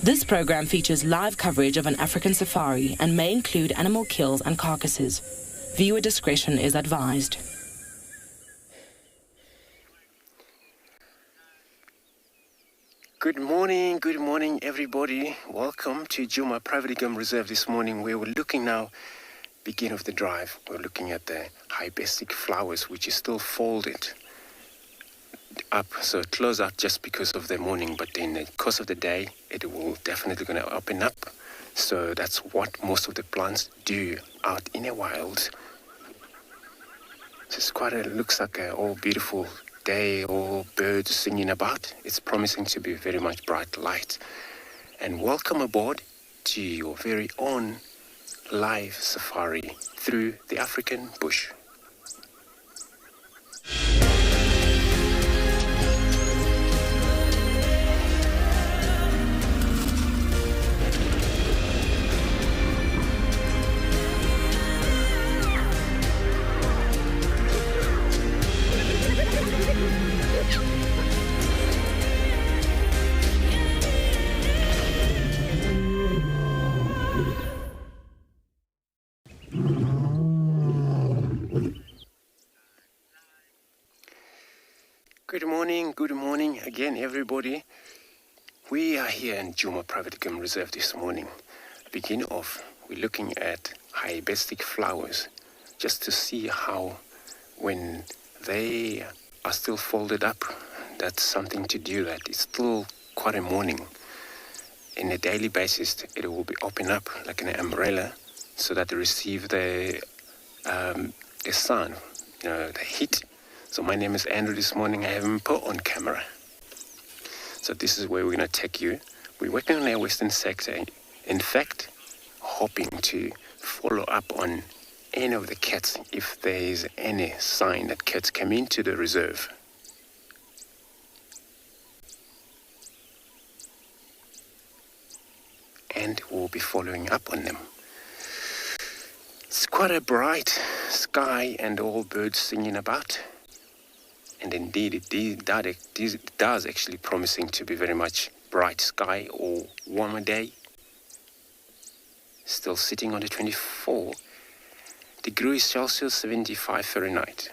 This program features live coverage of an African safari and may include animal kills and carcasses. Viewer discretion is advised. Good morning everybody. Welcome to Djuma Private Game Reserve this morning, where we're looking now, begin of the drive, we're looking at the hibiscus flowers, which is still folded up, so close out just because of the morning, but in the course of the day it will definitely going to open up. So that's what most of the plants do out in the wild. It's quite looks like a all beautiful day, all birds singing about. It's promising to be very much bright light. And welcome aboard to your very own live safari through the African bush. Good morning again, everybody. We are here in Djuma Private Game Reserve this morning. Begin off, we're looking at hibiscus flowers, just to see how, when they are still folded up, that's something to do. That it's still quite a morning. In a daily basis, it will be open up like an umbrella, so that they receive the sun, the heat. So my name is Andrew this morning. I haven't put on camera. So this is where we're going to take you. We're working on our western sector. In fact, hoping to follow up on any of the cats if there is any sign that cats come into the reserve. And we'll be following up on them. It's quite a bright sky and all birds singing about. And indeed, it does actually promising to be very much bright sky or warmer day. Still sitting on the 24 degrees Celsius, 75 Fahrenheit.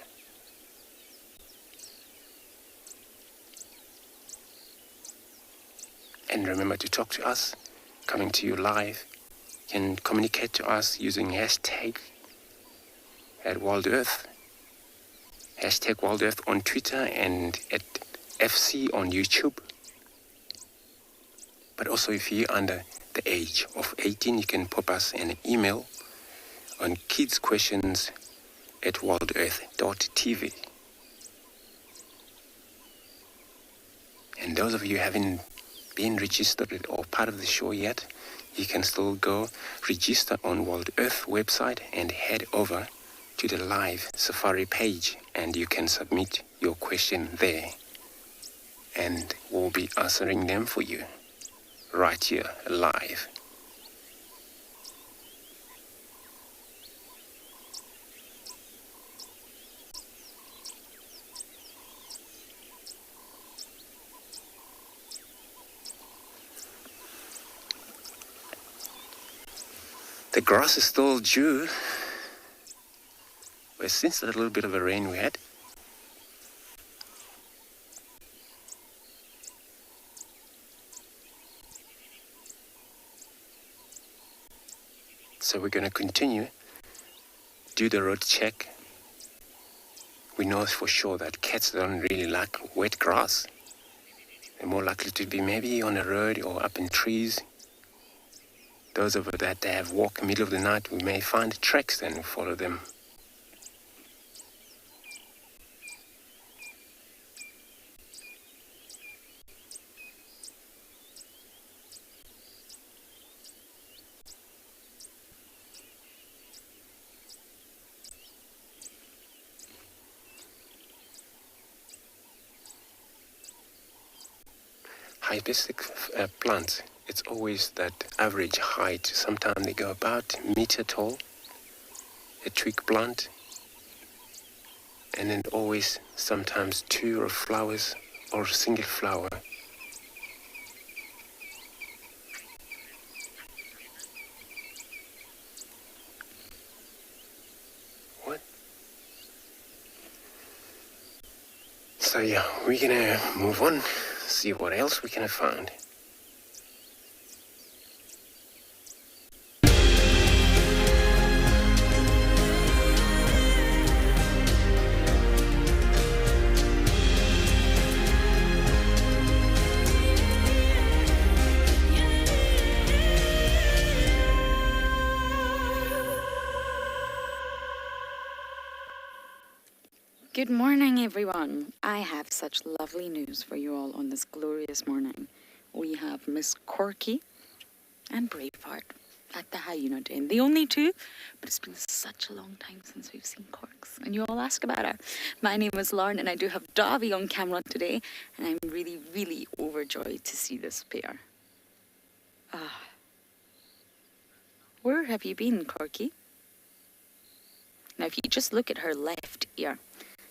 And remember to talk to us, coming to you live. You can communicate to us using hashtag at WildEarth, hashtag WildEarth on Twitter and at FC on YouTube. But also if you're under the age of 18, you can pop us an email on kidsquestions@wildearth.tv. And those of you who haven't been registered or part of the show yet, you can still go register on WildEarth website and head over to the live Safari page, and you can submit your question there, and we'll be answering them for you right here live. The grass is still due, but since a little bit of a rain we had, so we're going to continue, do the road check. We know for sure that cats don't really like wet grass. They're more likely to be maybe on a road or up in trees. Those of us that have walked in the middle of the night, we may find tracks and follow them. Hibiscus plants, it's always that average height. Sometimes they go about a meter tall, a twig plant, and then always sometimes two of flowers or a single flower. What? So yeah, we're gonna move on, see what else we can find. Good morning, everyone. I have such lovely news for you all on this glorious morning. We have Miss Corky and Braveheart at the hyena den. The only two, but it's been such a long time since we've seen Corks, and you all ask about her. My name is Lauren, and I do have Davy on camera today, and I'm really, really overjoyed to see this pair. Where have you been, Corky? Now, if you just look at her left ear,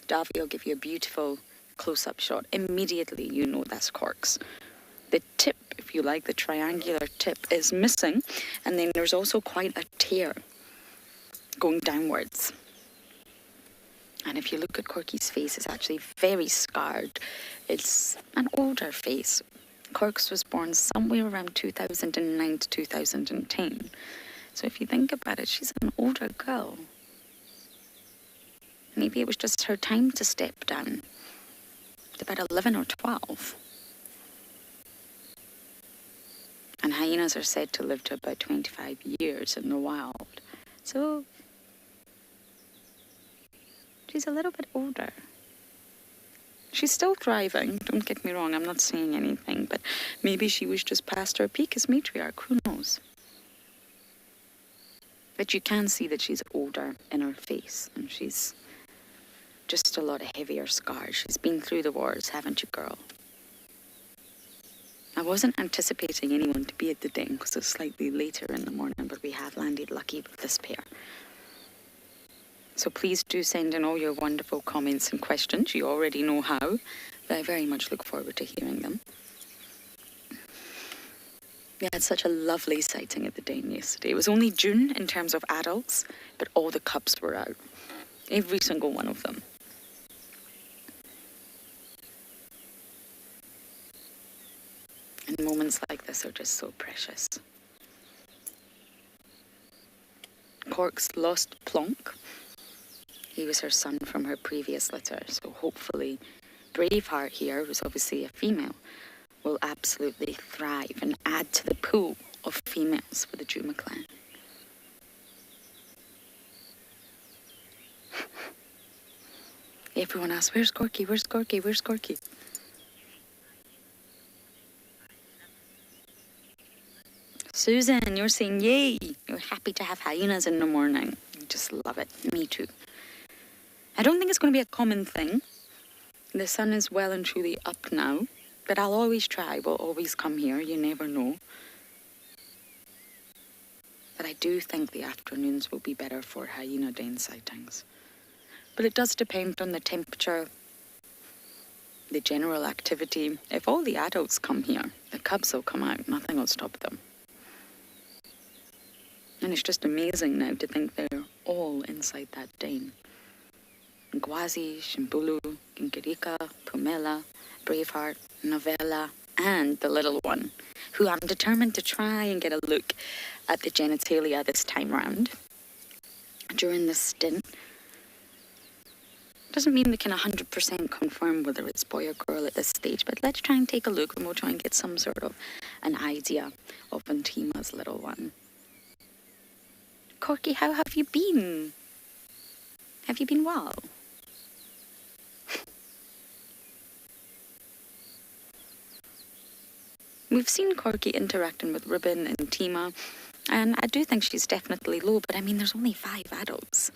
Davy will give you a beautiful close-up shot. Immediately, you know that's Corks. The tip, if you like, the triangular tip is missing, and then there's also quite a tear going downwards. And if you look at Corky's face, it's actually very scarred. It's an older face. Corks was born somewhere around 2009 to 2010. So if you think about it, she's an older girl. Maybe it was just her time to step down. At about 11 or 12. And hyenas are said to live to about 25 years in the wild. So she's a little bit older. She's still thriving, don't get me wrong, I'm not saying anything, but maybe she was just past her peak as matriarch, who knows? But you can see that she's older in her face, and she's just a lot of heavier scars. She's been through the wars, haven't you, girl? I wasn't anticipating anyone to be at the den because it's slightly later in the morning, but we have landed lucky with this pair. So please do send in all your wonderful comments and questions. You already know how, but I very much look forward to hearing them. We had such a lovely sighting at the den yesterday. It was only June in terms of adults, but all the cubs were out. Every single one of them. And And moments like this are just so precious. Cork's lost Plonk. He was her son from her previous litter, so hopefully Braveheart here, who's obviously a female, will absolutely thrive and add to the pool of females for the Juma clan. Everyone asks, where's Corky? Where's Corky? Where's Corky? Susan, you're saying yay. You're happy to have hyenas in the morning. I just love it. Me too. I don't think it's going to be a common thing. The sun is well and truly up now, but I'll always try. We'll always come here. You never know. But I do think the afternoons will be better for hyena den sightings. But it does depend on the temperature, the general activity. If all the adults come here, the cubs will come out. Nothing will stop them. And it's just amazing now to think they're all inside that den. Ngwazi, Shimbulu, Ginkirika, Pumela, Braveheart, Novella, and the little one, who I'm determined to try and get a look at the genitalia this time round. During this stint, doesn't mean we can 100% confirm whether it's boy or girl at this stage, but let's try and take a look and we'll try and get some sort of an idea of Antima's little one. Corky, how have you been? Have you been well? We've seen Corky interacting with Ribbon and Tima, and I do think she's definitely low, but I mean, there's only 5 adults.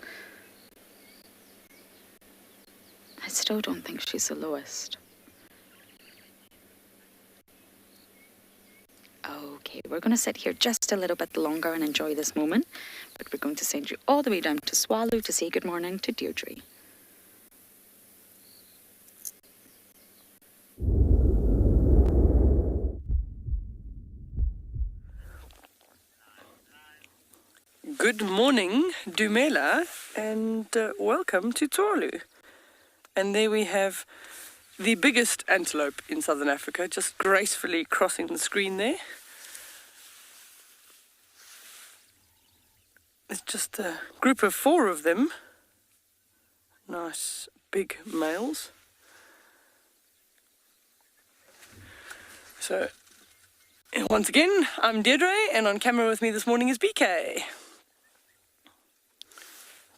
I still don't think she's the lowest. Okay, we're going to sit here just a little bit longer and enjoy this moment, but we're going to send you all the way down to Swallow to say good morning to Deirdre. Good morning, Dumela, and welcome to Tswalu. And there we have the biggest antelope in southern Africa, just gracefully crossing the screen there. It's just a group of 4 of them. Nice big males. So, once again, I'm Deirdre, and on camera with me this morning is BK.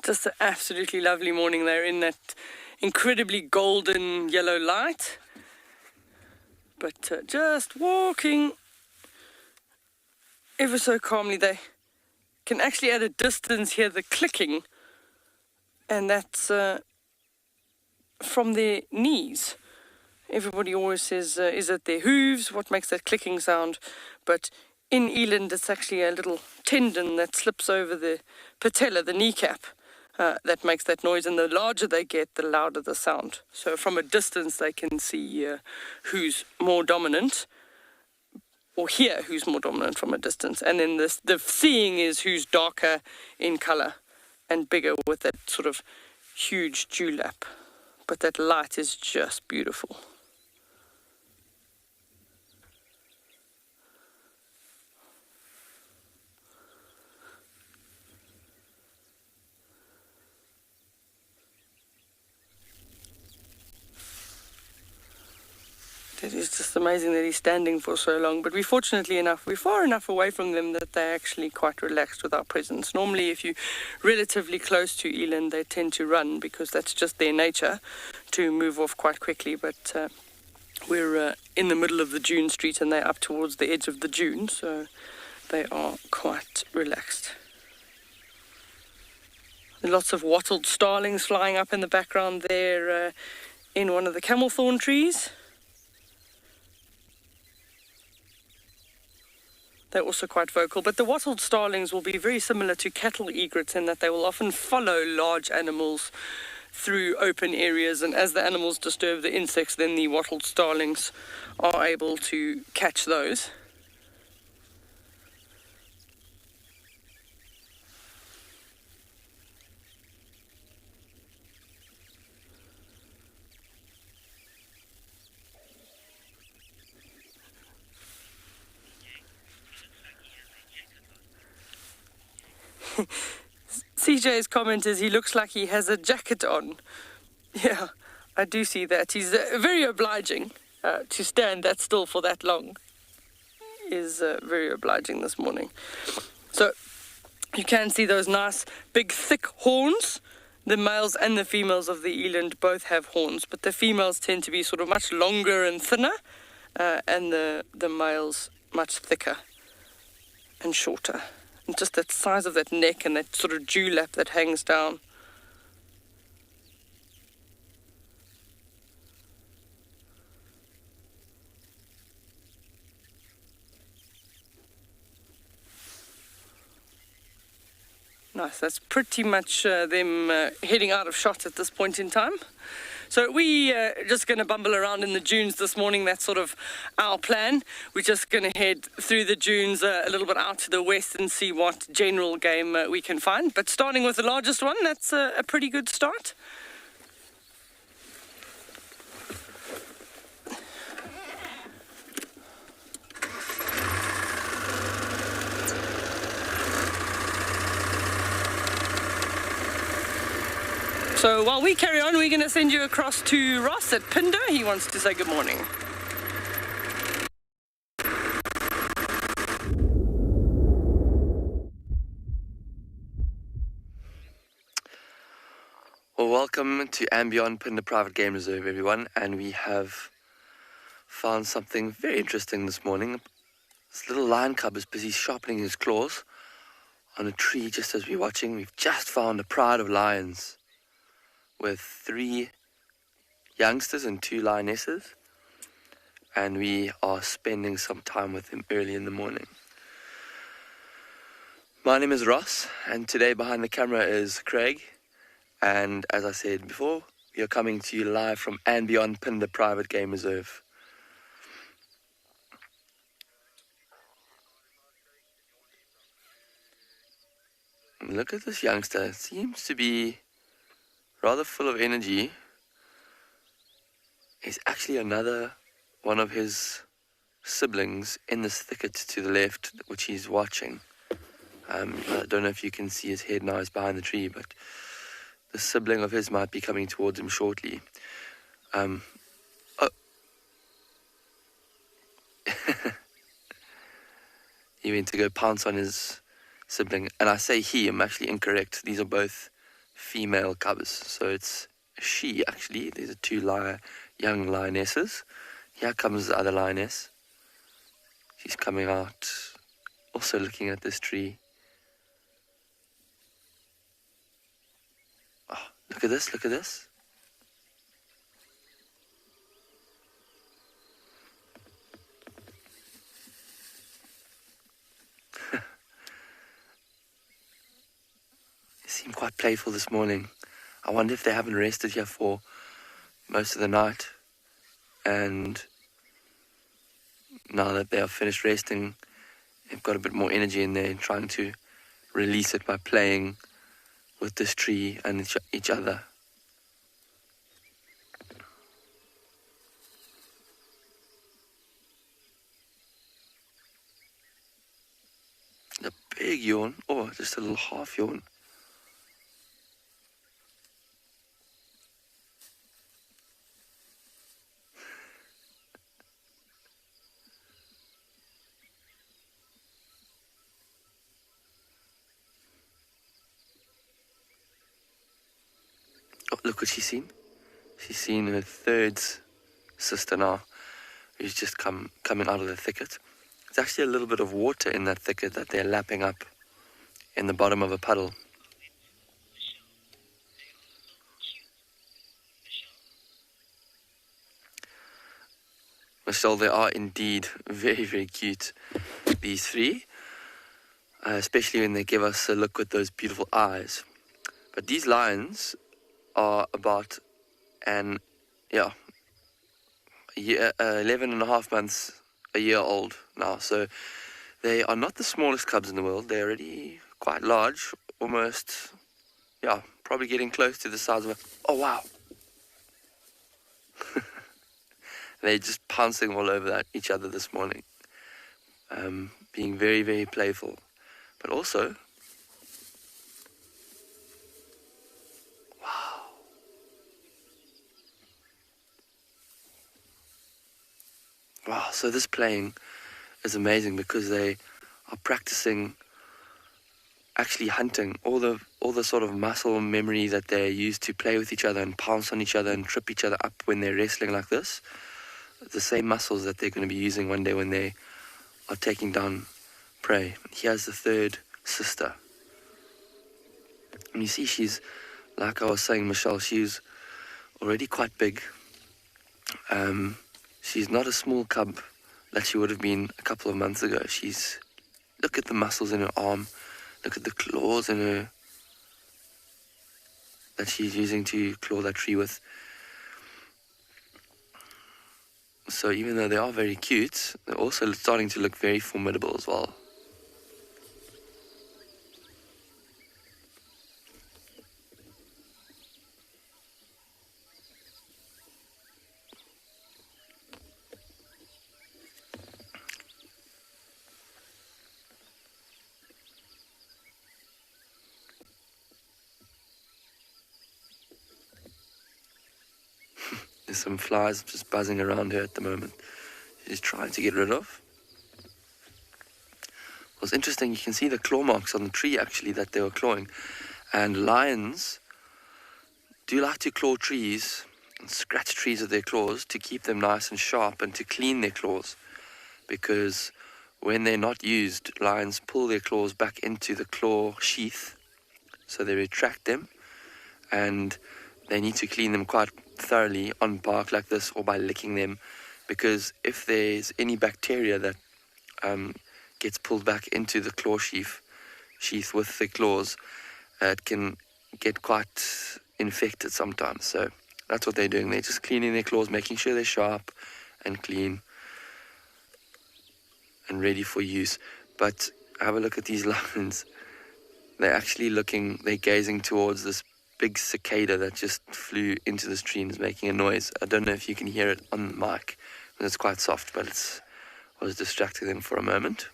Just an absolutely lovely morning there in that incredibly golden yellow light. But just walking ever so calmly. They can actually at a distance hear the clicking, and that's from their knees. Everybody always says, is it their hooves? What makes that clicking sound? But in eland, it's actually a little tendon that slips over the patella, the kneecap. That makes that noise, and the larger they get, the louder the sound. So from a distance, they can see who's more dominant, or hear who's more dominant from a distance. And then the seeing is who's darker in colour and bigger with that sort of huge dewlap. But that light is just beautiful. It is just amazing that he's standing for so long, but we're far enough away from them that they're actually quite relaxed with our presence. Normally, if you're relatively close to eland, they tend to run because that's just their nature to move off quite quickly, but we're in the middle of the dune street and they're up towards the edge of the dune, so they are quite relaxed. Lots of wattled starlings flying up in the background there in one of the camel thorn trees. They're also quite vocal, but the wattled starlings will be very similar to cattle egrets in that they will often follow large animals through open areas, and as the animals disturb the insects, then the wattled starlings are able to catch those. CJ's comment is he looks like he has a jacket on. Yeah, I do see that. He's very obliging. To stand that still for that long is very obliging this morning. So you can see those nice big thick horns. The males and the females of the eland both have horns, but the females tend to be sort of much longer and thinner, and the males much thicker and shorter. And just that size of that neck and that sort of dewlap that hangs down. Nice, that's pretty much them heading out of shot at this point in time. So we just going to bumble around in the dunes this morning. That's sort of our plan. We're just going to head through the dunes a little bit out to the west and see what general game we can find. But starting with the largest one, that's a pretty good start. So while we carry on, we're going to send you across to Ross at Pinder. He wants to say good morning. Well, welcome to and Beyond Pinder Private Game Reserve, everyone. And we have found something very interesting this morning. This little lion cub is busy sharpening his claws on a tree just as we're watching. We've just found a pride of lions with 3 youngsters and 2 lionesses, and we are spending some time with him early in the morning. My name is Ross, and today behind the camera is Craig, and as I said before, we are coming to you live from and Beyond Pinder Private Game Reserve. Look at this youngster. It seems to be rather full of energy. Is actually another one of his siblings in this thicket to the left, which he's watching. I don't know if you can see his head now, he's behind the tree, but the sibling of his might be coming towards him shortly. Oh. He went to go pounce on his sibling, and I say he, I'm actually incorrect. These are both female cubs, so it's a she actually. These are 2 young lionesses. Here comes the other lioness. She's coming out, also looking at this tree. Oh, look at this, look at this. They seem quite playful this morning. I wonder if they haven't rested here for most of the night, and now that they are finished resting, they've got a bit more energy in there and trying to release it by playing with this tree and each other. A big yawn, or just a little half yawn. Oh, look what she's seen. She's seen her 3rd sister now, who's just coming out of the thicket. There's actually a little bit of water in that thicket that they're lapping up in the bottom of a puddle. Michelle, they are indeed very, very cute, these 3, especially when they give us a look with those beautiful eyes. But these lions are about 11 and a half months, a year old now. So they are not the smallest cubs in the world. They're already quite large, almost, probably getting close to the size of oh wow. They're just pouncing all over each other this morning, being very, very playful. But also, Wow, so this playing is amazing because they are practicing actually hunting. All the sort of muscle memory that they use to play with each other and pounce on each other and trip each other up when they're wrestling like this, the same muscles that they're going to be using one day when they are taking down prey. Here's the third sister. And you see she's, like I was saying, Michelle, she's already quite big. She's not a small cub that she would have been a couple of months ago. Look at the muscles in her arm. Look at the claws in her that she's using to claw that tree with. So even though they are very cute, they're also starting to look very formidable as well. There's some flies just buzzing around her at the moment. She's trying to get rid of. What's interesting, you can see the claw marks on the tree actually that they were clawing. And lions do like to claw trees and scratch trees with their claws to keep them nice and sharp and to clean their claws. Because when they're not used, lions pull their claws back into the claw sheath. So they retract them and they need to clean them quite thoroughly on bark like this or by licking them, because if there's any bacteria that gets pulled back into the claw sheath with the claws, it can get quite infected sometimes. So that's what they're doing. They're just cleaning their claws, making sure they're sharp and clean and ready for use. But have a look at these lions. They're gazing towards this big cicada that just flew into this tree and is making a noise. I don't know if you can hear it on the mic. It's quite soft, but I was distracting them for a moment.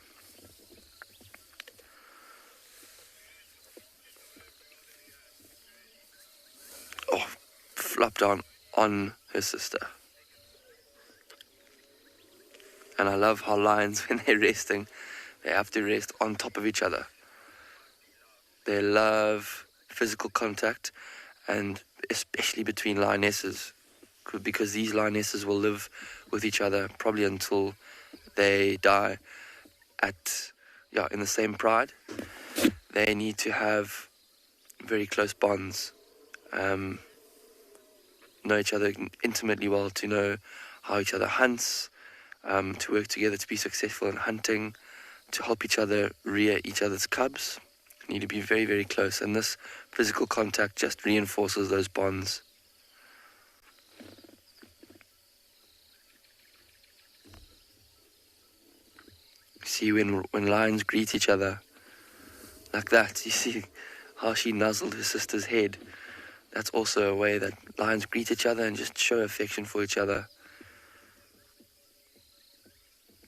Oh, flop down on her sister. And I love how lions, when they're resting, they have to rest on top of each other. They love physical contact, and especially between lionesses, because these lionesses will live with each other probably until they die in the same pride. They need to have very close bonds, know each other intimately well, to know how each other hunts, to work together to be successful in hunting, to help each other rear each other's cubs. Need to be very, very close, and this physical contact just reinforces those bonds. See, when lions greet each other like that, you see how she nuzzled her sister's head. That's also a way that lions greet each other and just show affection for each other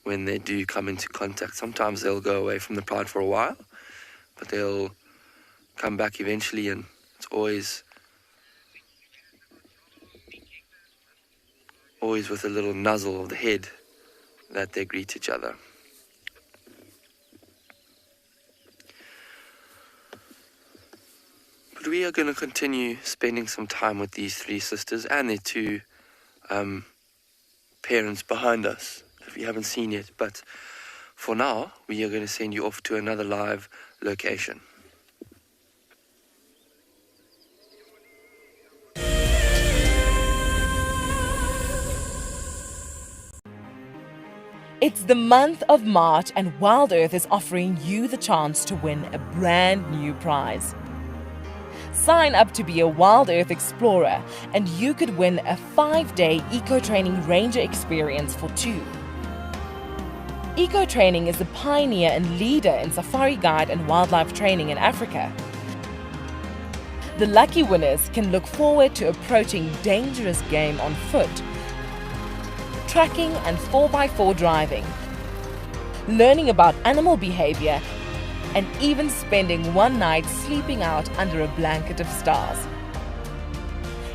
when they do come into contact. Sometimes they'll go away from the pride for a while, but they'll come back eventually, and it's always with a little nuzzle of the head that they greet each other. But we are going to continue spending some time with these three sisters and their two parents behind us that we haven't seen yet. But for now, we are going to send you off to another live location. It's the month of March, and Wild Earth is offering you the chance to win a brand new prize. Sign up to be a Wild Earth Explorer, and you could win a 5-day eco-training ranger experience for 2. Eco-training is a pioneer and leader in safari guide and wildlife training in Africa. The lucky winners can look forward to approaching dangerous game on foot, tracking and 4x4 driving, learning about animal behavior, and even spending one night sleeping out under a blanket of stars.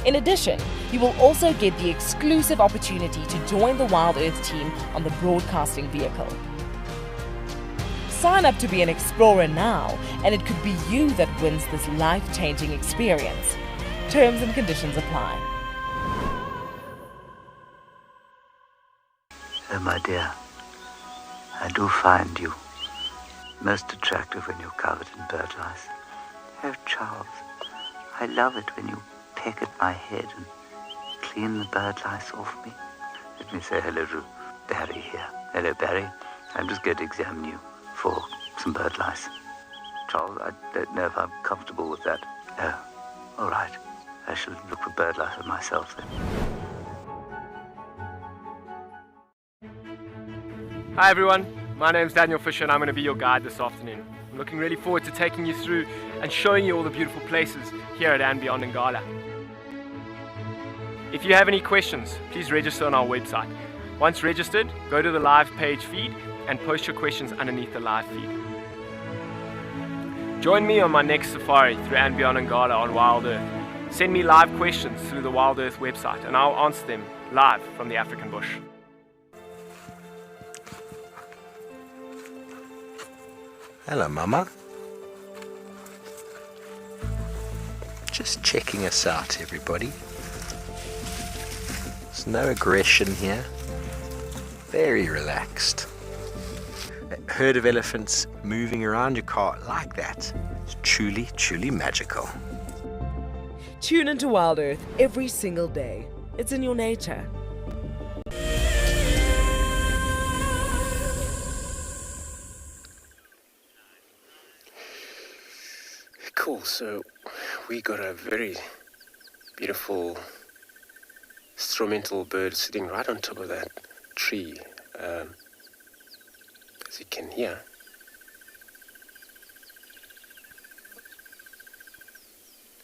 In addition, You will also get the exclusive opportunity to join the Wild Earth team on the broadcasting vehicle. Sign up to be an explorer now, and it could be you that wins this life-changing experience. Terms and conditions apply. Oh, my dear, I do find you most attractive when you're covered in bird lice. Oh, Charles, I love it when you peck at my head and clean the bird lice off me. Let me say hello to Barry here. Hello, Barry. I'm just going to examine you for some bird lice. Charles, I don't know if I'm comfortable with that. Oh, all right. I shall look for bird lice myself then. Hi everyone, my name's Daniel Fisher and I'm going to be your guide this afternoon. I'm looking really forward to taking you through and showing you all the beautiful places here at and beyond Ngala. If you have any questions, please register on our website. Once registered, go to the live page feed and post your questions underneath the live feed. Join me on my next safari through and beyond Ngala on Wild Earth. Send me live questions through the Wild Earth website and I'll answer them live from the African bush. Hello, Mama. Just checking us out, everybody. There's no aggression here. Very relaxed. A herd of elephants moving around your car like that. It's truly, truly magical. Tune into Wild Earth every single day. It's in your nature. Cool, so we got a very beautiful instrumental bird sitting right on top of that tree, as you can hear.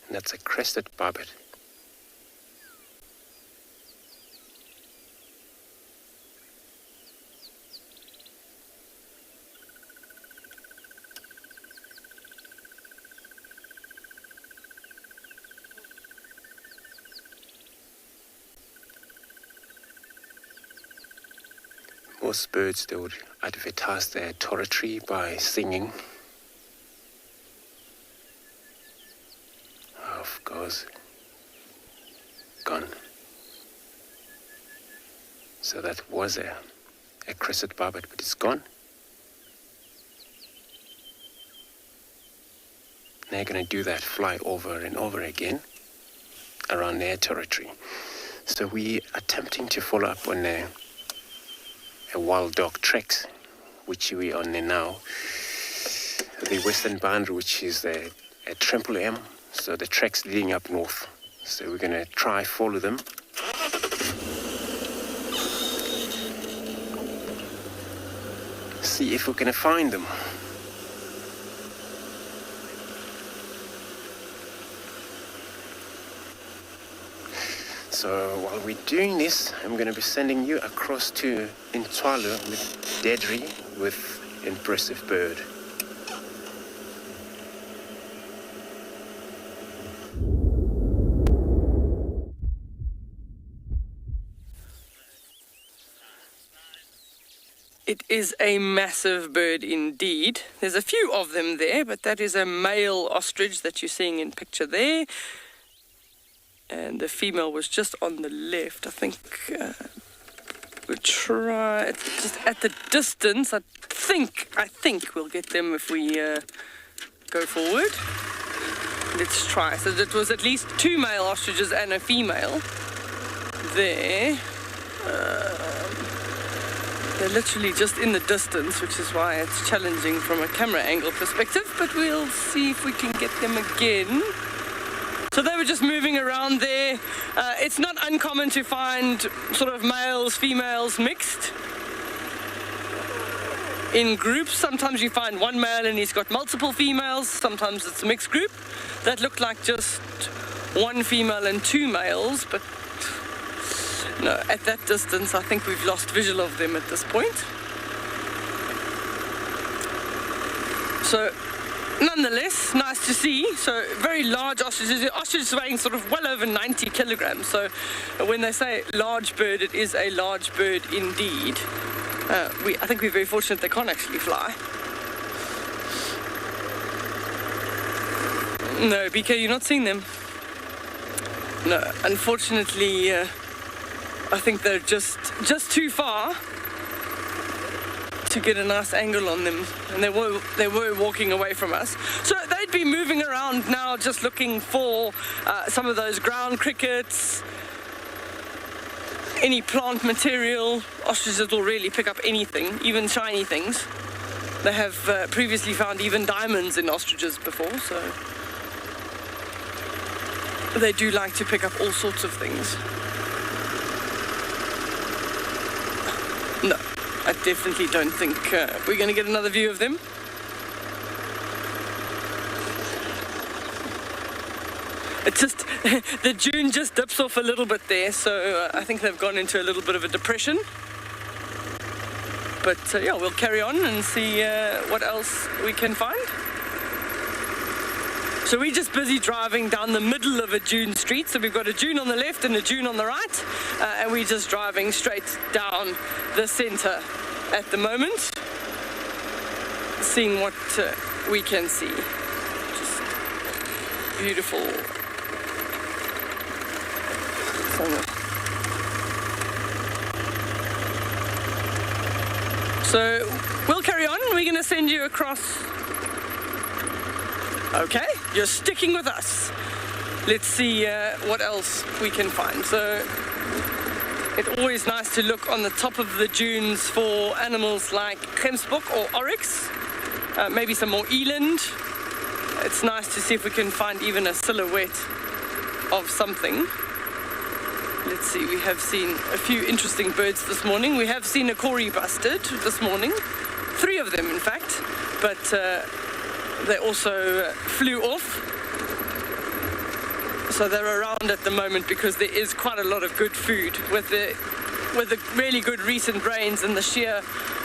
And that's a crested barbet. Most birds, they would advertise their territory by singing. Of course, gone. So that was a crested barbet, but it's gone. They're going to do that, fly over and over again around their territory. So we are attempting to follow up on a wild dog tracks, which we are on now. The western boundary, which is a triple M, so the tracks leading up north. So we're going to try follow them. See if we're going to find them. So while we're doing this, I'm going to be sending you across to Ntwalo with Dedri with Impressive Bird. It is a massive bird indeed. There's a few of them there, but that is a male ostrich that you're seeing in picture there. And the female was just on the left. I think we'll try just at the distance. I think we'll get them if we go forward. Let's try. So it was at least 2 male ostriches and a female there. They're literally just in the distance, which is why it's challenging from a camera angle perspective, but we'll see if we can get them again. So they were just moving around there. It's not uncommon to find sort of males, females mixed in groups. Sometimes you find one male and he's got multiple females. Sometimes it's a mixed group. That looked like just 1 female and 2 males, but no, at that distance I think we've lost visual of them at this point. So nonetheless, nice to see. So very large ostriches. The ostrich is weighing sort of well over 90 kilograms. So when they say large bird, it is a large bird indeed. I think we're very fortunate they can't actually fly. No, BK, you're not seeing them. No, unfortunately, I think they're just too far to get a nice angle on them, and they were walking away from us. So they'd be moving around now, just looking for some of those ground crickets, any plant material. Ostriches will really pick up anything, even shiny things. They have previously found even diamonds in ostriches before, so they do like to pick up all sorts of things. No, I definitely don't think we're going to get another view of them. It's just, the dune just dips off a little bit there, so I think they've gone into a little bit of a depression. But yeah, we'll carry on and see what else we can find. So we're just busy driving down the middle of a dune street. So we've got a dune on the left and a dune on the right. And we're just driving straight down the center at the moment, seeing what we can see. Just beautiful. So we'll carry on. We're going to send you across. Okay, you're sticking with us. Let's see what else we can find. So it's always nice to look on the top of the dunes for animals like Springbok or oryx, maybe some more eland. It's nice to see if we can find even a silhouette of something. Let's see, we have seen a few interesting birds this morning. We have seen a Kori bustard this morning, 3 of them in fact, but they also flew off. So they're around at the moment because there is quite a lot of good food with the really good recent rains and the sheer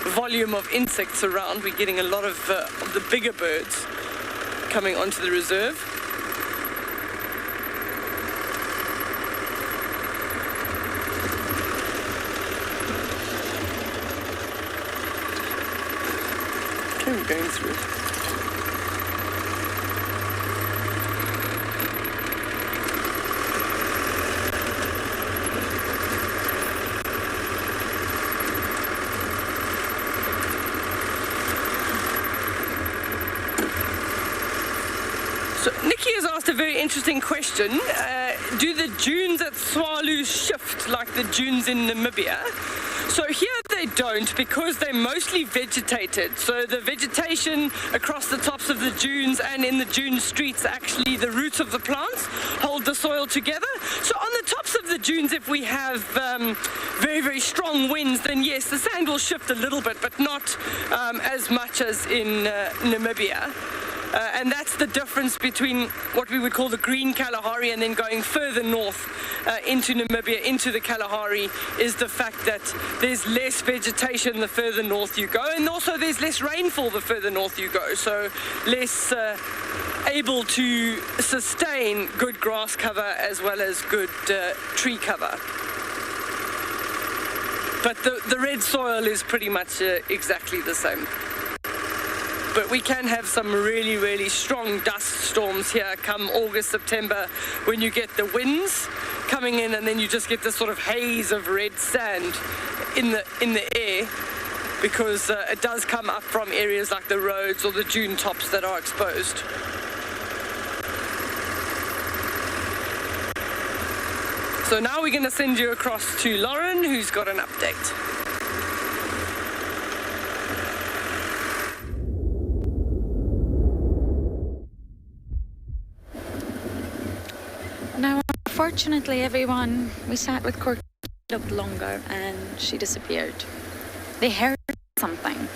volume of insects around. We're getting a lot of the bigger birds coming onto the reserve. Okay, we're going through. A very interesting question. Do the dunes at Swalu shift like the dunes in Namibia? So here they don't, because they're mostly vegetated. So the vegetation across the tops of the dunes and in the dune streets, actually the roots of the plants hold the soil together. So on the tops of the dunes, if we have very, very strong winds, then yes, the sand will shift a little bit, but not as much as in Namibia. And that's the difference between what we would call the green Kalahari and then going further north into Namibia, into the Kalahari, is the fact that there's less vegetation the further north you go, and also there's less rainfall the further north you go, so less able to sustain good grass cover as well as good tree cover. But the red soil is pretty much exactly the same. But we can have some really, really strong dust storms here come August, September, when you get the winds coming in, and then you just get this sort of haze of red sand in the air, because it does come up from areas like the roads or the dune tops that are exposed. So now we're going to send you across to Lauren, who's got an update. Now, unfortunately, everyone, we sat with Corky a little longer and she disappeared. They heard something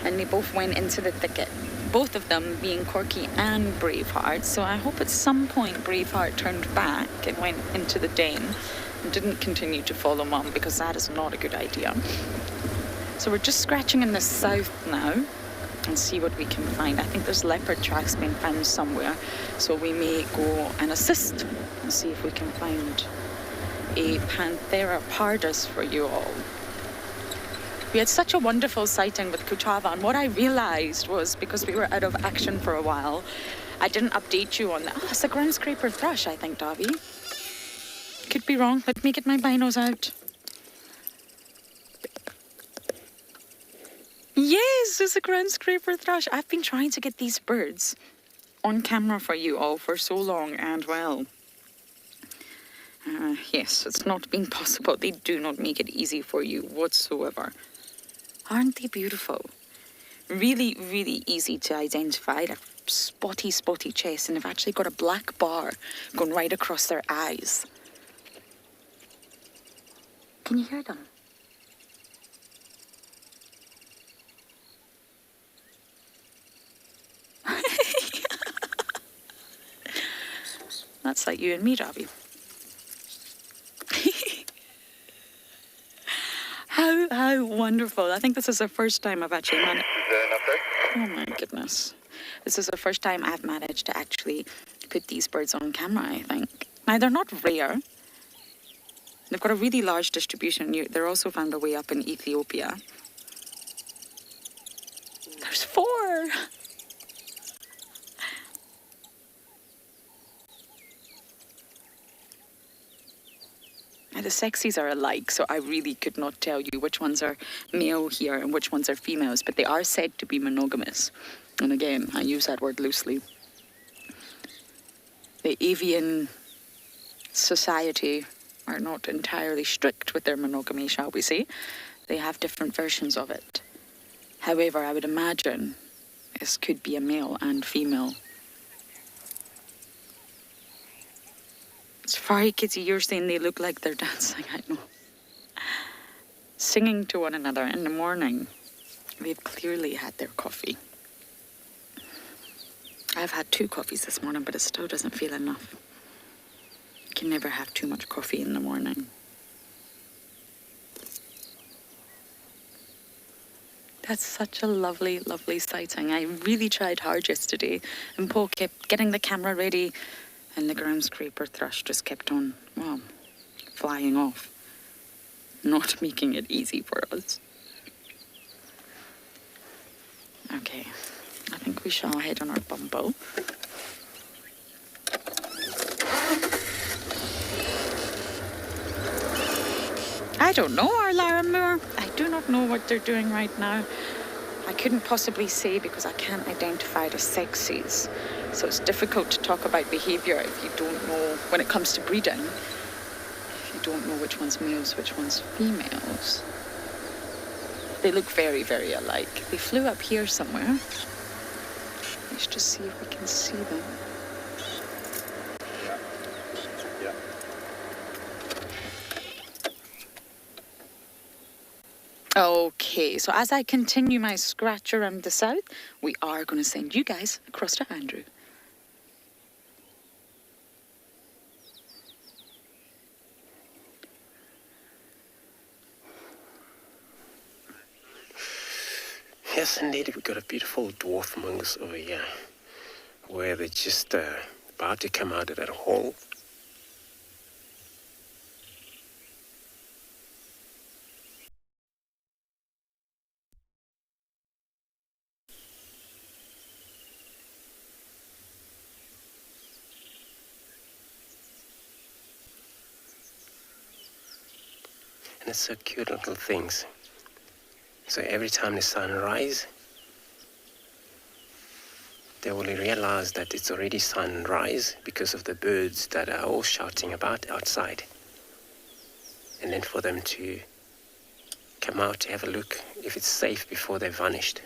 and they both went into the thicket. Both of them being Corky and Braveheart. So I hope at some point Braveheart turned back and went into the den and didn't continue to follow Mum, because that is not a good idea. So we're just scratching in the south now. and see what we can find. I think there's leopard tracks being found somewhere, so we may go and assist and see if we can find a Panthera pardus for you all. We had such a wonderful sighting with Kuchava, and what I realized was, because we were out of action for a while, I didn't update you on that. Oh, it's a ground scraper thrush, I think, Davy. Could be wrong. Let me get my binos out. Yes, it's a ground scraper thrush. I've been trying to get these birds on camera for you all for so long, and well, yes, it's not been possible. They do not make it easy for you whatsoever. Aren't they beautiful? Really, really easy to identify. They're spotty chest, and they've actually got a black bar going right across their eyes. Can you hear them? That's like you and me, Robbie. How wonderful. I think this is the first time I've actually managed... Oh my goodness. This is the first time I've managed to actually put these birds on camera, I think. Now, they're not rare. They've got a really large distribution. They're also found their way up in Ethiopia. There's 4! Now, the sexies are alike, so I really could not tell you which ones are male here and which ones are females, but they are said to be monogamous. And again, I use that word loosely. The avian society are not entirely strict with their monogamy, shall we say. They have different versions of it. However, I would imagine this could be a male and female. Safari Kitty, you're saying they look like they're dancing, I know. Singing to one another in the morning. They've clearly had their coffee. I've had 2 coffees this morning, but it still doesn't feel enough. You can never have too much coffee in the morning. That's such a lovely, lovely sighting. I really tried hard yesterday, and Paul kept getting the camera ready, and the ground scraper thrush just kept on, well, flying off. Not making it easy for us. Okay, I think we shall head on our bumbo. I don't know, our Laramore. I do not know what they're doing right now. I couldn't possibly say because I can't identify the sexies. So it's difficult to talk about behaviour if you don't know, when it comes to breeding, if you don't know which one's males, which one's females. They look very, very alike. They flew up here somewhere. Let's just see if we can see them. Okay, so as I continue my scratch around the south, we are going to send you guys across to Andrew. Yes, indeed, we've got a beautiful dwarf mongoose over here, where they're just about to come out of that hole. And it's so cute little things. So every time the sun rises, they will realize that it's already sunrise because of the birds that are all shouting about outside. And then for them to come out to have a look if it's safe before they've vanished.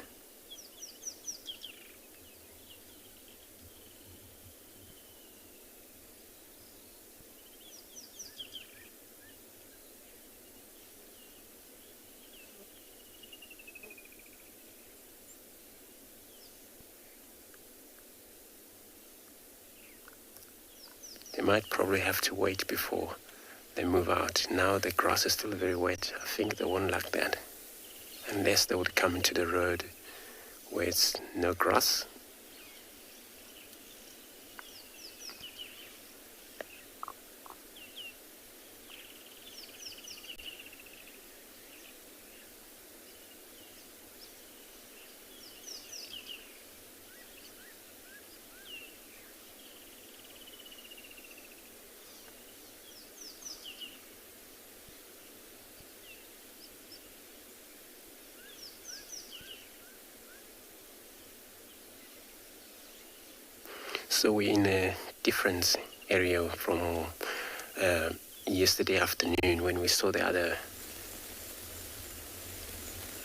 They might probably have to wait before they move out. Now the grass is still very wet. I think they won't like that. Unless they would come into the road where it's no grass. So we're in a different area from yesterday afternoon when we saw the other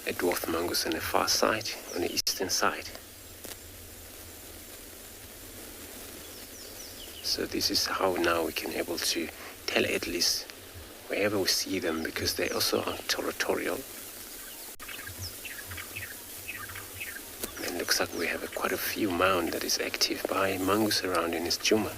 dwarf mongoose on the far side, on the eastern side. So this is how now we can able to tell at least wherever we see them, because they also are territorial. Looks like we have quite a few mound that is active by mongoose around in this Djuma.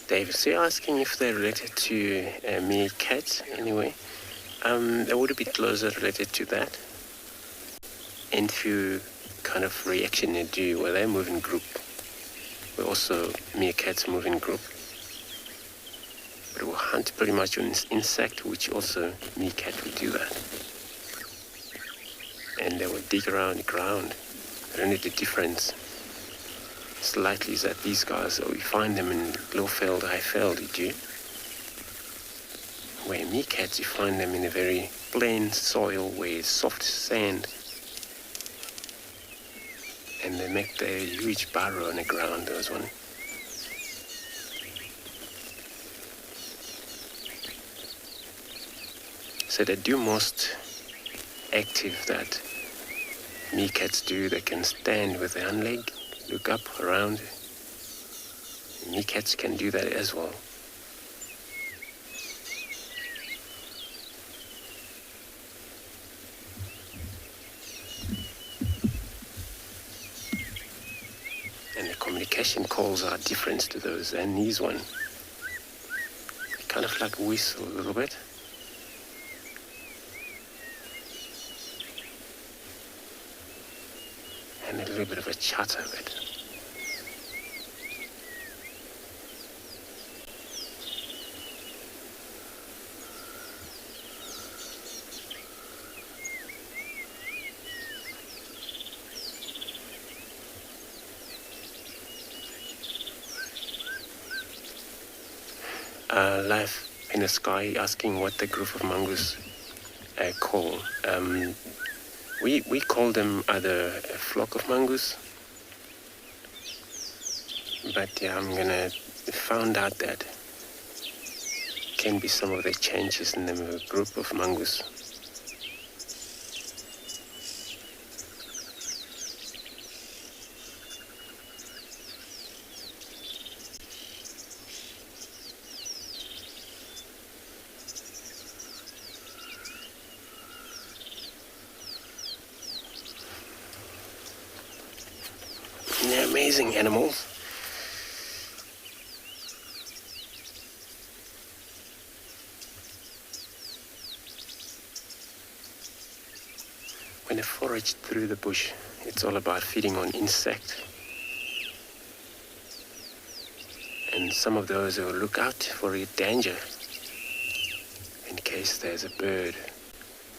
David, so you're asking if they're related to meerkats anyway. They would be closer related to that. And few kind of reaction they do where they move in group. But also meerkats move in group. But we hunt pretty much on insect, which also meerkat would do that. And they will dig around the ground. The only difference slightly is that these guys, we find them in low feld, high feld, you do. Where meerkats, you find them in a very plain soil where it's soft sand. And they make their huge burrow on the ground, those ones. So they do most active that meerkats do. They can stand with their hind leg, look up, around. Meerkats can do that as well. And the communication calls are different to those, and these one kind of like whistle a little bit. And a little bit of a chatter of it. Life in the sky, asking what the group of mongoose call. We call them either a flock of mongoose, but yeah, I'm gonna find out that can be some of the changes in the group of mongoose. They're amazing animals. When they forage through the bush, it's all about feeding on insect. And some of those will look out for a danger in case there's a bird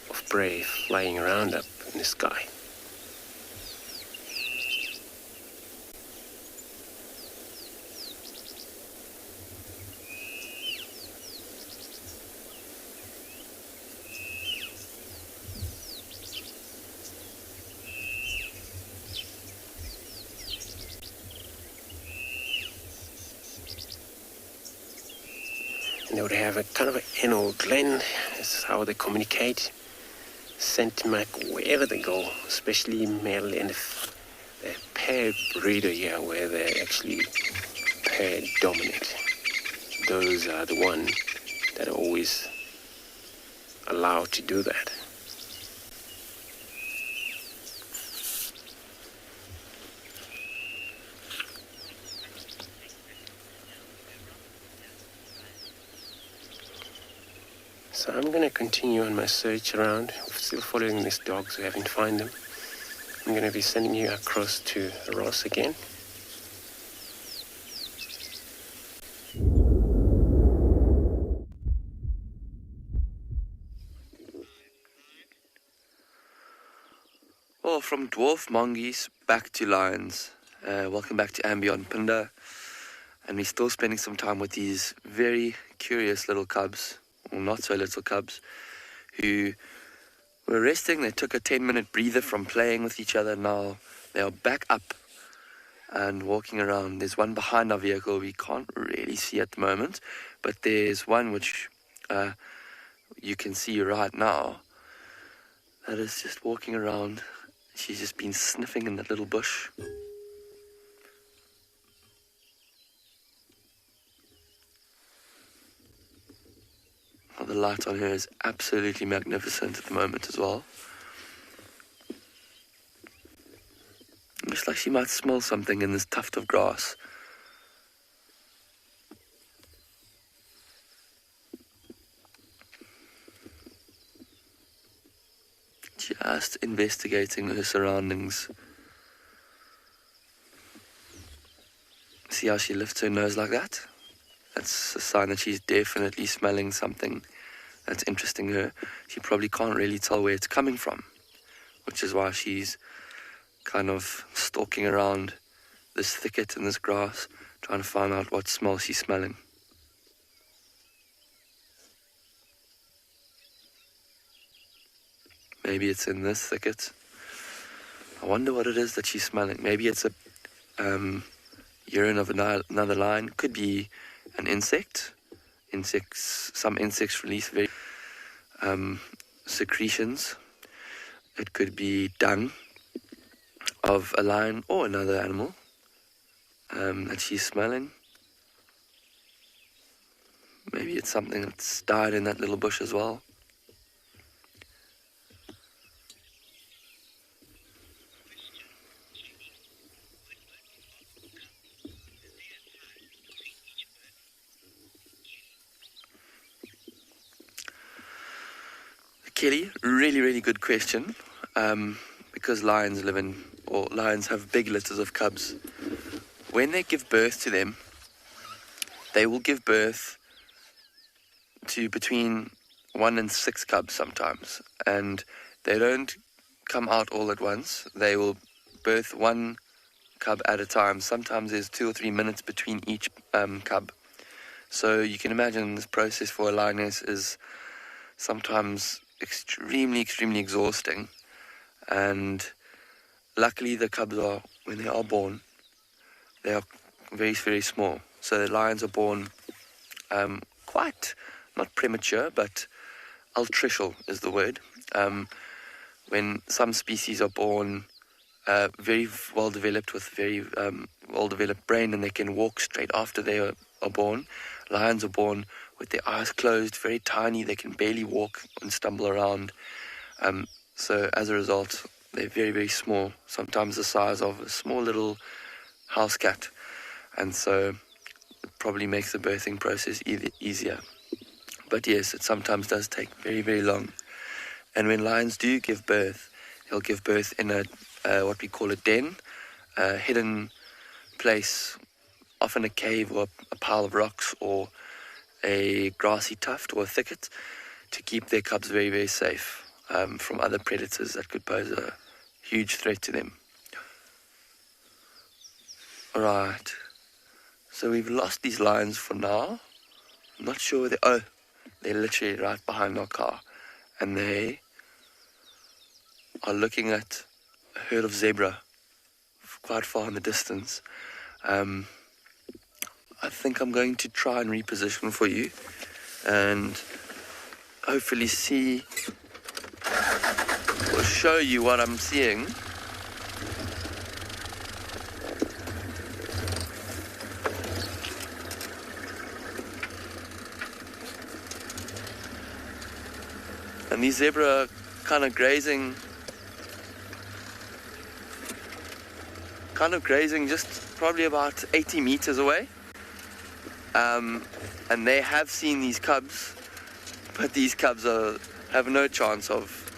of prey flying around up in the sky. they have a kind of an anal gland. That's how they communicate. Send them back wherever they go, especially male and the pair breeder here, where they're actually pair dominant. Those are the ones that are always allowed to do that. So I'm going to continue on my search around, still following these dogs who haven't found them. I'm going to be sending you across to Ross again. Well, from dwarf mongoose back to lions. Welcome back to Ambion Pinda. And we're still spending some time with these very curious little cubs, or not so little cubs, who were resting. They took a 10-minute breather from playing with each other. Now they are back up and walking around. There's one behind our vehicle we can't really see at the moment, but there's one which you can see right now that is just walking around. She's just been sniffing in that little bush. Oh, the light on her is absolutely magnificent at the moment as well. Looks like she might smell something in this tuft of grass. Just investigating her surroundings. See how she lifts her nose like that? That's a sign that she's definitely smelling something that's interesting her. She probably can't really tell where it's coming from, which is why she's kind of stalking around this thicket and this grass, trying to find out what smell she's smelling. Maybe it's in this thicket. I wonder what it is that she's smelling. Maybe it's a urine of another lion. Could be an insect. Some insects release very secretions. It could be dung of a lion or another animal that she's smelling. Maybe it's something that's died in that little bush as well. Kelly, really good question, because lions have big litters of cubs. When they give birth to them, they will give birth to between 1 and 6 cubs sometimes, and they don't come out all at once. They will birth one cub at a time. Sometimes there's 2 or 3 minutes between each cub. So you can imagine this process for a lioness is sometimes extremely exhausting, and luckily the cubs are, when they are born, they are very small. So the lions are born quite, not premature, but altricial is the word. When some species are born very well developed, with very well developed brain, and they can walk straight after they are born. Lions are born with their eyes closed, very tiny. They can barely walk and stumble around. So as a result, they're very small, sometimes the size of a small little house cat. And so it probably makes the birthing process easier. But yes, it sometimes does take very long. And when lions do give birth, they'll give birth in a what we call a den, a hidden place, often a cave or a pile of rocks or a grassy tuft or a thicket, to keep their cubs very safe from other predators that could pose a huge threat to them. Alright, so we've lost these lions for now. I'm not sure where they're literally right behind our car, and they are looking at a herd of zebra quite far in the distance. I think I'm going to try and reposition for you and hopefully see or show you what I'm seeing. And these zebra are kind of grazing just probably about 80 meters away. And they have seen these cubs, but these cubs have no chance of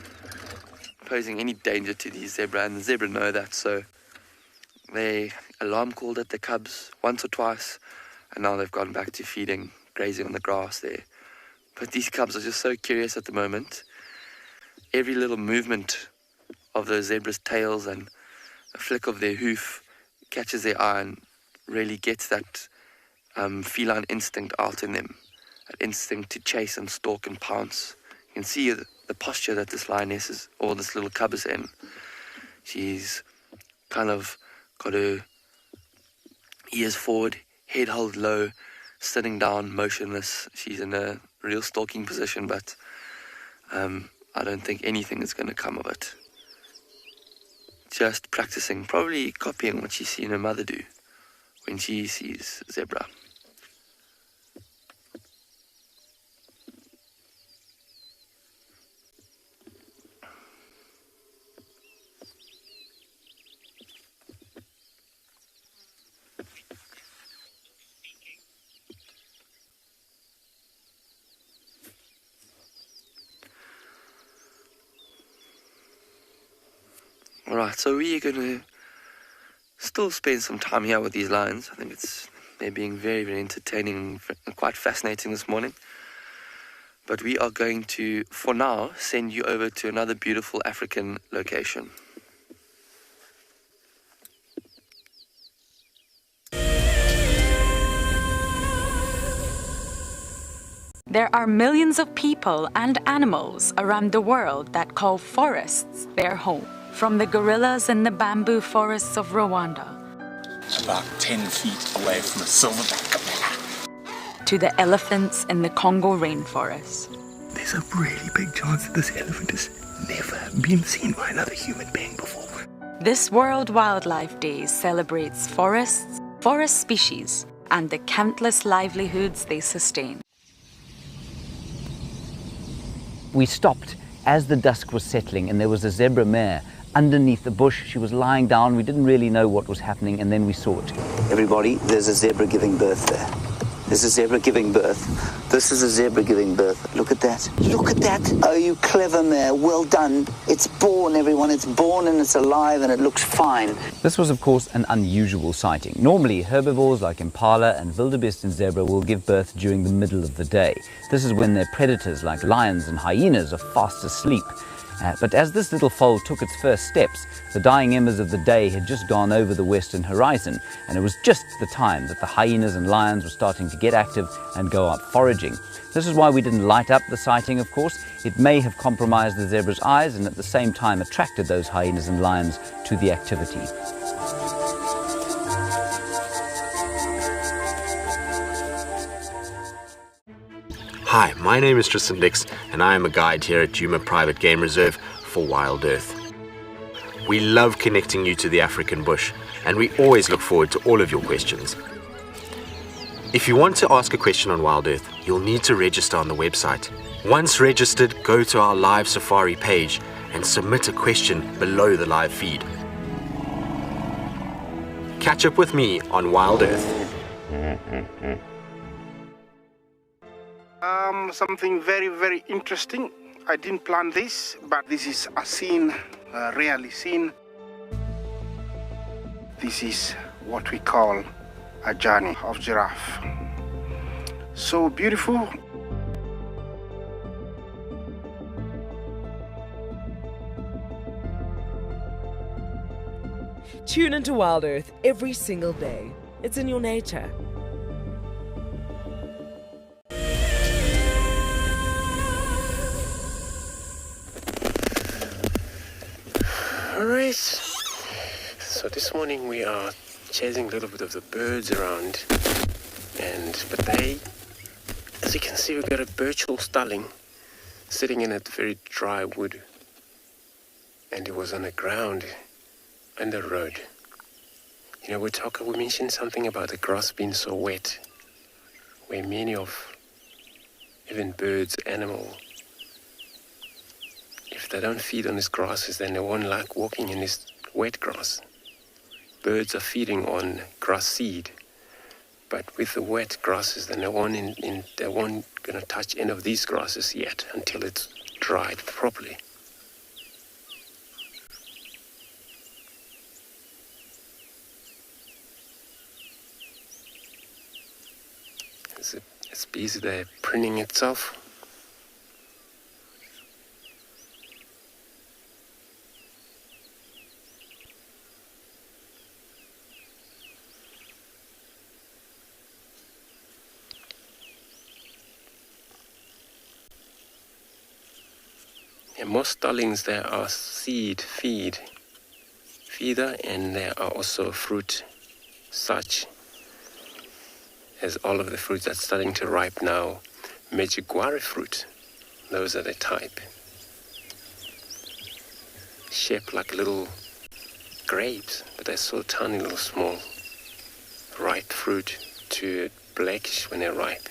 posing any danger to these zebra, and the zebra know that, so they alarm called at the cubs once or twice, and now they've gone back to feeding, grazing on the grass there. But these cubs are just so curious at the moment. Every little movement of those zebras' tails and a flick of their hoof catches their eye and really gets that feline instinct out in them, that instinct to chase and stalk and pounce. You can see the posture that this lioness is, or this little cub is in. She's kind of got her ears forward, head held low, sitting down, motionless. She's in a real stalking position, but I don't think anything is going to come of it. Just practicing, probably copying what she's seen her mother do when she sees zebra. Alright, so we are going to still spend some time here with these lions. I think they're being very, very entertaining and quite fascinating this morning. But we are going to, for now, send you over to another beautiful African location. There are millions of people and animals around the world that call forests their home. From the gorillas in the bamboo forests of Rwanda, about 10 feet away from a silverback gorilla, to the elephants in the Congo rainforest. There's a really big chance that this elephant has never been seen by another human being before. This World Wildlife Day celebrates forests, forest species, and the countless livelihoods they sustain. We stopped as the dusk was settling, and there was a zebra mare underneath the bush. She was lying down. We didn't really know what was happening, and then we saw it. Everybody, there's a zebra giving birth there. There's a zebra giving birth. This is a zebra giving birth. Look at that. Look at that. Oh, you clever mare. Well done. It's born, everyone. It's born and it's alive and it looks fine. This was, of course, an unusual sighting. Normally, herbivores like impala and wildebeest and zebra will give birth during the middle of the day. This is when their predators like lions and hyenas are fast asleep. But as this little foal took its first steps, the dying embers of the day had just gone over the western horizon, and it was just the time that the hyenas and lions were starting to get active and go out foraging. This is why we didn't light up the sighting, of course. It may have compromised the zebra's eyes and at the same time attracted those hyenas and lions to the activity. Hi, my name is Tristan Dix, and I am a guide here at Djuma Private Game Reserve for Wild Earth. We love connecting you to the African bush, and we always look forward to all of your questions. If you want to ask a question on Wild Earth, you'll need to register on the website. Once registered, go to our live safari page and submit a question below the live feed. Catch up with me on Wild Earth. Something very, very interesting. I didn't plan this, but this is a scene rarely seen. This is what we call a journey of giraffe. So beautiful. Tune into Wild Earth every single day. It's in your nature. Alright, so this morning we are chasing a little bit of the birds around, but they As you can see, we've got a birchall starling sitting in a very dry wood. And it was on the ground, on the road. You know, we mentioned something about the grass being so wet, where many of, even birds, animals, if they don't feed on these grasses, then they won't like walking in this wet grass. Birds are feeding on grass seed, but with the wet grasses, then they won't going to touch any of these grasses yet until it's dried properly. It's busy there pruning itself. And most starlings there are feeder, and there are also fruit, such as all of the fruits that's starting to ripe now. Medjugorje fruit, those are the type. Shaped like little grapes, but they're so tiny, little small. Ripe fruit to blackish when they're ripe.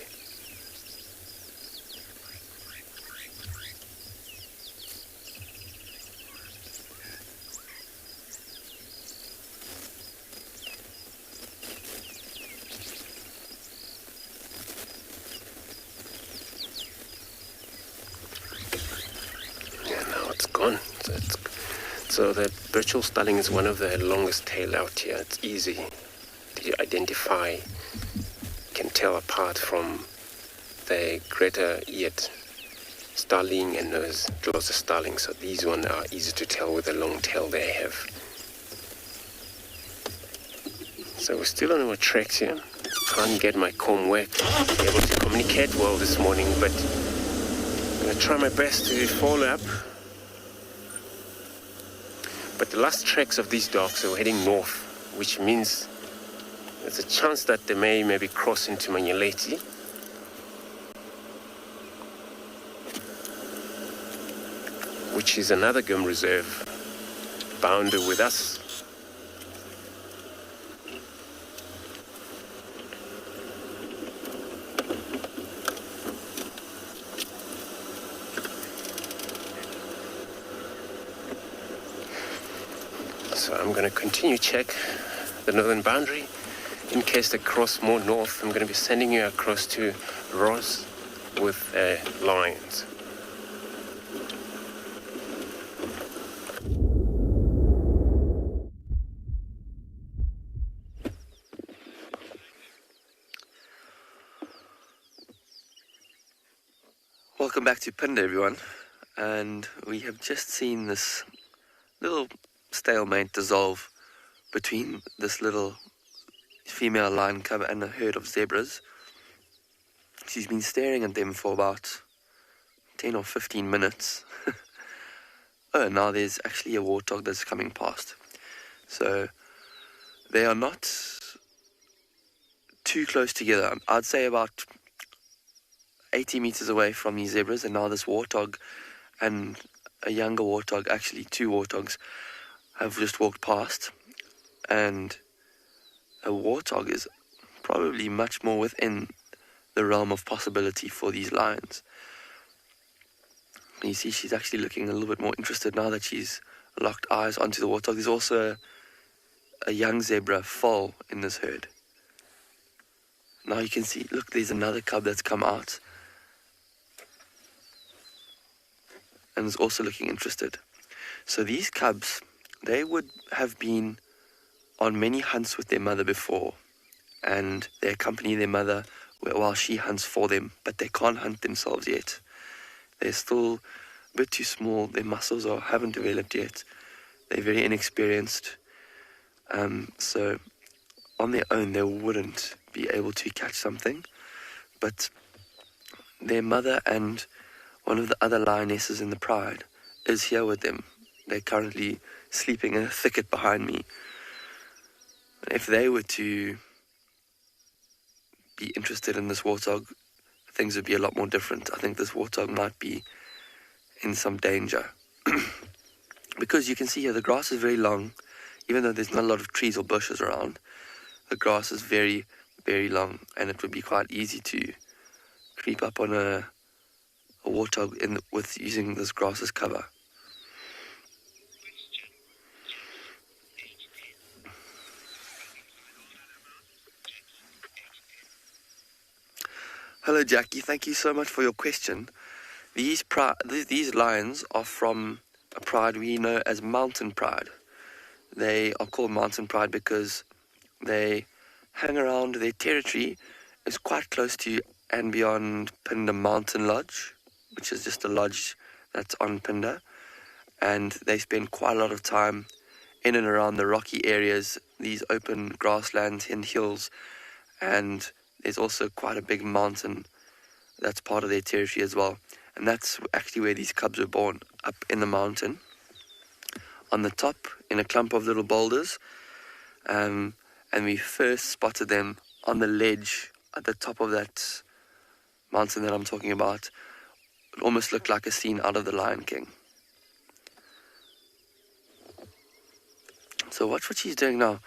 So the birchall starling is one of the longest tail out here. It's easy to identify, can tell apart from the greater eared starling and those closer starling. So these ones are easy to tell with the long tail they have. So we're still on our tracks here. Can't get my comb wet, be able to communicate well this morning, but I'm going to try my best to follow up. But the last tracks of these dogs are heading north, which means there's a chance that they may maybe cross into Manyeleti. Which is another game reserve bounded with us. So I'm going to continue check the northern boundary. In case they cross more north, I'm going to be sending you across to Ross with lions. Welcome back to Pinda, everyone. And we have just seen this little stalemate dissolve between this little female lion cub and a herd of zebras. She's been staring at them for about 10 or 15 minutes. Oh, now there's actually a warthog that's coming past. So they are not too close together. I'd say about 80 meters away from these zebras, and now this warthog and a younger warthog, actually two warthogs, have just walked past, and a warthog is probably much more within the realm of possibility for these lions. And you see she's actually looking a little bit more interested now that she's locked eyes onto the warthog. There's also a young zebra foal in this herd. Now you can see, look, there's another cub that's come out and is also looking interested. So these cubs, they would have been on many hunts with their mother before, and they accompany their mother while she hunts for them, but they can't hunt themselves yet. They're still a bit too small. Their muscles haven't developed yet. They're very inexperienced. So on their own, they wouldn't be able to catch something, but their mother and one of the other lionesses in the pride is here with them. They're currently sleeping in a thicket behind me. If they were to be interested in this warthog, things would be a lot more different. I think this warthog might be in some danger. Because you can see here the grass is very long, even though there's not a lot of trees or bushes around. The grass is very, very long, and it would be quite easy to creep up on a warthog with using this grass as cover. Hello Jackie, thank you so much for your question. These lions are from a pride we know as mountain pride. They are called mountain pride because they hang around. Their territory is quite close to and beyond Phinda Mountain Lodge, which is just a lodge that's on Phinda, and they spend quite a lot of time in and around the rocky areas, these open grasslands and hills, and there's also quite a big mountain that's part of their territory as well. And that's actually where these cubs were born, up in the mountain, on the top, in a clump of little boulders. And we first spotted them on the ledge at the top of that mountain that I'm talking about. It almost looked like a scene out of The Lion King. So watch what she's doing now.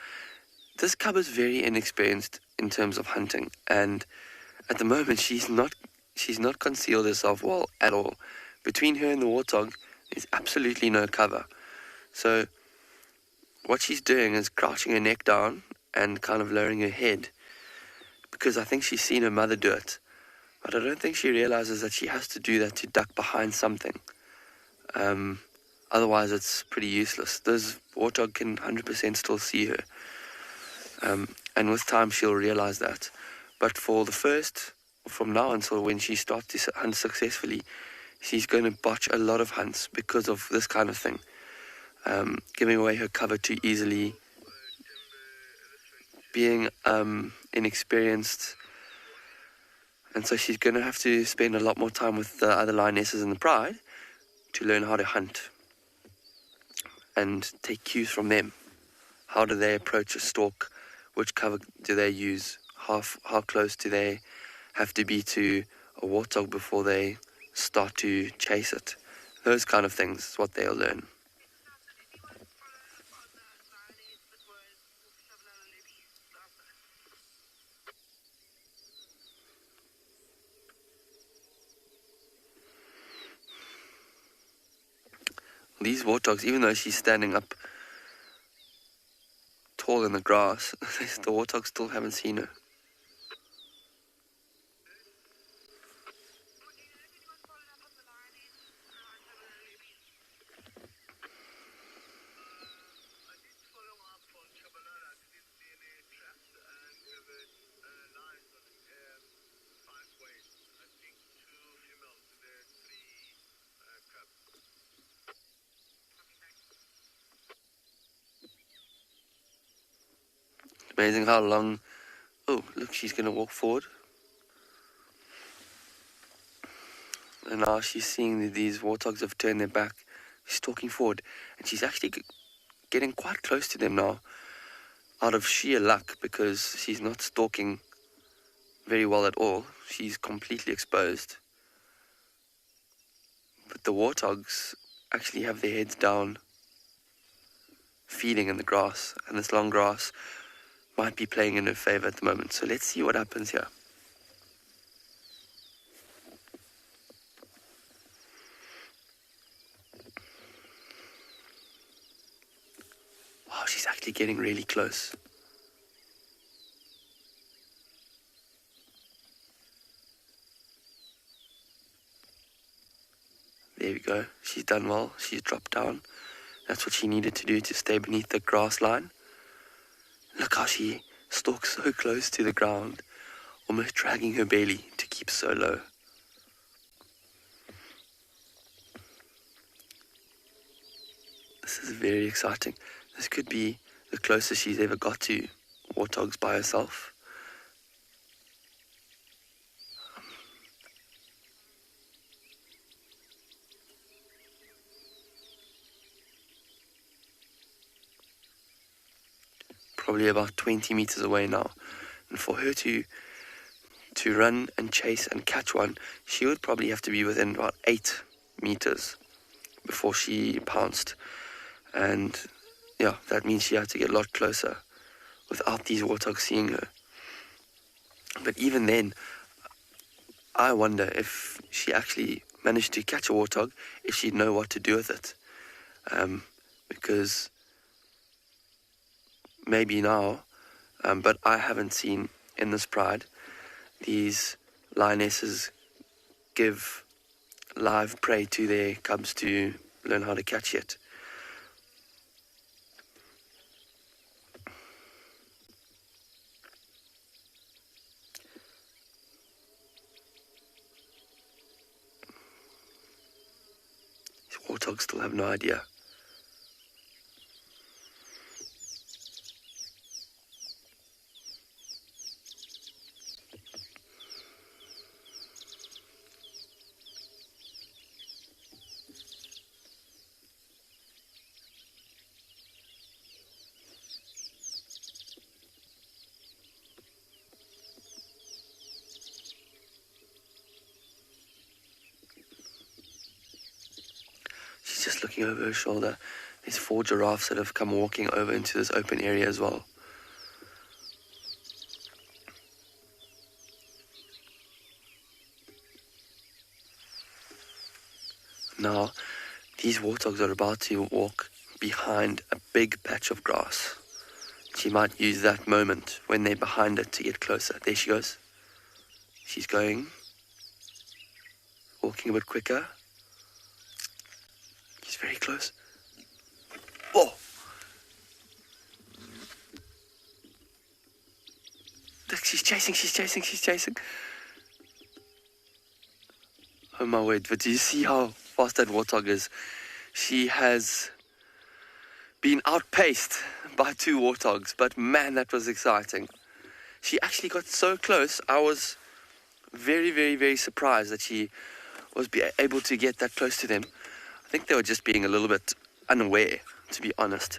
This cub is very inexperienced in terms of hunting, and at the moment she's not concealed herself well at all. Between her and the warthog, there's absolutely no cover. So what she's doing is crouching her neck down and kind of lowering her head, because I think she's seen her mother do it. But I don't think she realizes that she has to do that to duck behind something. Otherwise it's pretty useless. This warthog can 100% still see her. And with time she'll realize that. But from now until when she starts to hunt successfully, she's going to botch a lot of hunts because of this kind of thing. Giving away her cover too easily, being inexperienced, and so she's going to have to spend a lot more time with the other lionesses in the pride to learn how to hunt and take cues from them. How do they approach a stalk? Which cover do they use? How close do they have to be to a warthog before they start to chase it? Those kind of things is what they'll learn. These warthogs, even though she's standing up tall in the grass, the warthogs still haven't seen her. Amazing how long. Oh, look, she's going to walk forward. And now she's seeing that these warthogs have turned their back. She's stalking forward, and she's actually getting quite close to them now, out of sheer luck, because she's not stalking very well at all. She's completely exposed. But the warthogs actually have their heads down, feeding in the grass, and this long grass might be playing in her favor at the moment. So let's see what happens here. Wow, she's actually getting really close. There we go. She's done well. She's dropped down. That's what she needed to do to stay beneath the grass line. Look how she stalks so close to the ground, almost dragging her belly to keep so low. This is very exciting. This could be the closest she's ever got to warthogs by herself. Probably about 20 meters away now, and for her to to run and chase and catch one, she would probably have to be within about 8 meters before she pounced. And yeah, that means she had to get a lot closer without these warthogs seeing her. But even then, I wonder if she actually managed to catch a warthog, if she'd know what to do with it. Because maybe now, but I haven't seen in this pride these lionesses give live prey to their cubs to learn how to catch it. These warthogs still have no idea. Just looking over her shoulder. There's 4 giraffes that have come walking over into this open area as well. Now, these warthogs are about to walk behind a big patch of grass. She might use that moment when they're behind it to get closer. There she goes. She's going. Walking a bit quicker. She's very close. Oh! Look, she's chasing. Oh my word, but do you see how fast that warthog is? She has been outpaced by 2 warthogs, but man, that was exciting. She actually got so close. I was very, very, very surprised that she was able to get that close to them. I think they were just being a little bit unaware, to be honest.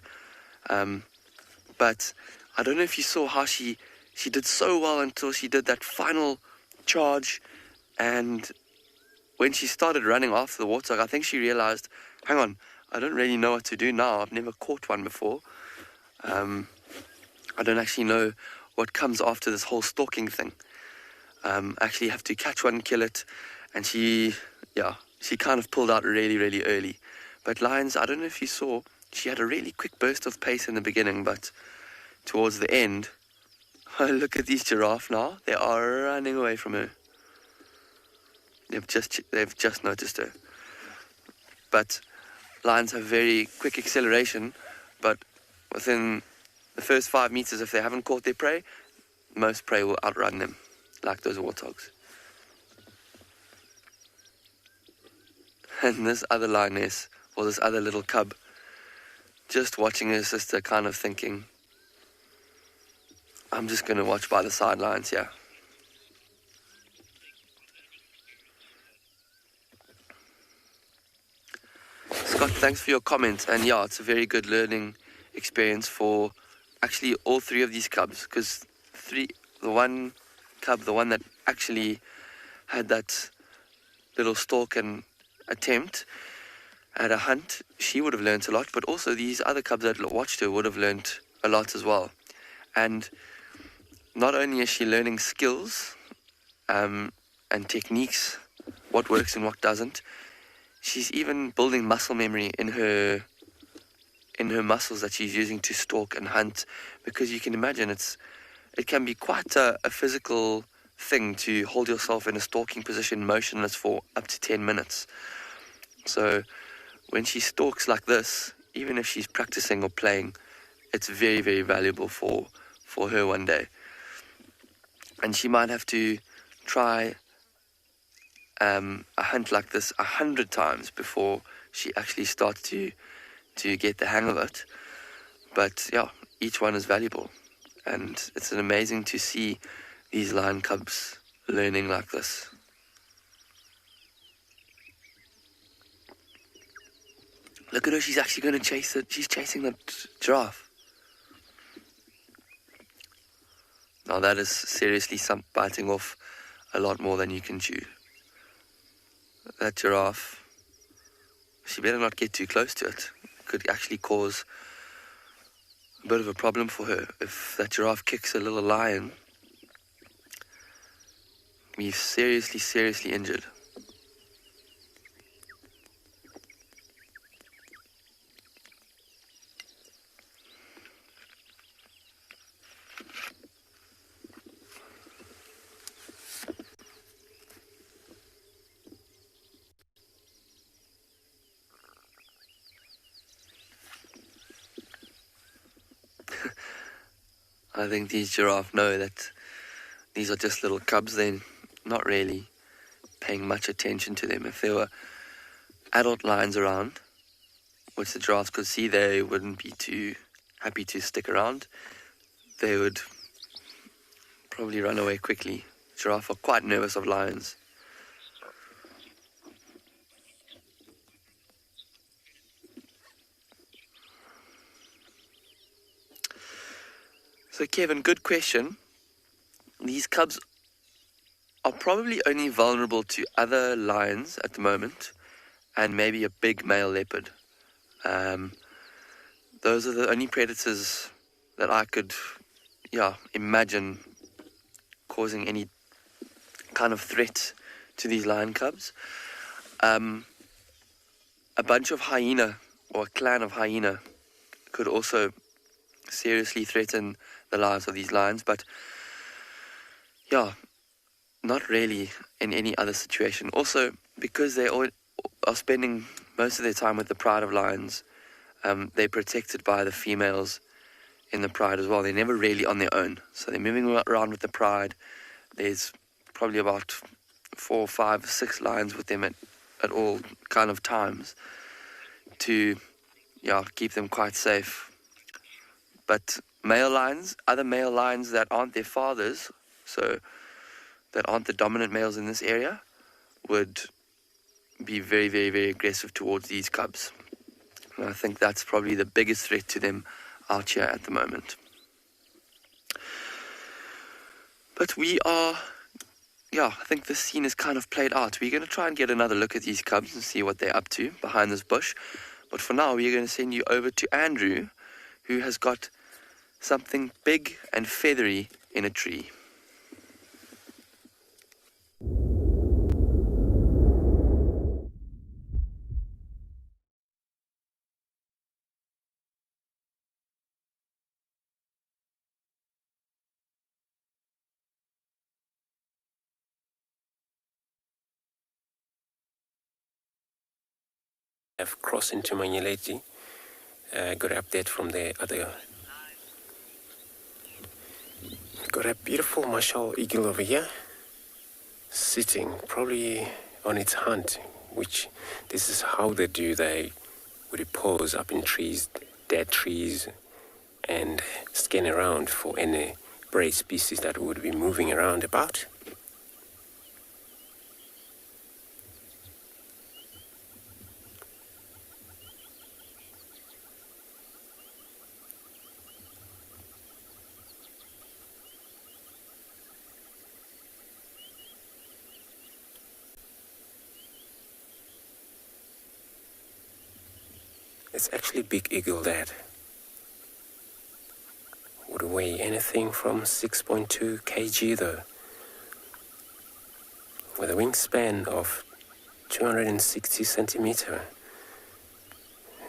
But I don't know if you saw how she did so well until she did that final charge. And when she started running after the warthog, I think she realized, hang on, I don't really know what to do now. I've never caught one before. I don't actually know what comes after this whole stalking thing. Actually have to catch one, kill it. And she kind of pulled out really, really early. But lions, I don't know if you saw, she had a really quick burst of pace in the beginning, but towards the end, look at these giraffes now. They are running away from her. They've just noticed her. But lions have very quick acceleration, but within the first 5 meters, if they haven't caught their prey, most prey will outrun them, like those warthogs. And this other lioness, or this other little cub, just watching her sister, kind of thinking, I'm just going to watch by the sidelines here. Scott, thanks for your comment. And yeah, it's a very good learning experience for actually all 3 of these cubs. Because the one cub, the one that actually had that little stalk and attempt at a hunt, she would have learnt a lot, but also these other cubs that watched her would have learnt a lot as well. And not only is she learning skills and techniques, what works and what doesn't, she's even building muscle memory in her muscles that she's using to stalk and hunt, because you can imagine it can be quite a physical thing to hold yourself in a stalking position motionless for up to 10 minutes. So when she stalks like this, even if she's practicing or playing, it's very, very valuable for her one day. And she might have to try a hunt like this 100 times before she actually starts to get the hang of it. But yeah, each one is valuable, and it's amazing to see these lion cubs learning like this. Look at her, she's actually going to chase it. She's chasing that giraffe. Now that is seriously some biting off a lot more than you can chew. That giraffe, she better not get too close to it. It could actually cause a bit of a problem for her. If that giraffe kicks a little lion, be seriously, seriously injured. I think these giraffes know that these are just little cubs. They're not really paying much attention to them. If there were adult lions around, which the giraffes could see, they wouldn't be too happy to stick around. They would probably run away quickly. Giraffes are quite nervous of lions. So Kevin, good question. These cubs are probably only vulnerable to other lions at the moment, and maybe a big male leopard. Those are the only predators that I could, imagine causing any kind of threat to these lion cubs. A bunch of hyena, or a clan of hyena, could also seriously threaten the lives of these lions, but not really in any other situation. Also, because they all are spending most of their time with the pride of lions, they're protected by the females in the pride as well. They're never really on their own, so they're moving around with the pride. There's probably about 4, 5, 6 lions with them at all kind of times to keep them quite safe. But male lions, other male lions that aren't their fathers, so that aren't the dominant males in this area, would be very, very, very aggressive towards these cubs. And I think that's probably the biggest threat to them out here at the moment. But we are, I think this scene is kind of played out. We're going to try and get another look at these cubs and see what they're up to behind this bush. But for now, we're going to send you over to Andrew, who has got something big and feathery in a tree. I've crossed into Manyeleti. Got an update from the other. Got a beautiful marshall eagle over here, sitting probably on its hunt, which this is how they do. They repose up in trees, dead trees, and scan around for any prey species that would be moving around about. It's actually a big eagle that would weigh anything from 6.2 kg though, with a wingspan of 260 centimeter,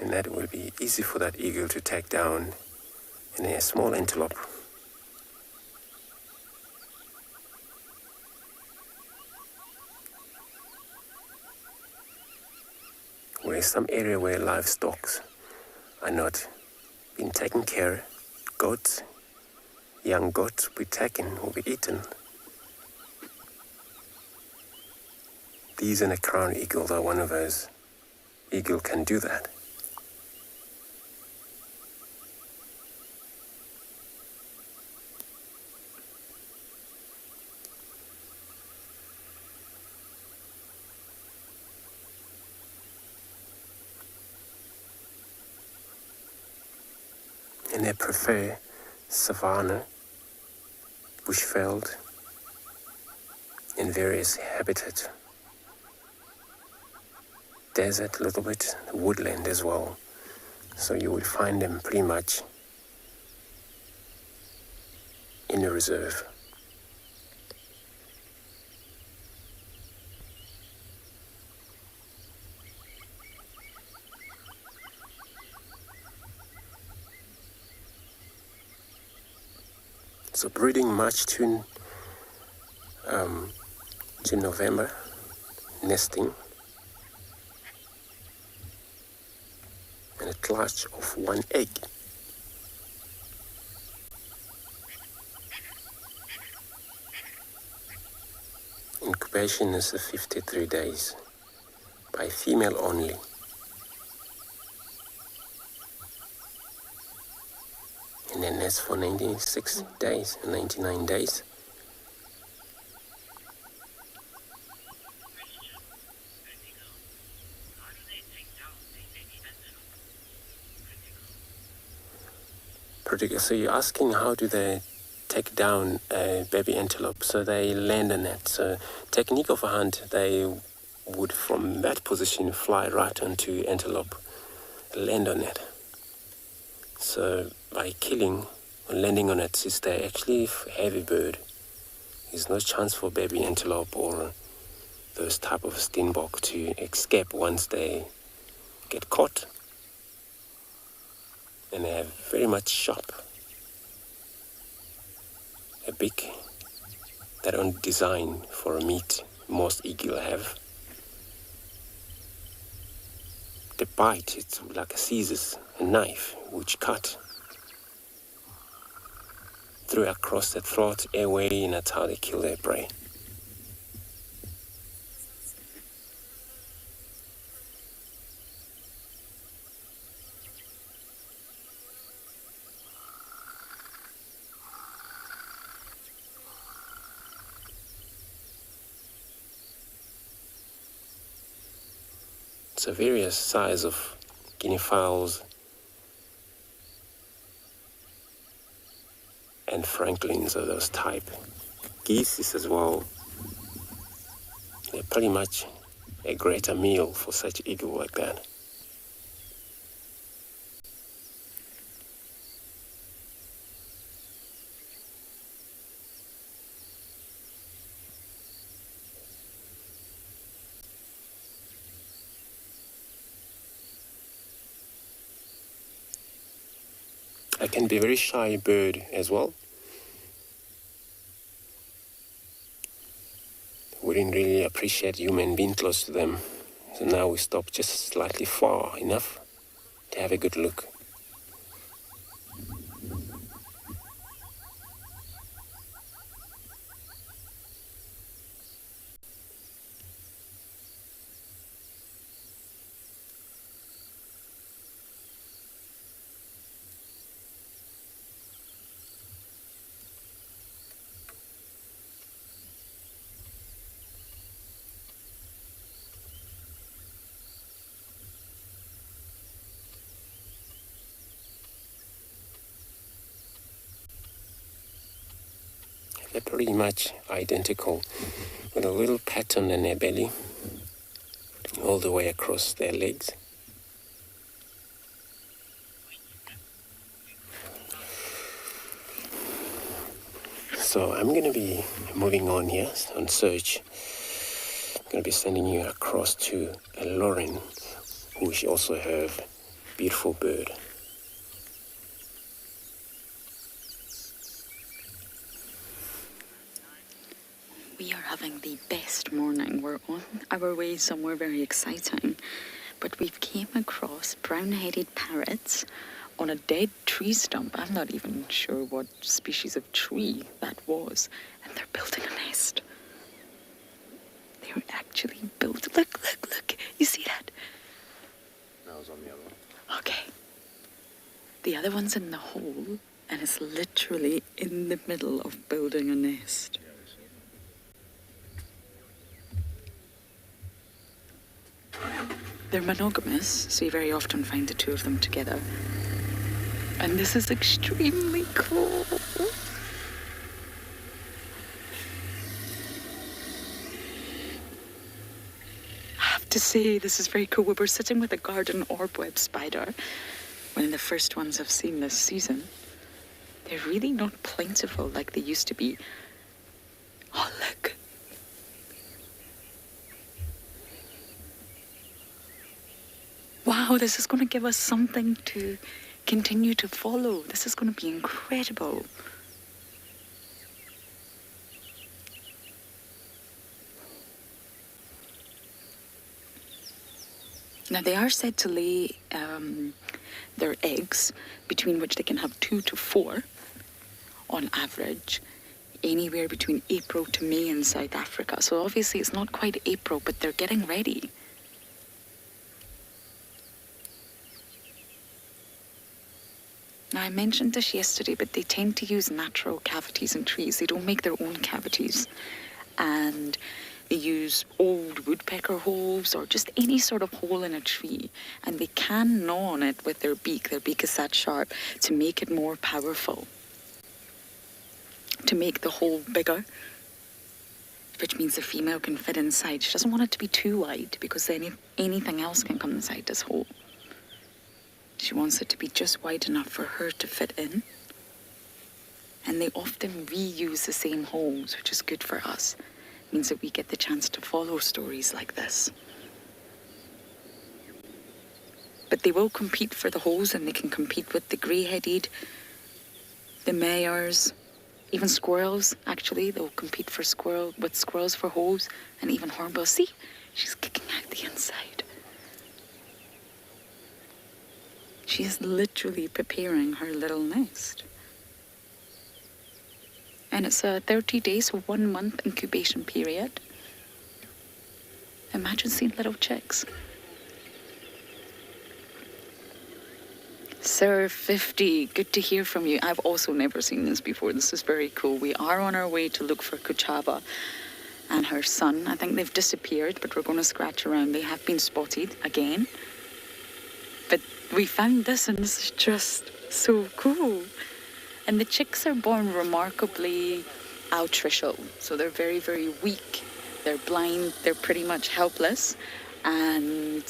and that would be easy for that eagle to take down in a small antelope. Where some area where livestock are not being taken care, goats, young goats will be taken, will be eaten. These and a crown eagle are one of those. Eagle can do that. And they prefer savanna, bushveld, in various habitats. Desert, a little bit, woodland as well. So you will find them pretty much in the reserve. So breeding March to November, nesting, and a clutch of 1 egg. Incubation is 53 days, by female only. And then nest for 96 days, 99 days. So you're asking how do they take down a baby antelope? So they land on it. So technique of a hunt, they would from that position fly right onto antelope, land on it. So by killing or landing on it, since they're actually a heavy bird, there's no chance for baby antelope or those type of Springbok to escape once they get caught. And they have very much sharp, a beak that aren't designed for a meat most eagle have. The bite, it's like a scissors, a knife, which cut through across the throat, airway, and that's how they kill their prey. So various size of guinea fowls and franklins of those type. Geese is as well. They're pretty much a greater meal for such eagle like that. I can be a very shy bird as well. Wouldn't really appreciate human being close to them. So now we stop just slightly far enough to have a good look. They're pretty much identical, with a little pattern in their belly, all the way across their legs. So I'm going to be moving on here on search. I'm going to be sending you across to Lauren, who is also a beautiful bird. We are having the best morning. We're on our way somewhere very exciting, but we've came across brown-headed parrots on a dead tree stump. I'm not even sure what species of tree that was, and they're building a nest. They're actually built. Look! You see that? That was on the other one. Okay. The other one's in the hole, and it's literally in the middle of building a nest. They're monogamous, so you very often find the two of them together. And this is extremely cool. have to say, this is very cool. We were sitting with a garden orb web spider, one of the first ones I've seen this season. They're really not plentiful like they used to be. Oh, look. Wow, this is going to give us something to continue to follow. This is going to be incredible. Now, they are said to lay their eggs, between which they can have 2 to 4 on average, anywhere between April to May in South Africa. So obviously it's not quite April, but they're getting ready. Now, I mentioned this yesterday, but they tend to use natural cavities in trees. They don't make their own cavities. And they use old woodpecker holes or just any sort of hole in a tree. And they can gnaw on it with their beak. Their beak is that sharp to make it more powerful. To make the hole bigger, which means the female can fit inside. She doesn't want it to be too wide because then anything else can come inside this hole. She wants it to be just wide enough for her to fit in. And they often reuse the same holes, which is good for us. It means that we get the chance to follow stories like this. But they will compete for the holes, and they can compete with the grey-headed, the mayors, even squirrels, actually. They'll compete for squirrels for holes, and even hornbill. See, she's kicking out the inside. She is literally preparing her little nest. And it's a 30 days, so 1 month incubation period. Imagine seeing little chicks. Sir 50, good to hear from you. I've also never seen this before. This is very cool. We are on our way to look for Kuchava and her son. I think they've disappeared, but we're going to scratch around. They have been spotted again. But we found this, and this is just so cool. And the chicks are born remarkably altricial. So they're very, very weak. They're blind. They're pretty much helpless. And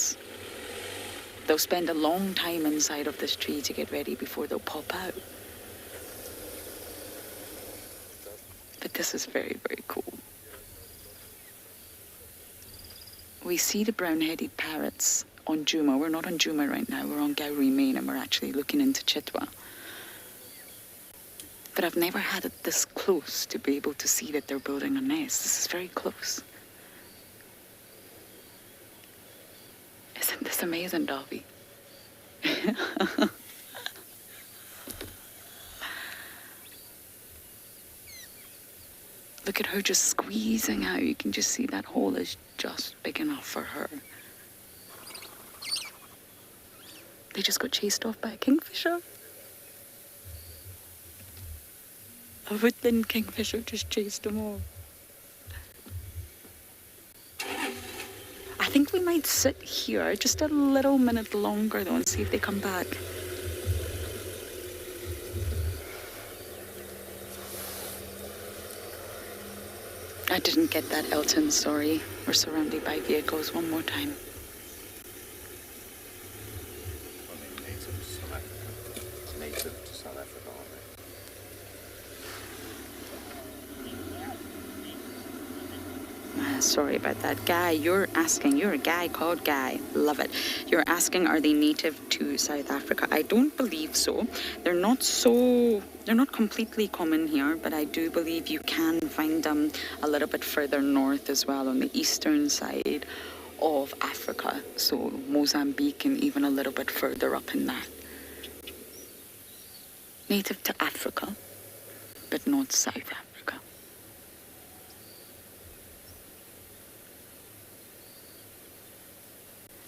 they'll spend a long time inside of this tree to get ready before they'll pop out. But this is very, very cool. We see the brown-headed parrots on Djuma. We're not on Djuma right now. We're on Gowrie Main, and we're actually looking into Chitwa. But I've never had it this close to be able to see that they're building a nest. This is very close. Isn't this amazing, Darby? Look at her just squeezing out. You can just see that hole is just big enough for her. They just got chased off by a kingfisher. A woodland kingfisher just chased them off. I think we might sit here just a little minute longer though and see if they come back. I didn't get that, Elton, sorry. We're surrounded by vehicles. One more time. Native to South Africa, aren't they? Sorry about that. Guy, you're a guy called Guy. Love it. You're asking, are they native to South Africa? I don't believe so. They're not completely common here, but I do believe you can find them a little bit further north as well, on the eastern side of Africa. So Mozambique and even a little bit further up in that. Native to Africa, but not South Africa.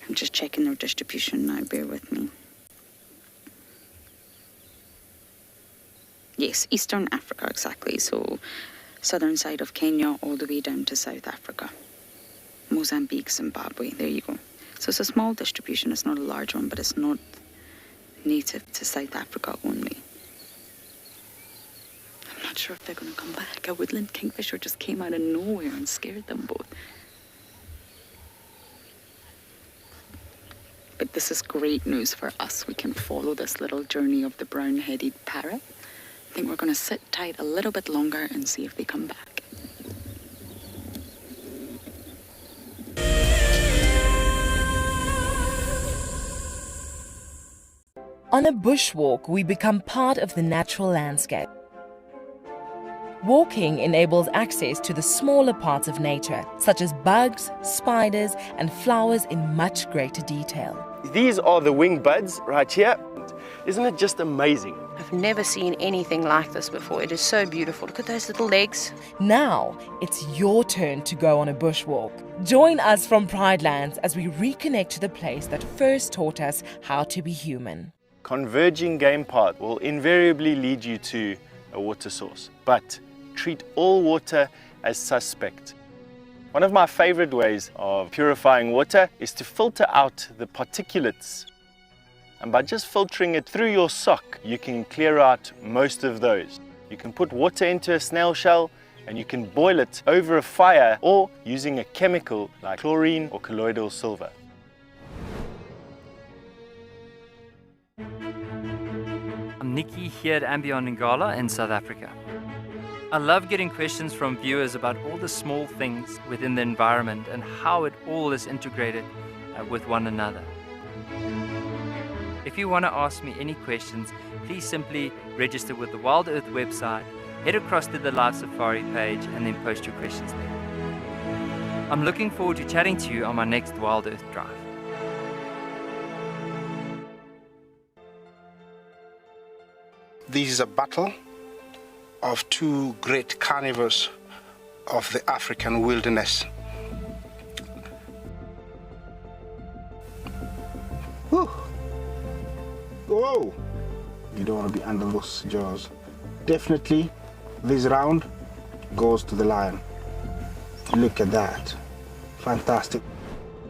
I'm just checking their distribution now, bear with me. Yes, Eastern Africa, exactly. So southern side of Kenya all the way down to South Africa. Mozambique, Zimbabwe, there you go. So it's a small distribution, it's not a large one, but it's not native to South Africa only. I'm not sure if they're going to come back. A woodland kingfisher just came out of nowhere and scared them both. this is great news for us. We can follow this little journey of the brown-headed parrot. I think we're going to sit tight a little bit longer and see if they come back. On a bushwalk, we become part of the natural landscape. Walking enables access to the smaller parts of nature, such as bugs, spiders, and flowers in much greater detail. These are the winged buds right here. Isn't it just amazing? I've never seen anything like this before. It is so beautiful. Look at those little legs. Now, it's your turn to go on a bushwalk. Join us from Pride Lands as we reconnect to the place that first taught us how to be human. Converging game path will invariably lead you to a water source, but treat all water as suspect. One of my favorite ways of purifying water is to filter out the particulates. And by just filtering it through your sock, you can clear out most of those. You can put water into a snail shell and you can boil it over a fire or using a chemical like chlorine or colloidal silver. I'm Nikki here at Ambion Ngala in South Africa. I love getting questions from viewers about all the small things within the environment and how it all is integrated with one another. If you want to ask me any questions, please simply register with the Wild Earth website, head across to the Live Safari page and then post your questions there. I'm looking forward to chatting to you on my next Wild Earth drive. This is a battle of two great carnivores of the African wilderness. Whew. Whoa! You don't want to be under those jaws. Definitely, this round goes to the lion. Look at that. Fantastic.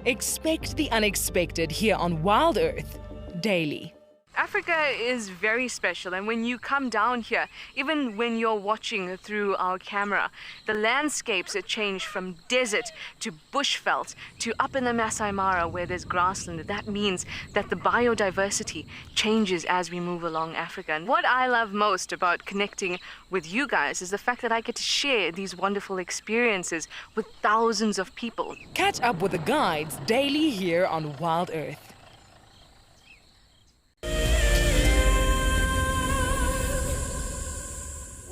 Expect the unexpected here on Wild Earth daily. Africa is very special, and when you come down here, even when you're watching through our camera, the landscapes have changed from desert to bushveld to up in the Masai Mara where there's grassland. That means that the biodiversity changes as we move along Africa. And what I love most about connecting with you guys is the fact that I get to share these wonderful experiences with thousands of people. Catch up with the guides daily here on Wild Earth.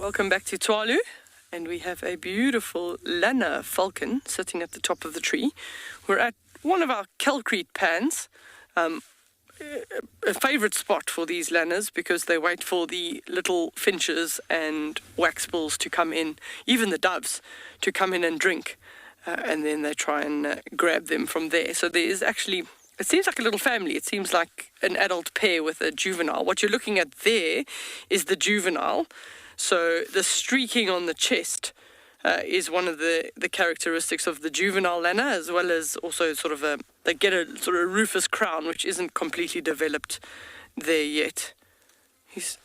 Welcome back to Tualu, and we have a beautiful Lana Falcon sitting at the top of the tree. We're at one of our kelcrete pans, a favourite spot for these Lanas because they wait for the little finches and waxbills to come in, even the doves, to come in and drink, and then they try and grab them from there. So there is actually, it seems like a little family. It seems like an adult pair with a juvenile. What you're looking at there is the juvenile. So the streaking on the chest is one of the characteristics of the juvenile Lana, as well as also sort of they get a sort of rufous crown, which isn't completely developed there yet. It's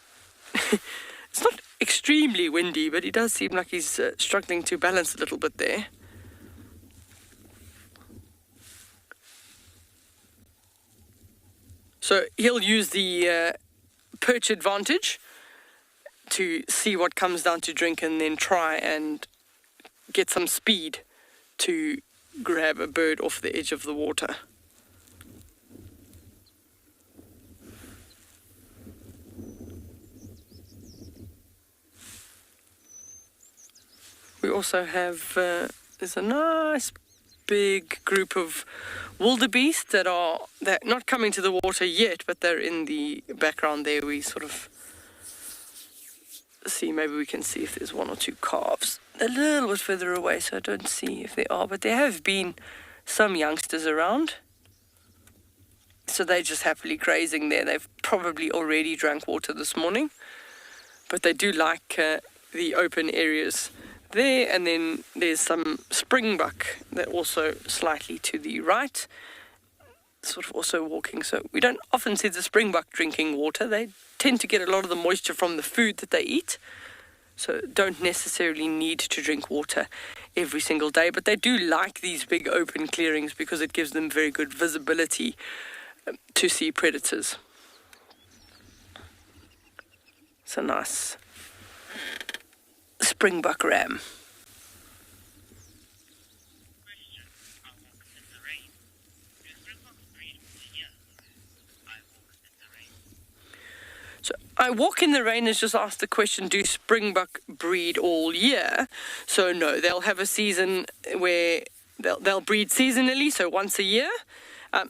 not extremely windy, but he does seem like he's struggling to balance a little bit there. So he'll use the perch advantage to see what comes down to drink and then try and get some speed to grab a bird off the edge of the water. We also have, there's a nice big group of wildebeest that they're not coming to the water yet, but they're in the background there. We sort of see, maybe we can see if there's one or two calves a little bit further away, so I don't see if there are, but there have been some youngsters around, so they're just happily grazing there. They've probably already drank water this morning, but they do like the open areas there. And then there's some springbok that also slightly to the right, sort of also walking. So we don't often see the springbok drinking water. They tend to get a lot of the moisture from the food that they eat, so don't necessarily need to drink water every single day, but they do like these big open clearings because it gives them very good visibility to see predators. It's a nice Springbok ram. So I walk in the rain has just asked the question, do Springbok breed all year? So no, they'll have a season where they'll breed seasonally, so once a year.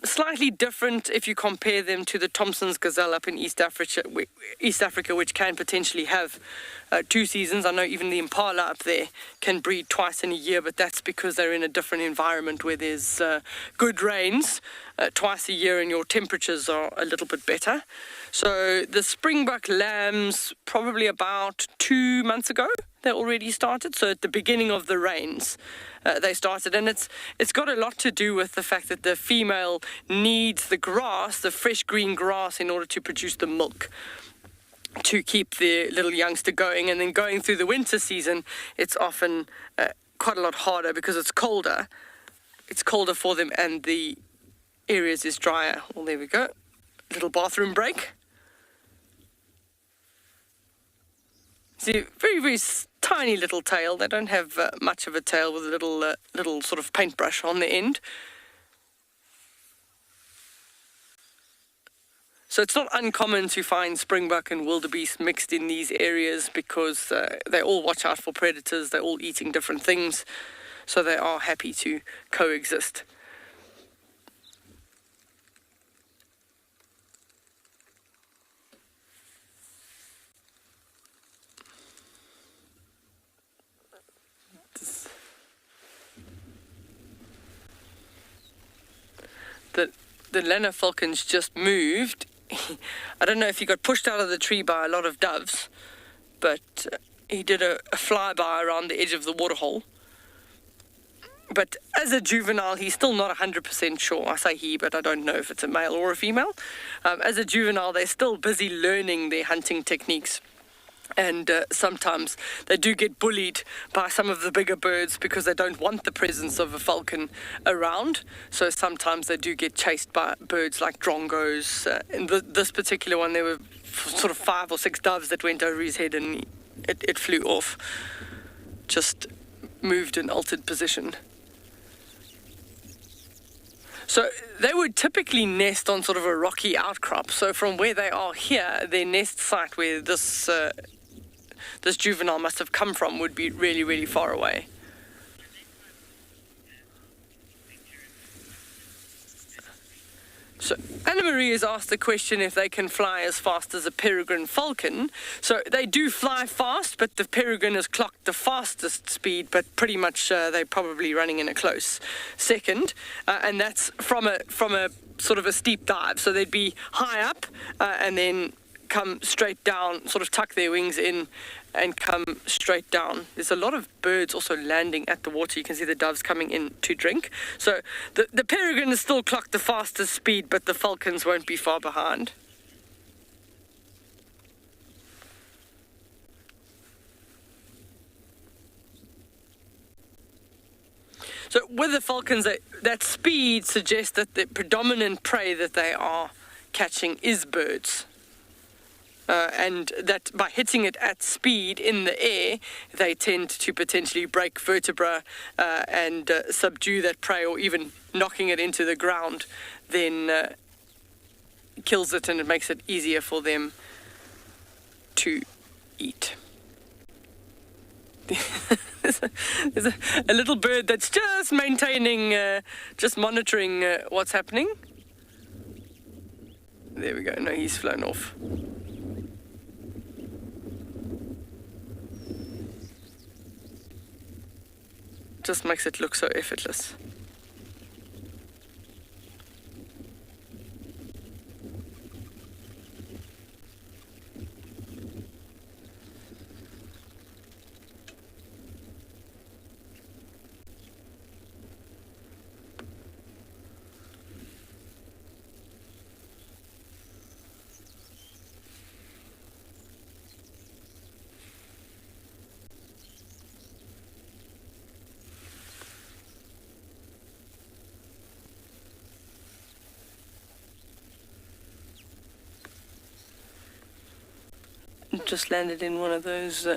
Slightly different if you compare them to the Thompson's gazelle up in East Africa, which can potentially have 2 seasons. I know even the impala up there can breed twice in a year, but that's because they're in a different environment where there's good rains twice a year and your temperatures are a little bit better. So the Springbok lambs, probably about 2 months ago, they already started. So at the beginning of the rains, they started, and it's got a lot to do with the fact that the female needs the grass, the fresh green grass, in order to produce the milk to keep the little youngster going. And then going through the winter season, it's often quite a lot harder because it's colder. It's colder for them, and the areas is drier. Well, there we go. Little bathroom break. See, very, very tiny little tail. They don't have much of a tail, with a little sort of paintbrush on the end. So it's not uncommon to find Springbok and Wildebeest mixed in these areas because they all watch out for predators. They're all eating different things, so they are happy to coexist. The Lana Falcon's just moved. I don't know if he got pushed out of the tree by a lot of doves, but he did a flyby around the edge of the waterhole. But as a juvenile, he's still not 100% sure. I say he, but I don't know if it's a male or a female. As a juvenile, they're still busy learning their hunting techniques. And sometimes they do get bullied by some of the bigger birds because they don't want the presence of a falcon around. So sometimes they do get chased by birds like drongos. In this particular one, there were sort of 5 or 6 doves that went over his head, and it flew off. Just moved in altered position. So they would typically nest on sort of a rocky outcrop. So from where they are here, their nest site where this juvenile must have come from would be really, really far away. So Anna-Marie has asked the question if they can fly as fast as a peregrine falcon. So they do fly fast, but the peregrine has clocked the fastest speed, but pretty much they're probably running in a close second. And that's from a sort of a steep dive. So they'd be high up and then come straight down, sort of tuck their wings in and come straight down. There's a lot of birds also landing at the water. You can see the doves coming in to drink. So the peregrine has still clocked the fastest speed, but the falcons won't be far behind. So with the falcons, that speed suggests that the predominant prey that they are catching is birds. And that by hitting it at speed in the air, they tend to potentially break vertebra and subdue that prey, or even knocking it into the ground, then kills it, and it makes it easier for them to eat. There's a little bird that's just maintaining, just monitoring what's happening. There we go. No, he's flown off. Just makes it look so effortless. Just landed in one of those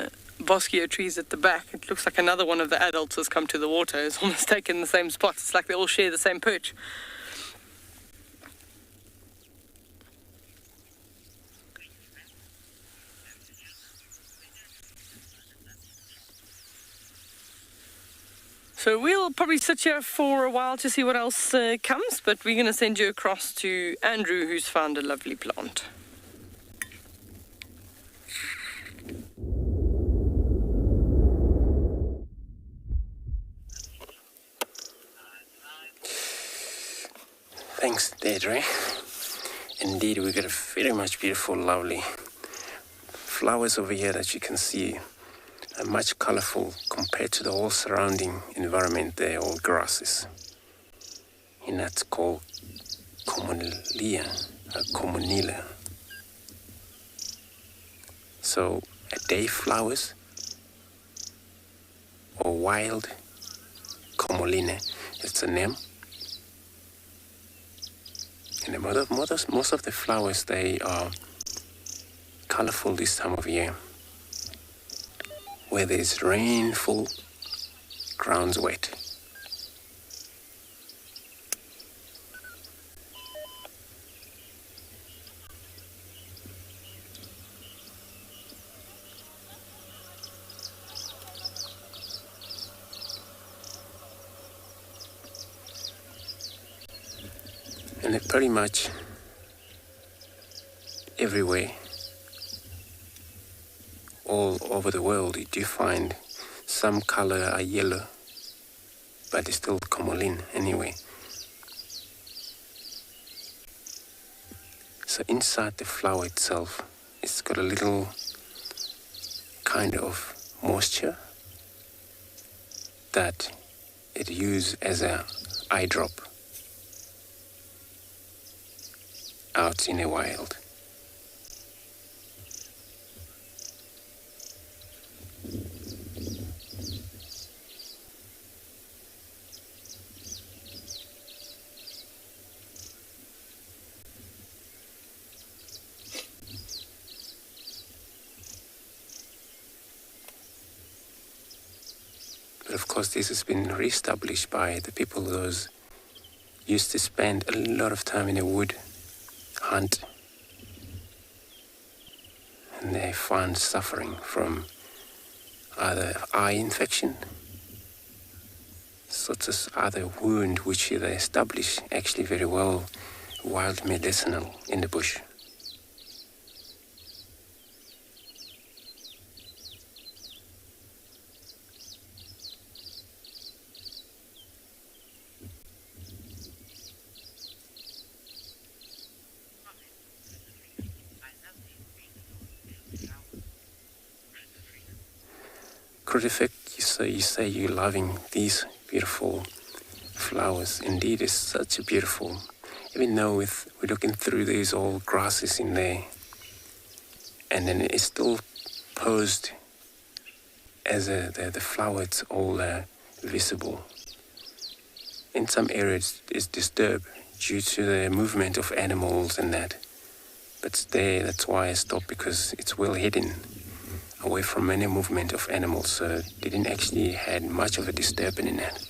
boskio trees at the back. It looks like another one of the adults has come to the water. It's almost taken the same spot. It's like they all share the same perch. So we'll probably sit here for a while to see what else comes, but we're going to send you across to Andrew, who's found a lovely plant. Thanks, Deirdre. Indeed, we got a very much beautiful, lovely flowers over here that you can see are much colorful compared to the whole surrounding environment. They're all grasses. And that's called commonilla. So, day flowers or wild commonilla, it's a name. And most of the flowers, they are colorful this time of year. Where there's rainfall, ground's wet. And they're pretty much everywhere. All over the world, you do find some color are yellow, but it's still commonilla anyway. So inside the flower itself, it's got a little kind of moisture that it uses as an eye drop out in the wild. But of course, this has been re-established by the people who used to spend a lot of time in the wood, hunt, and they found suffering from either eye infection, such as other wound, which they established actually very well, wild medicinal in the bush. Critic, you say you're loving these beautiful flowers. Indeed, it's such a beautiful. Even though we're looking through these old grasses in there, and then it's still posed as the flower. It's all visible. In some areas, it's disturbed due to the movement of animals and that. But it's there. That's why I stopped, because it's well hidden away from any movement of animals, so they didn't actually had much of a disturbance in that.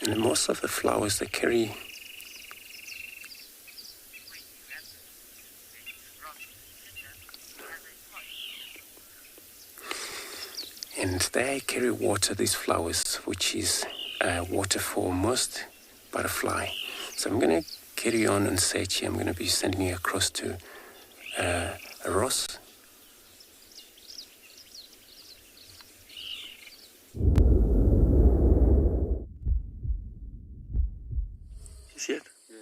And most of the flowers, they carry water, these flowers, which is water for most butterfly. So I'm going to carry on and search here. I'm going to be sending you across to Ross. See it? Yeah.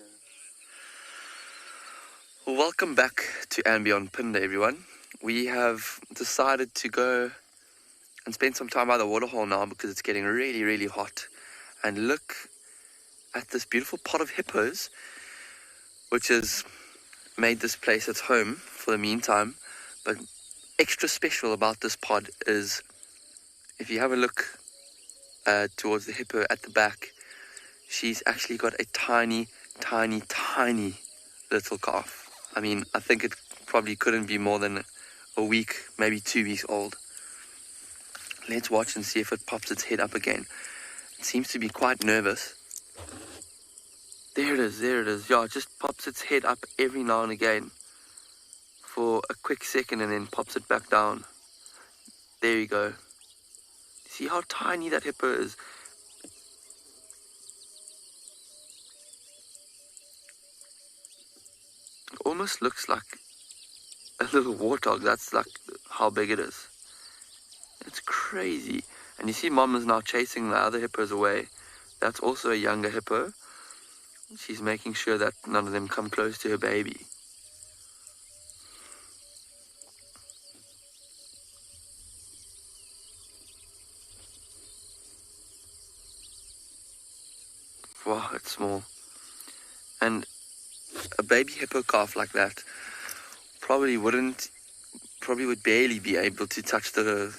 Well, welcome back to and Beyond Pinda, everyone. We have decided to go and spend some time by the waterhole now because it's getting really, really hot. And look at this beautiful pod of hippos, which has made this place its home for the meantime. But extra special about this pod is, if you have a look towards the hippo at the back, she's actually got a tiny, tiny, tiny little calf. I mean, I think it probably couldn't be more than a week, maybe 2 weeks old. Let's watch and see if it pops its head up again. It seems to be quite nervous. There it is, there it is. Yeah, it just pops its head up every now and again for a quick second and then pops it back down. There you go. See how tiny that hippo is? It almost looks like a little warthog. That's like how big it is. It's crazy. And you see Mom is now chasing the other hippos away. That's also a younger hippo. She's making sure that none of them come close to her baby. Wow, it's small. And a baby hippo calf like that probably would barely be able to touch the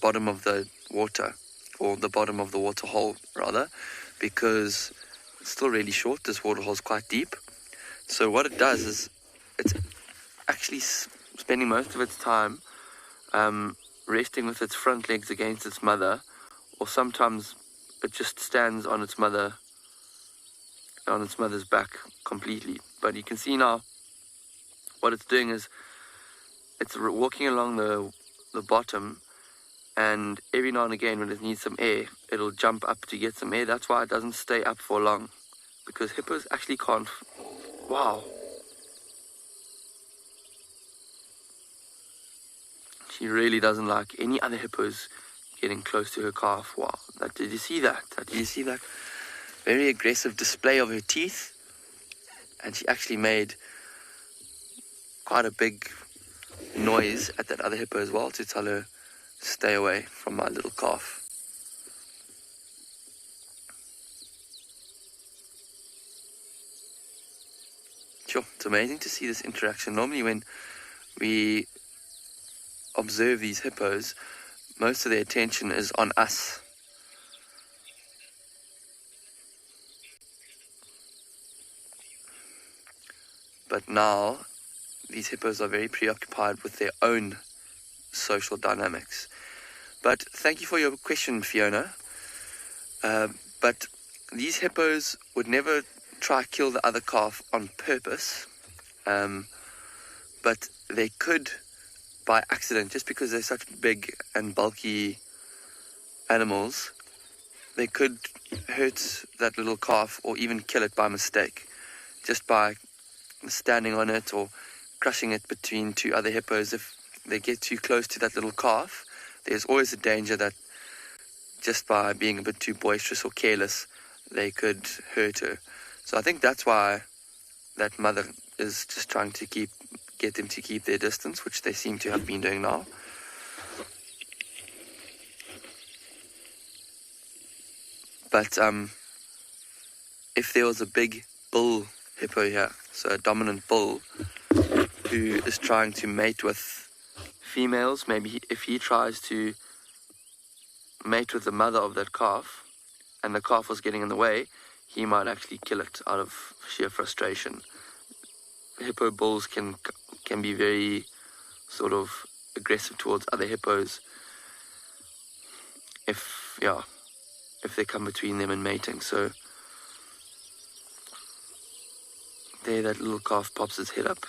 bottom of the water, or the bottom of the water hole rather, because it's still really short. This water hole is quite deep. So what it does is it's actually spending most of its time resting with its front legs against its mother, or sometimes it just stands on its mother's back completely. But you can see now what it's doing is it's walking along the bottom, and every now and again when it needs some air, it'll jump up to get some air. That's why it doesn't stay up for long, because hippos actually can't. Wow. She really doesn't like any other hippos getting close to her calf. Wow. Did you see that? Did you see that very aggressive display of her teeth? And she actually made quite a big noise at that other hippo as well to tell her, stay away from my little calf. Sure, it's amazing to see this interaction. Normally when we observe these hippos, most of their attention is on us. But now, these hippos are very preoccupied with their own social dynamics. But thank you for your question, Fiona. But these hippos would never try to kill the other calf on purpose. But they could, by accident, just because they're such big and bulky animals, they could hurt that little calf or even kill it by mistake, just by standing on it or crushing it between two other hippos. If they get too close to that little calf, there's always a danger that just by being a bit too boisterous or careless, they could hurt her. So I think that's why that mother is just trying to get them to keep their distance, which they seem to have been doing now. But if there was a big bull hippo here, so a dominant bull who is trying to mate with females, maybe if he tries to mate with the mother of that calf and the calf was getting in the way, he might actually kill it out of sheer frustration. Hippo bulls can be very sort of aggressive towards other hippos if they come between them in mating. So there, that little calf pops its head up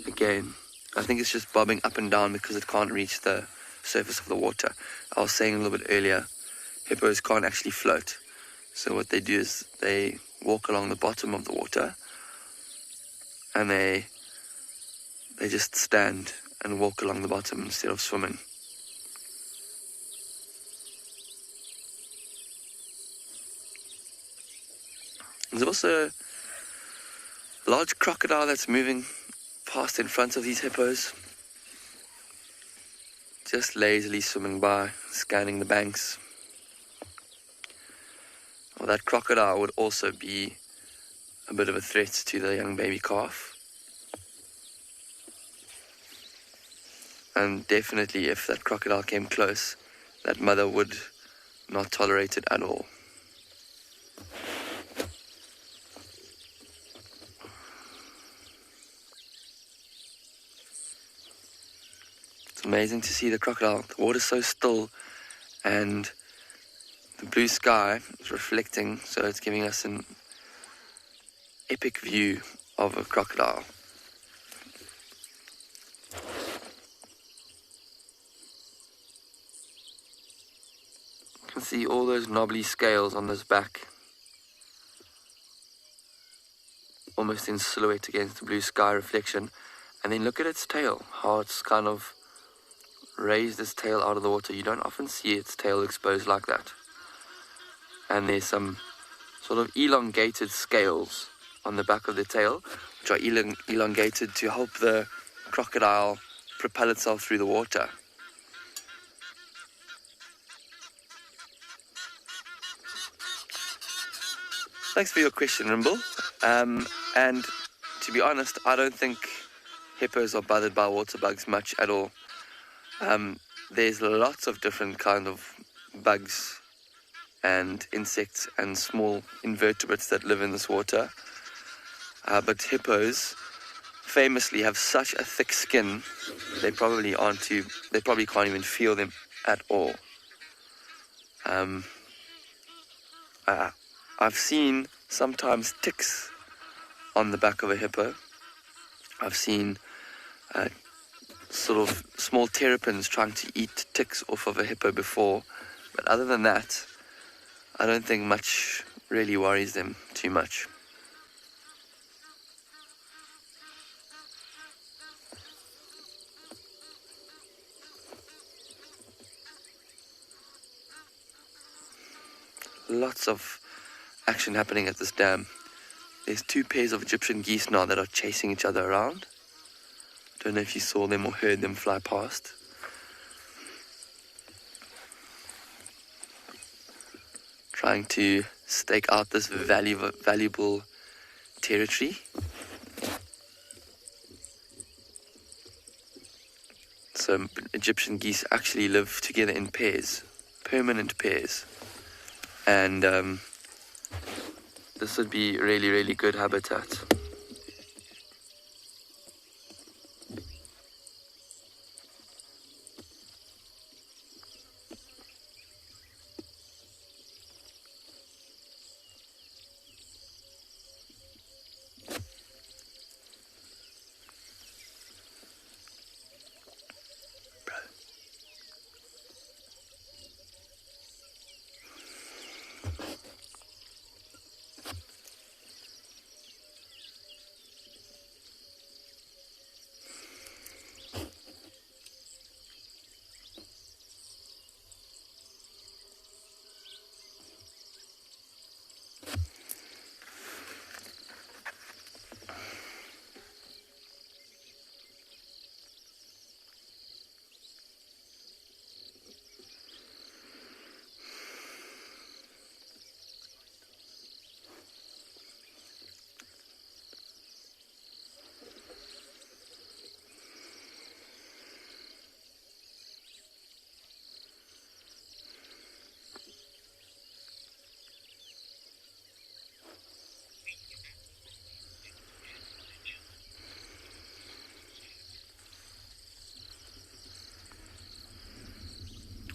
again. I think it's just bobbing up and down because it can't reach the surface of the water. I was saying a little bit earlier, hippos can't actually float. So what they do is they walk along the bottom of the water, and they just stand and walk along the bottom instead of swimming. There's also a large crocodile that's moving past in front of these hippos. just lazily swimming by, scanning the banks. Well, that crocodile would also be a bit of a threat to the young baby calf. And definitely if that crocodile came close, that mother would not tolerate it at all. It's amazing to see the crocodile. The water's so still and the blue sky is reflecting, so it's giving us an epic view of a crocodile. You can see all those knobbly scales on this back, almost in silhouette against the blue sky reflection. And then look at its tail, how it's kind of raised its tail out of the water. You don't often see its tail exposed like that. And there's some sort of elongated scales on the back of the tail, which are elongated to help the crocodile propel itself through the water. Thanks for your question, Rimble. And to be honest, I don't think hippos are bothered by water bugs much at all. There's lots of different kind of bugs and insects and small invertebrates that live in this water. But hippos famously have such a thick skin, they probably can't even feel them at all. I've seen sometimes ticks on the back of a hippo. I've seen sort of small terrapins trying to eat ticks off of a hippo before, but other than that, I don't think much really worries them too much. Lots of action happening at this dam. There's 2 pairs of Egyptian geese now that are chasing each other around. Don't know if you saw them or heard them fly past. Trying to stake out this valuable territory. So Egyptian geese actually live together in pairs, permanent pairs. And this would be really, really good habitat.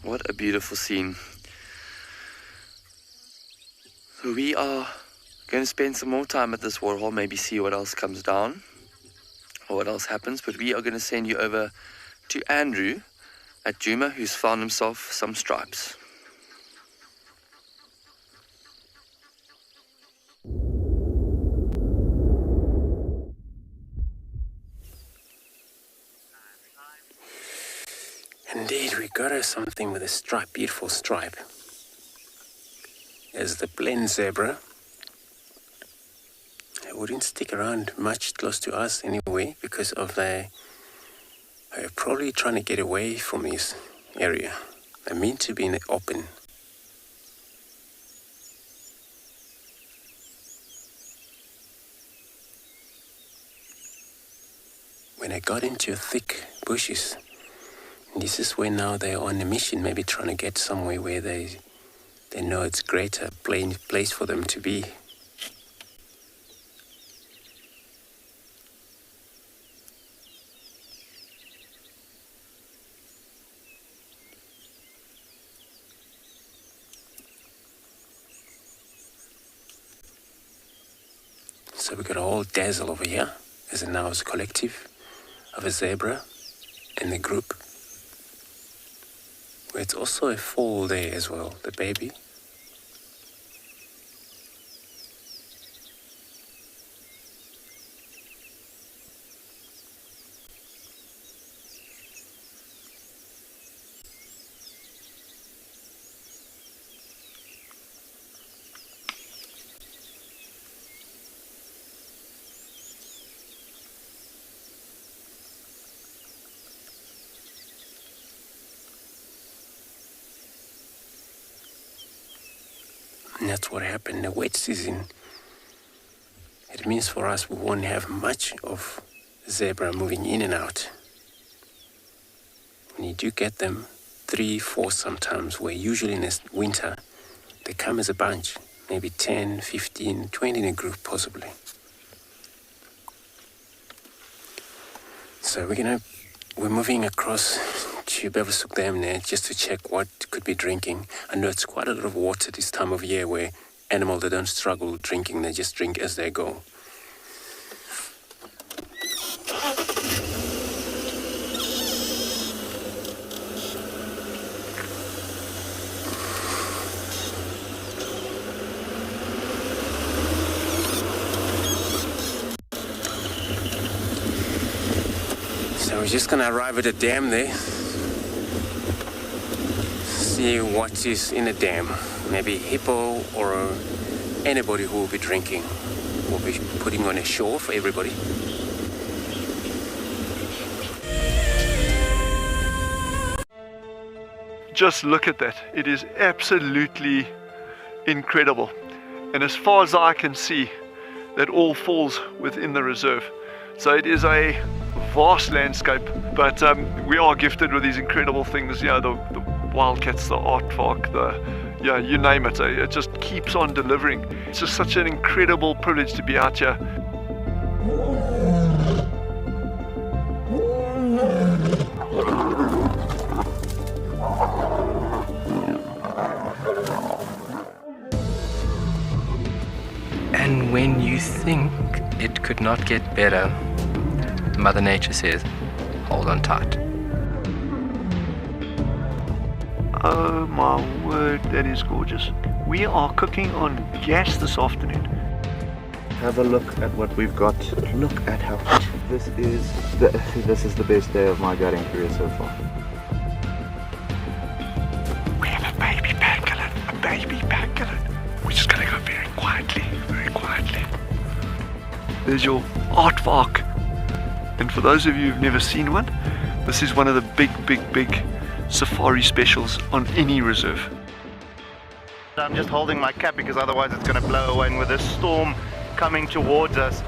What a beautiful scene. So we are going to spend some more time at this waterhole, maybe see what else comes down or what else happens, but we are going to send you over to Andrew at Djuma, who's found himself some stripes. Indeed, we got her something with a stripe, beautiful stripe. There's the blend zebra. It wouldn't stick around much close to us anyway because of the are probably trying to get away from this area. They're meant to be in the open. When I got into thick bushes, this is where now they're on a mission, maybe trying to get somewhere where they know it's a greater place for them to be. So we got a whole dazzle over here, as now as a collective of a zebra and the group. Where it's also a foal there as well, the baby. And that's what happened in the wet season. It means for us we won't have much of zebra moving in and out. When you do get them, 3, 4 sometimes, where usually in the winter they come as a bunch, maybe 10, 15, 20 in a group possibly. So we're moving across to Beversuk Dam there just to check what could be drinking. I know it's quite a lot of water this time of year where animals, they don't struggle drinking, they just drink as they go. So we're just gonna arrive at the dam there. See what is in the dam. Maybe hippo or anybody who will be drinking. We'll be putting on a show for everybody. Just look at that. It is absolutely incredible. And as far as I can see, that all falls within the reserve. So it is a vast landscape, but we are gifted with these incredible things. You know, the wildcats, the aardvark, you name it. It just keeps on delivering. It's just such an incredible privilege to be out here. And when you think it could not get better, Mother Nature says, hold on tight. Oh my word, that is gorgeous. We are cooking on gas this afternoon. Have a look at what we've got. Look at how this is the best day of my gutting career so far. We have a baby pangolin, a baby pangolin. We're just gonna go very quietly, very quietly. There's your aardvark. And for those of you who've never seen one, this is one of the big safari specials on any reserve. I'm just holding my cap because otherwise it's going to blow away, and with this storm coming towards us.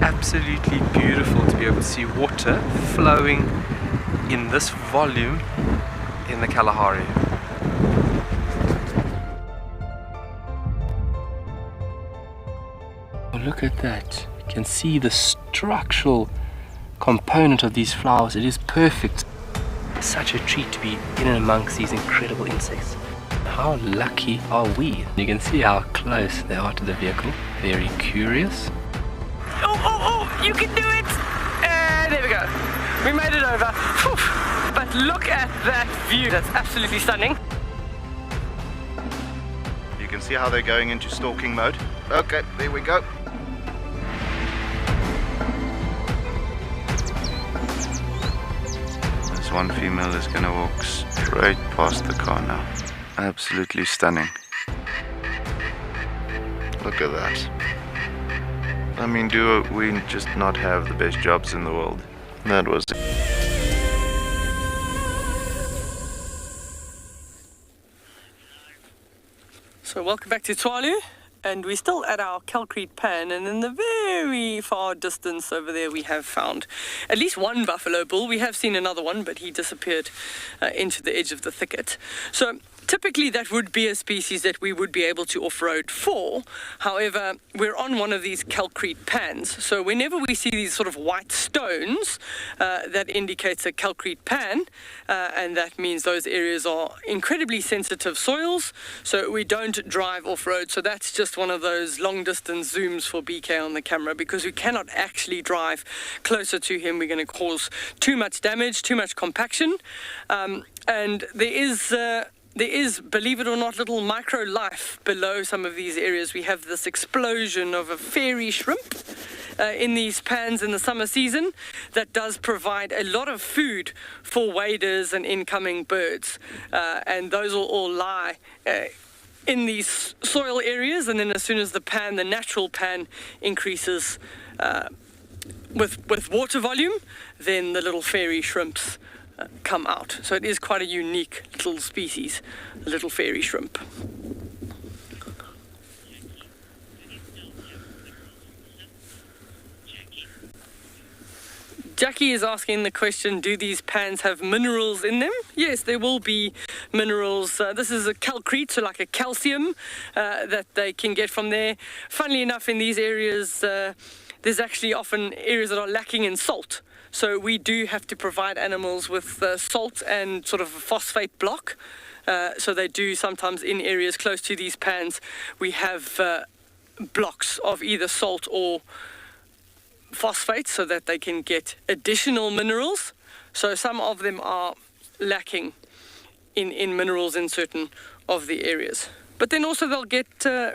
Absolutely beautiful to be able to see water flowing in this volume in the Kalahari. Oh, look at that. You can see the structural component of these flowers. It is perfect. Such a treat to be in and amongst these incredible insects. How lucky are we? You can see how close they are to the vehicle. Very curious. Oh, you can do it! There we go. We made it over. Whew. But look at that view. That's absolutely stunning. You can see how they're going into stalking mode. Okay, there we go. This one female is going to walk straight past the car now. Absolutely stunning. Look at that. I mean, do we just not have the best jobs in the world? That was it. So welcome back to Twalu, and we're still at our Calcrete Pan, and in the very far distance over there we have found at least one buffalo bull. We have seen another one, but he disappeared into the edge of the thicket. So typically that would be a species that we would be able to off-road for. However, we're on one of these Calcrete Pans, so whenever we see these sort of white stones, that indicates a Calcrete Pan, and that means those areas are incredibly sensitive soils, so we don't drive off-road. So that's just one of those long-distance zooms for BK on the camera, because we cannot actually drive closer to him. We're going to cause too much damage, too much compaction, and there is, believe it or not, little micro life below some of these areas. We have this explosion of a fairy shrimp in these pans in the summer season that does provide a lot of food for waders and incoming birds. And those will all lie in these soil areas, and then as soon as the natural pan increases with water volume, then the little fairy shrimps come out. So it is quite a unique little species, a little fairy shrimp. Jackie is asking the question, do these pans have minerals in them? Yes, there will be minerals. This is a calcrete, so like a calcium that they can get from there. Funnily enough, in these areas, there's actually often areas that are lacking in salt. So we do have to provide animals with salt and sort of a phosphate block. So they do sometimes, in areas close to these pans, we have blocks of either salt or phosphate so that they can get additional minerals. So some of them are lacking in minerals in certain of the areas. But then also they'll get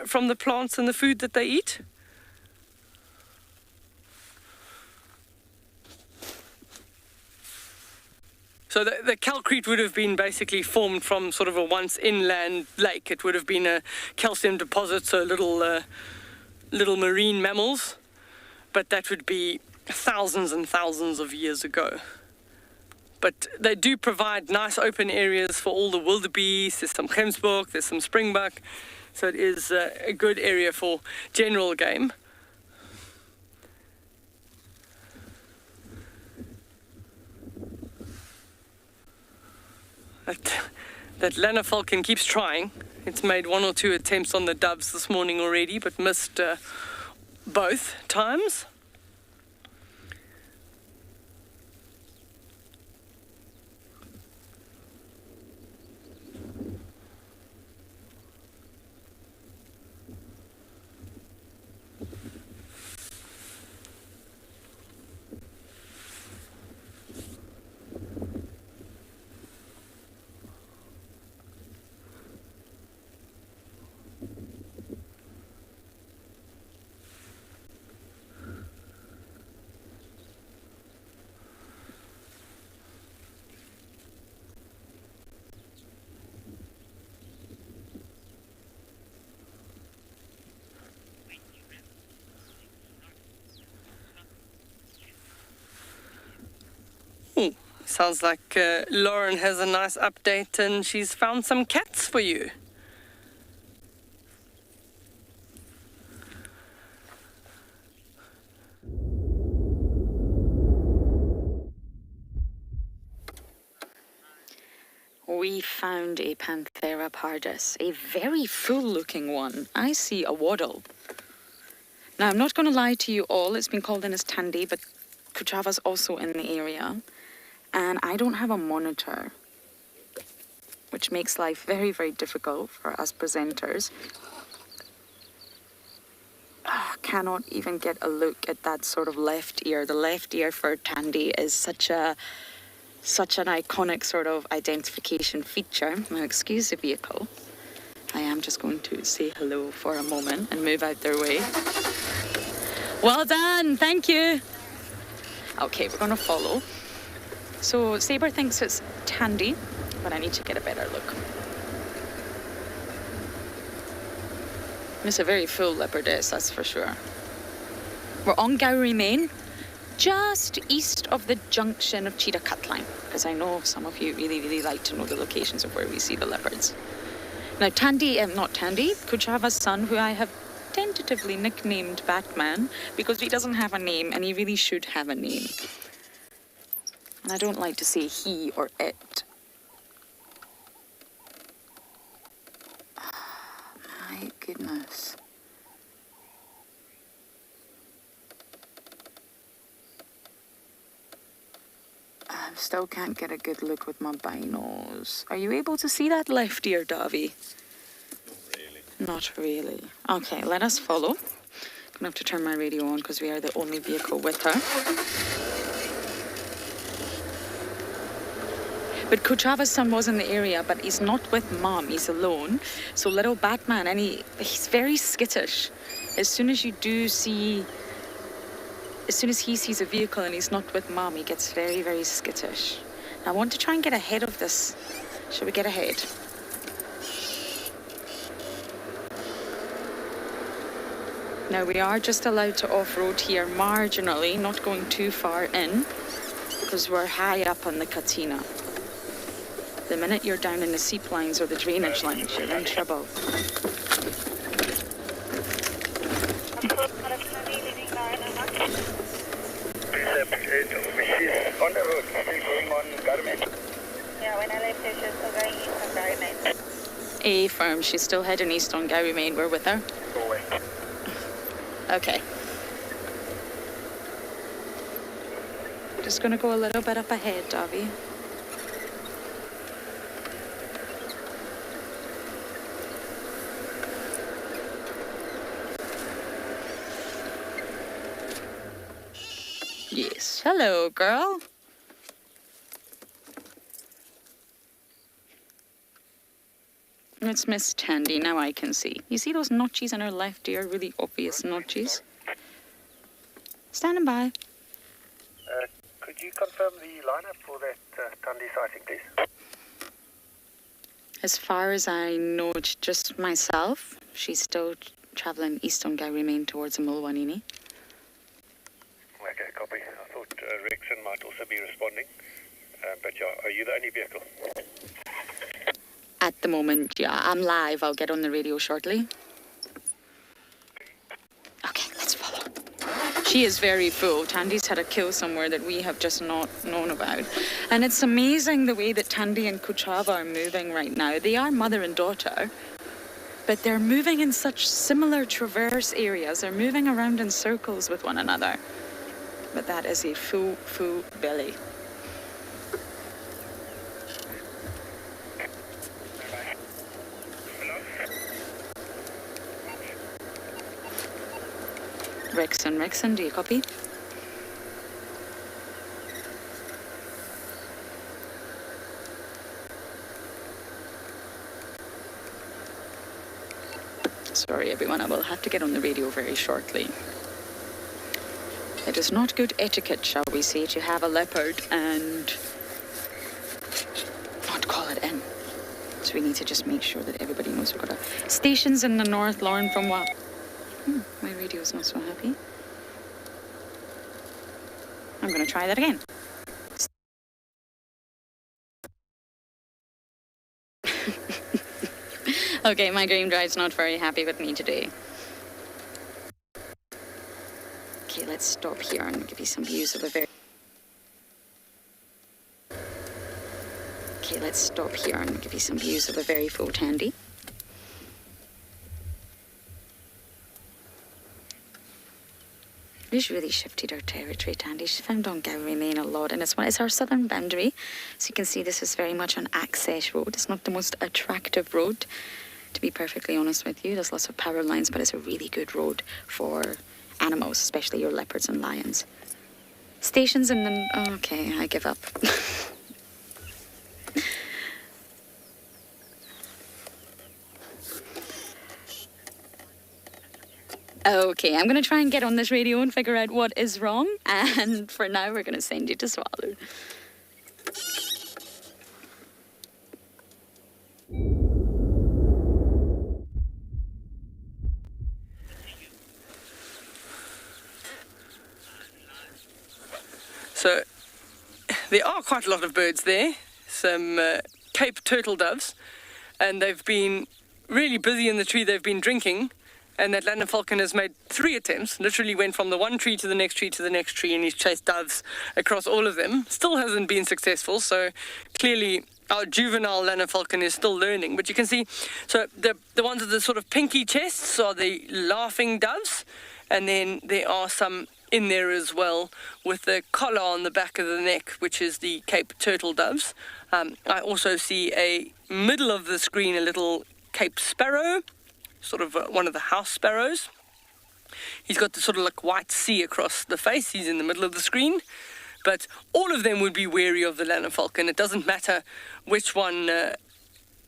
from the plants and the food that they eat. So the calcrete would have been basically formed from sort of a once inland lake. It would have been a calcium deposit, so little marine mammals, but that would be thousands and thousands of years ago. But they do provide nice open areas for all the wildebeest. There's some Springbok, there's some Springbok, so it is a good area for general game. That Lana Falcon keeps trying. It's made 1 or 2 attempts on the doves this morning already, but missed both times. Sounds like Lauren has a nice update and she's found some cats for you. We found a Panthera pardus, a very full-looking one. I see a waddle. Now, I'm not going to lie to you all. It's been called in as Tandy, but Kuchava's also in the area. And I don't have a monitor, which makes life very, very difficult for us presenters. Cannot even get a look at that sort of left ear. The left ear for Tandy is such an iconic sort of identification feature. Now, excuse the vehicle. I am just going to say hello for a moment and move out their way. Well done, thank you. Okay, we're going to follow. So Sabre thinks it's Tandy, but I need to get a better look. It's a very full leopardess, that's for sure. We're on Gowrie Main, just east of the junction of Cheetah Cut Line, because I know some of you really like to know the locations of where we see the leopards. Now Kuchava's son, who I have tentatively nicknamed Batman, because he doesn't have a name, and he really should have a name. And I don't like to say he or it. My goodness. I still can't get a good look with my binos. Are you able to see that left ear, Davy? Not really. Okay, let us follow. I'm gonna have to turn my radio on because we are the only vehicle with her. But Kuchava's son was in the area, but he's not with Mom, he's alone. So little Batman, and he's very skittish. As soon as he sees a vehicle and he's not with Mom, he gets very skittish. I want to try and get ahead of this. Shall we get ahead? Now we are just allowed to off-road here marginally, not going too far in, because we're high up on the Katina. The minute you're down in the seep lines or the drainage lines, you're in trouble. She's on the road, still going on Garment. Yeah, when I left her, she was still going east on Garment. A firm, she's still heading east on Gowrie Main. We're with her. Go away. Okay. Just gonna go a little bit up ahead, Davy. Yes. Hello, girl. It's Miss Tandy. Now I can see. You see those notches on her left ear? Really obvious notches. Standing by. Could you confirm the lineup for that Tandy sighting, please? As far as I know, it's just myself. She's still travelling east on Gowrie Main towards Mulwanini. Okay, copy. I thought Rexon might also be responding. But yeah, are you the only vehicle? At the moment, yeah. I'm live. I'll get on the radio shortly. Okay, let's follow. She is very full. Tandy's had a kill somewhere that we have just not known about. And it's amazing the way that Tandy and Kuchava are moving right now. They are mother and daughter, but they're moving in such similar traverse areas. They're moving around in circles with one another. But that is a full belly. Rexon, do you copy? Sorry everyone, I will have to get on the radio very shortly. It is not good etiquette, shall we say, to have a leopard and not call it in. So we need to just make sure that everybody knows we've got stations in the north, Lauren, from what? My radio's not so happy. I'm going to try that again. Okay, my Dream Drive's not very happy with me today. Okay, let's stop here and give you some views of a very... Okay, let's stop here and give you some views of a very full Tandy. She's really shifted her territory, Tandy. She's found on Gowrie Main a lot, and it's our southern boundary. So you can see this is very much an access road. It's not the most attractive road, to be perfectly honest with you. There's lots of power lines, but it's a really good road for animals, especially your leopards and lions. Stations in the... Oh, okay, I give up. Okay, I'm going to try and get on this radio and figure out what is wrong. And for now, we're going to send you to Swallow. There are quite a lot of birds there, some Cape turtle doves, and they've been really busy in the tree. They've been drinking, and that Lana Falcon has made 3 attempts, literally went from the one tree to the next tree to the next tree, and he's chased doves across all of them. Still hasn't been successful, so clearly our juvenile Lana Falcon is still learning. But you can see, so the ones with the sort of pinky chests are the laughing doves, and then there are some in there as well with the collar on the back of the neck, which is the Cape turtle doves. I also see a middle of the screen a little Cape sparrow, sort of one of the house sparrows. He's got the sort of like white C across the face. He's in the middle of the screen. But all of them would be wary of the Lana Falcon. It doesn't matter which one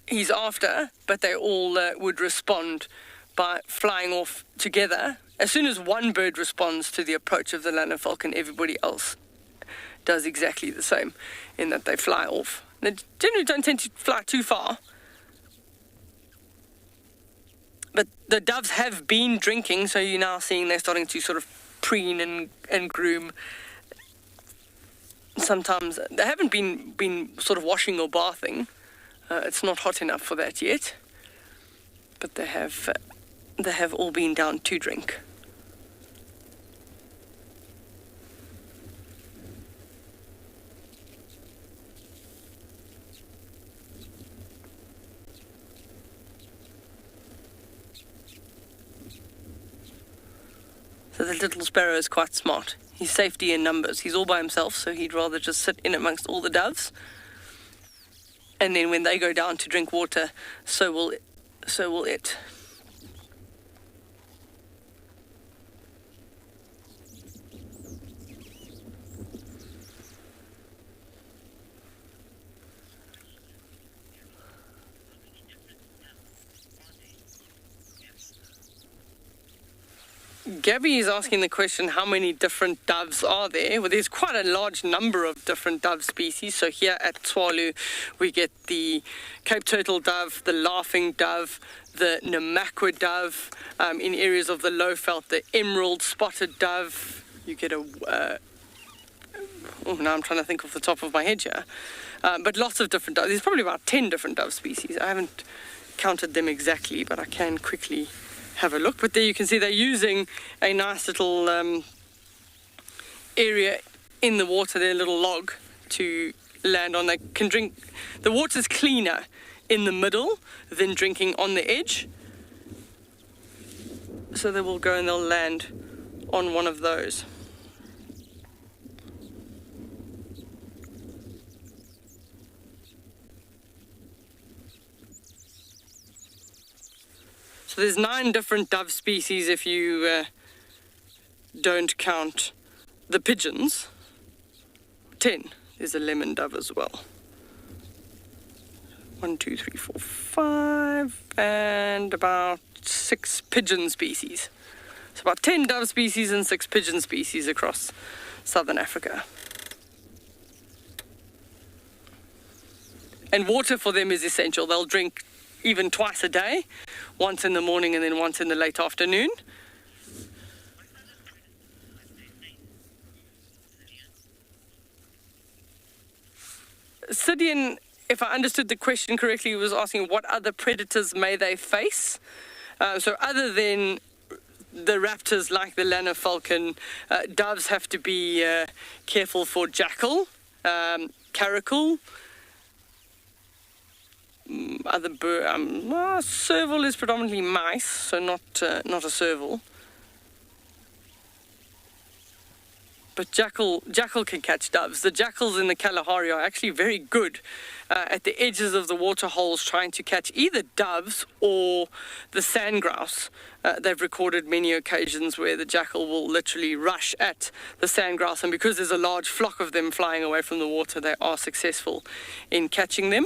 he's after, but they all would respond by flying off together. As soon as one bird responds to the approach of the Lana Falcon, everybody else does exactly the same, in that they fly off. They generally don't tend to fly too far. But the doves have been drinking, so you're now seeing they're starting to sort of preen and groom. Sometimes they haven't been sort of washing or bathing. It's not hot enough for that yet. But they have all been down to drink. So the little sparrow is quite smart. He's safety in numbers. He's all by himself, so he'd rather just sit in amongst all the doves. And then when they go down to drink water, so will it. Gabby is asking the question, how many different doves are there? Well, there's quite a large number of different dove species. So here at Tswalu, we get the Cape turtle dove, the laughing dove, the Namakwa dove. In areas of the Lowveld, the emerald spotted dove. You get now I'm trying to think off the top of my head here. But lots of different doves. There's probably about 10 different dove species. I haven't counted them exactly, but I can quickly have a look. But there you can see they're using a nice little area in the water, their little log to land on. They can drink. The water's cleaner in the middle than drinking on the edge. So they will go and they'll land on one of those. So there's 9 different dove species if you don't count the pigeons. 10. There's a lemon dove as well. 1, 2, 3, 4, 5, and about 6 pigeon species. So about 10 dove species and 6 pigeon species across southern Africa. And water for them is essential. They'll drink even twice a day, once in the morning and then once in the late afternoon. Sidian, if I understood the question correctly, was asking what other predators may they face. So other than the raptors like the Lana Falcon, doves have to be careful for jackal, caracal, other serval is predominantly mice, so not a serval. But jackal can catch doves. The jackals in the Kalahari are actually very good at the edges of the water holes trying to catch either doves or the sandgrouse. They've recorded many occasions where the jackal will literally rush at the sandgrouse, and because there's a large flock of them flying away from the water, they are successful in catching them.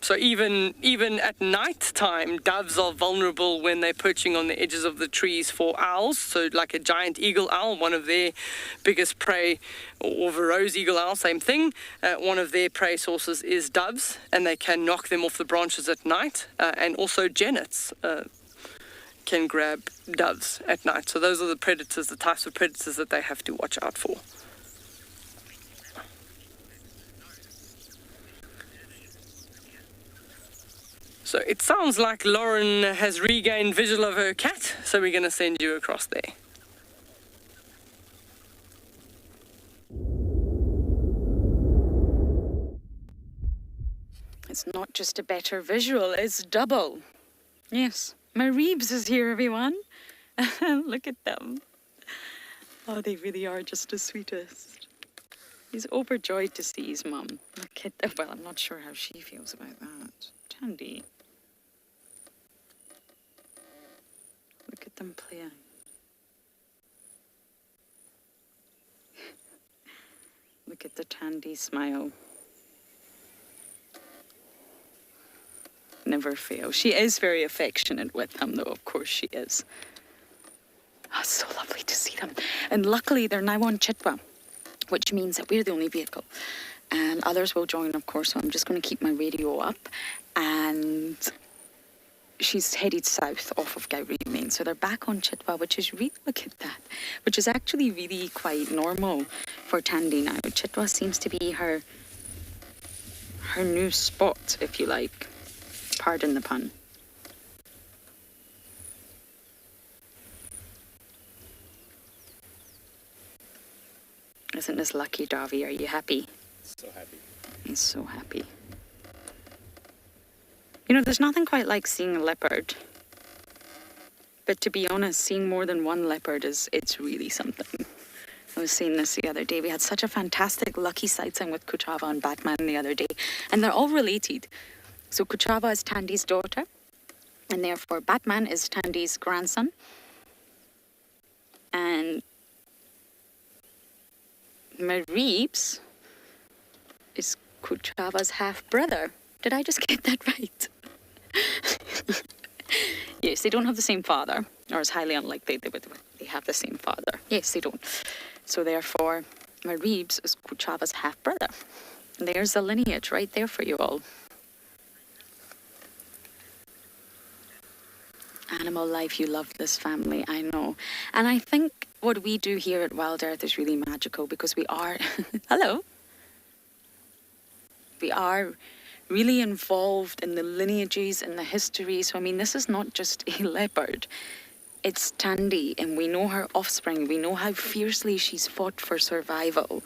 So even at night time, doves are vulnerable when they're perching on the edges of the trees for owls. So like a giant eagle owl, one of their biggest prey, or Verreaux's eagle owl, same thing. One of their prey sources is doves, and they can knock them off the branches at night. And also genets can grab doves at night. So those are the predators, the types of predators that they have to watch out for. So it sounds like Lauren has regained visual of her cat, so we're going to send you across there. It's not just a better visual, it's double. Yes, my Reebs is here, everyone. Look at them. Oh, they really are just the sweetest. He's overjoyed to see his mum. Look at them. Well, I'm not sure how she feels about that. Tandy. Look at them playing. Look at the Tandy smile. Never fails. She is very affectionate with them, though, of course she is. Oh, it's so lovely to see them. And luckily, they're now on Chitwa, which means that we're the only vehicle. And others will join, of course, so I'm just going to keep my radio up. And she's headed south off of Gowrie Main. So they're back on Chitwa, which is really, look at that, which is actually really quite normal for Tandy now. Chitwa seems to be her new spot, if you like. Pardon the pun. Isn't this lucky, Davi? Are you happy? So happy. He's so happy. You know, there's nothing quite like seeing a leopard. But to be honest, seeing more than one leopard it's really something. I was saying this the other day. We had such a fantastic lucky sighting with Kuchava and Batman the other day. And they're all related. So Kuchava is Tandy's daughter. And therefore Batman is Tandy's grandson. And Mareebs is Kuchava's half-brother. Did I just get that right? Yes, they don't have the same father, or it's highly unlikely they have the same father. Yes, they don't. So therefore, Mareebs is Kuchava's half-brother. There's a lineage right there for you all. Animal life, you love this family, I know. And I think what we do here at Wild Earth is really magical because we are, hello, we are really involved in the lineages and the history. So, I mean, this is not just a leopard. It's Tandy, and we know her offspring. We know how fiercely she's fought for survival.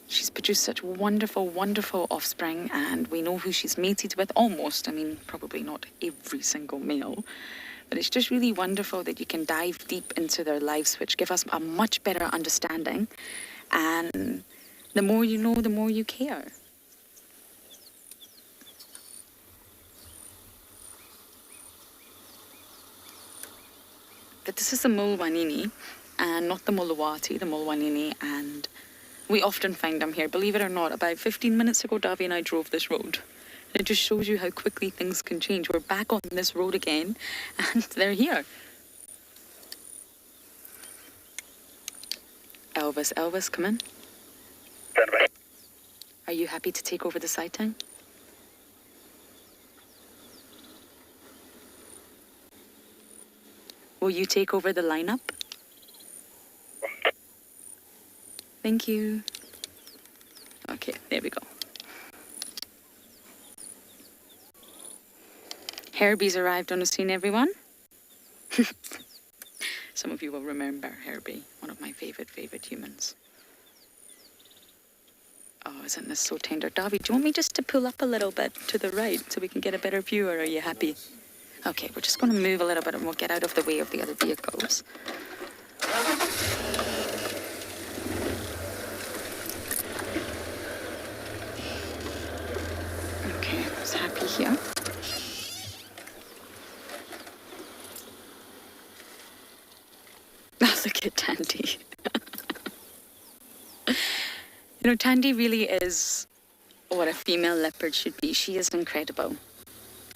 She's produced such wonderful, wonderful offspring, and we know who she's mated with almost. I mean, probably not every single male. But it's just really wonderful that you can dive deep into their lives, which give us a much better understanding. And the more you know, the more you care. But this is the Mulwanini, and not the Mulawati, the Mulwanini, and we often find them here. Believe it or not, about 15 minutes ago, Davi and I drove this road. And it just shows you how quickly things can change. We're back on this road again, and they're here. Elvis, come in. Are you happy to take over the sighting? Will you take over the lineup? Thank you. Okay, there we go. Herbie's arrived on the scene, everyone. Some of you will remember Herbie, one of my favorite humans. Oh, isn't this so tender? Davi, do you want me just to pull up a little bit to the right so we can get a better view, or are you happy? Okay, we're just going to move a little bit and we'll get out of the way of the other vehicles. Okay, I was happy here. Oh, look at Tandy. You know, Tandy really is what a female leopard should be. She is incredible.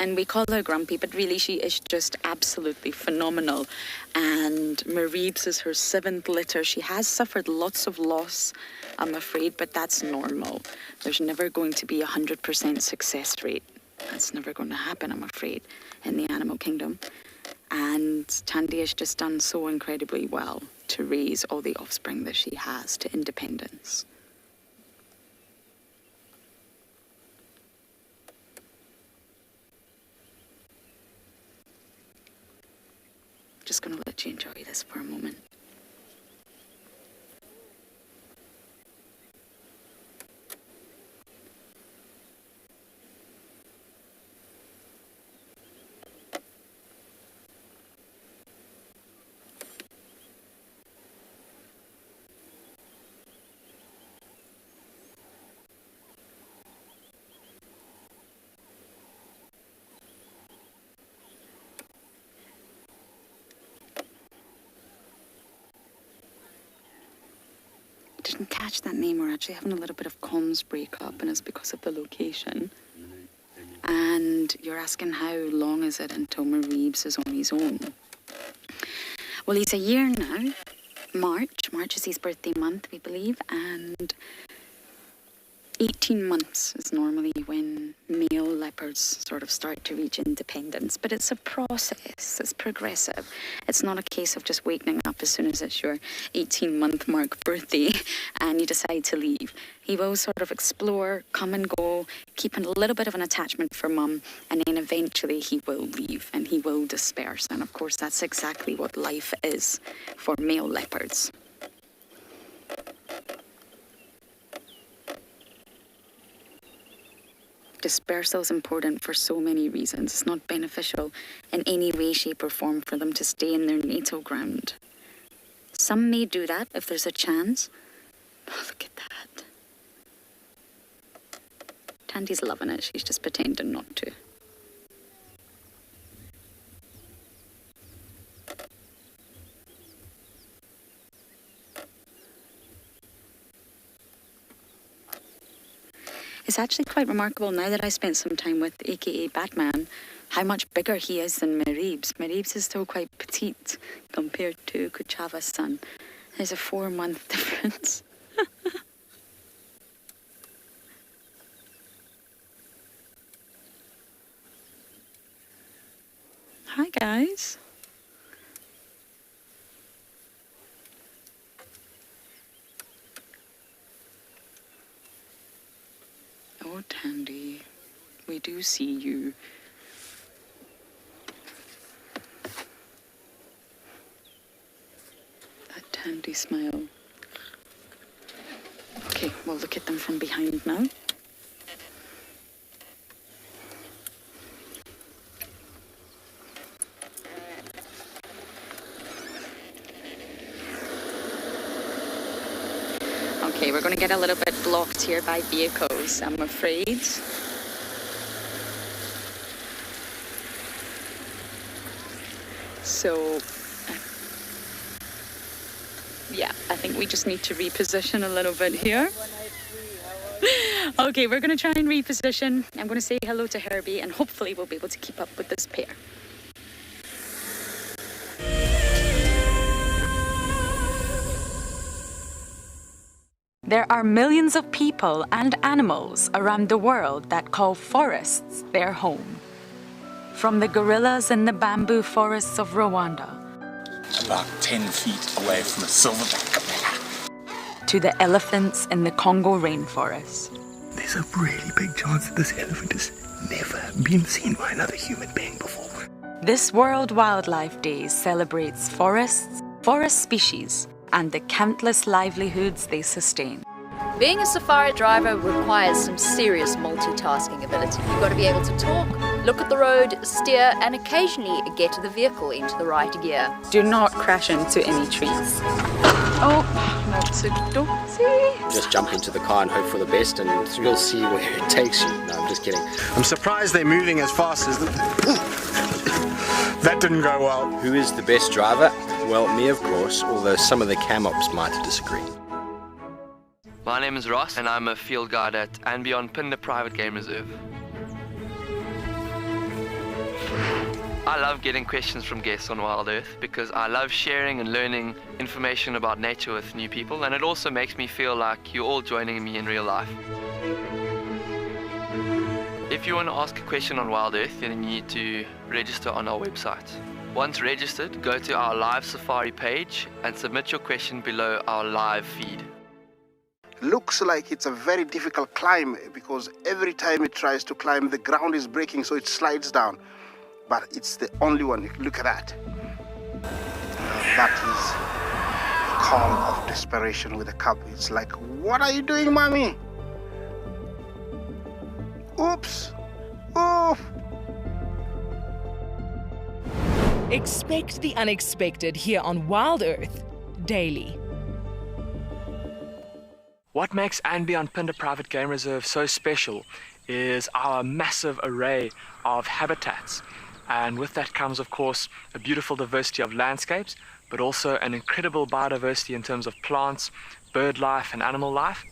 And we call her grumpy, but really she is just absolutely phenomenal. And Mareebs is her 7th litter. She has suffered lots of loss, I'm afraid, but that's normal. There's never going to be 100% success rate. That's never going to happen, I'm afraid, in the animal kingdom. And Tandy has just done so incredibly well to raise all the offspring that she has to independence. Just gonna let you enjoy this for a moment. Didn't catch that name. We're actually having a little bit of comms breakup, and it's because of the location. And you're asking how long is it until Mareebs is on his own? Well, he's a year now. March is his birthday month, we believe, and 18 months is normally when male leopards sort of start to reach independence. But it's a process, it's progressive. It's not a case of just waking up as soon as it's your 18-month mark birthday and you decide to leave. He will sort of explore, come and go, keeping a little bit of an attachment for mum, and then eventually he will leave and he will disperse. And of course, that's exactly what life is for male leopards. Dispersal is important for so many reasons. It's not beneficial in any way, shape or form for them to stay in their natal ground. Some may do that if there's a chance. Oh, look at that. Tandy's loving it. She's just pretending not to. It's actually quite remarkable now that I spent some time with aka Batman, how much bigger he is than Mareebs. Mareebs is still quite petite compared to Kuchava's son. There's a 4-month difference. Hi guys. Oh, Tandy, we do see you. That Tandy smile. Okay, we'll look at them from behind now. Okay, we're going to get a little bit blocked here by vehicles, I'm afraid. So, yeah, I think we just need to reposition a little bit here. Okay, we're going to try and reposition. I'm going to say hello to Herbie, and hopefully we'll be able to keep up with this pair. There are millions of people and animals around the world that call forests their home. From the gorillas in the bamboo forests of Rwanda, about 10 feet away from a silverback, to the elephants in the Congo rainforest. There's a really big chance that this elephant has never been seen by another human being before. This World Wildlife Day celebrates forests, forest species, and the countless livelihoods they sustain. Being a safari driver requires some serious multitasking ability. You've got to be able to talk, look at the road, steer, and occasionally get the vehicle into the right gear. Do not crash into any trees. Oh, no, Just jump into the car and hope for the best, and you'll see where it takes you. No, I'm just kidding. I'm surprised they're moving as fast as that didn't go well. Who is the best driver? Well, me, of course, although some of the cam ops might disagree. My name is Ross, and I'm a field guide at and beyond Pinder Private Game Reserve. I love getting questions from guests on Wild Earth because I love sharing and learning information about nature with new people, and it also makes me feel like you're all joining me in real life. If you want to ask a question on Wild Earth, then you need to register on our website. Once registered, go to our live safari page and submit your question below our live feed. Looks like it's a very difficult climb because every time it tries to climb, the ground is breaking, so it slides down. But it's the only one. Look at that. That is a call of desperation with a cub. It's like, what are you doing, mommy? Oops. Oof. Expect the unexpected here on Wild Earth daily. What makes Anbion Pinder Private Game Reserve so special is our massive array of habitats. And with that comes, of course, a beautiful diversity of landscapes, but also an incredible biodiversity in terms of plants, bird life and animal life,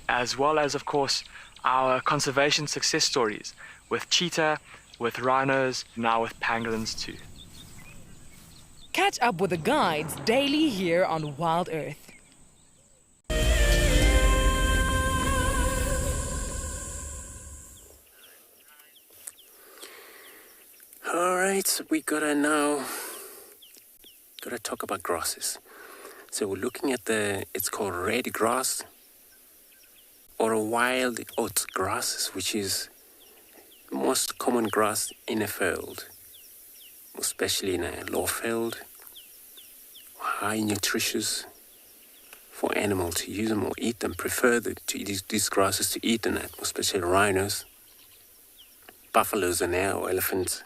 as well as, of course, our conservation success stories with cheetah, with rhinos, now with pangolins too. Catch up with the guides daily here on Wild Earth. Alright, so we gotta talk about grasses. So we're looking at it's called red grass or a wild oat grasses, which is the most common grass in a field, especially in a low field, high nutritious for animal to use them or eat them. Prefer to eat these grasses to eat them, especially rhinos, buffaloes and or elephants.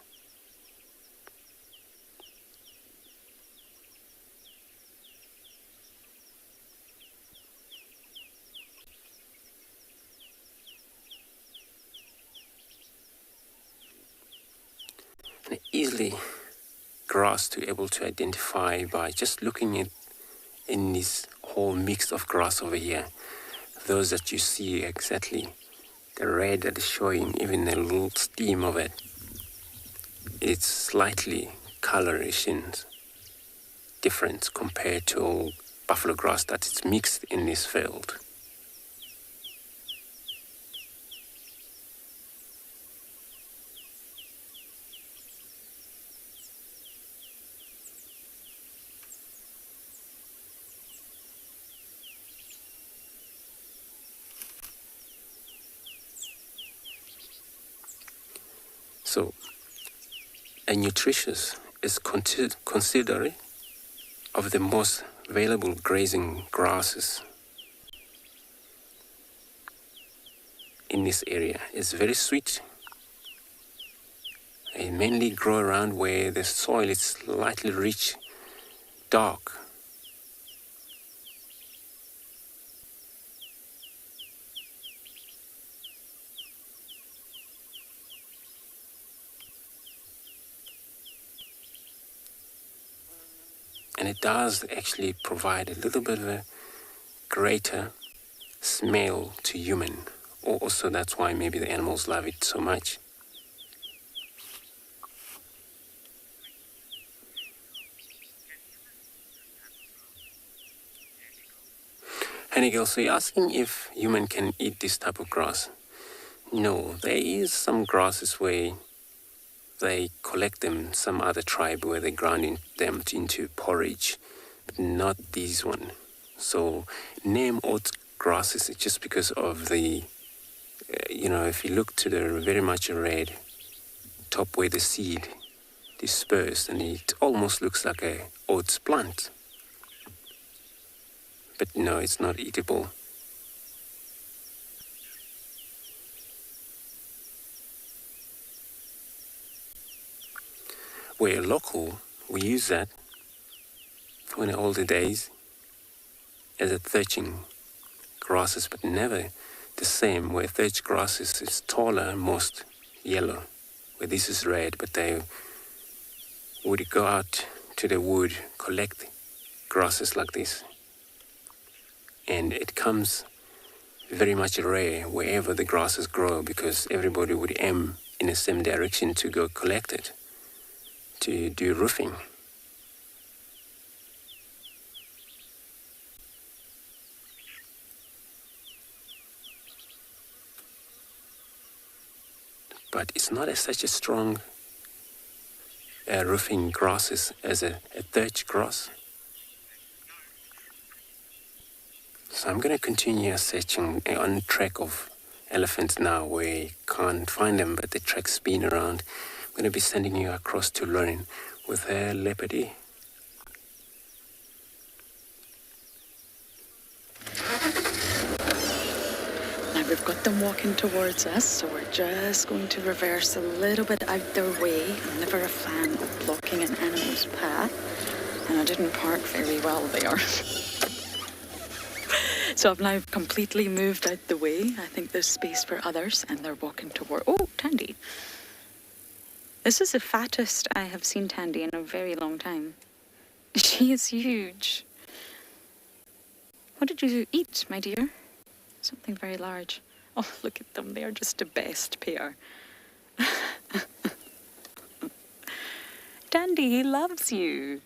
And easily grass to able to identify by just looking at in this whole mix of grass over here. Those that you see exactly, the red that is showing, even a little stem of it, it's slightly coloration different compared to buffalo grass that is mixed in this field. So, a nutritious is considered of the most available grazing grasses in this area. It's very sweet. They mainly grow around where the soil is slightly rich, dark. And it does actually provide a little bit of a greater smell to human. Also, that's why maybe the animals love it so much. Hannigel, so you're asking if human can eat this type of grass? No, there is some grasses where they collect them, some other tribe where they grind them into porridge, but not these one. So name oat grasses just because of the, if you look to the very much red top where the seed dispersed, and it almost looks like a oats plant. But no, it's not eatable. Where local, we use that in the older days as a thatching grasses, but never the same. Where thatch grasses is taller, most yellow, where this is red, but they would go out to the wood, collect grasses like this. And it comes very much rare wherever the grasses grow, because everybody would aim in the same direction to go collect it, to do roofing. But it's not such a strong roofing grasses as a thatch grass. So I'm going to continue searching on track of elephants now, where you can't find them, but the track's been around. I'm going to be sending you across to Lauren with her leopardy. Now we've got them walking towards us, so we're just going to reverse a little bit out their way. I'm never a fan of blocking an animal's path, and I didn't park very well there. So I've now completely moved out the way. I think there's space for others, and they're walking toward... Oh, Tandy. This is the fattest I have seen Tandy in a very long time. She is huge. What did you eat, my dear? Something very large. Oh, look at them. They are just the best pair. Tandy, he loves you.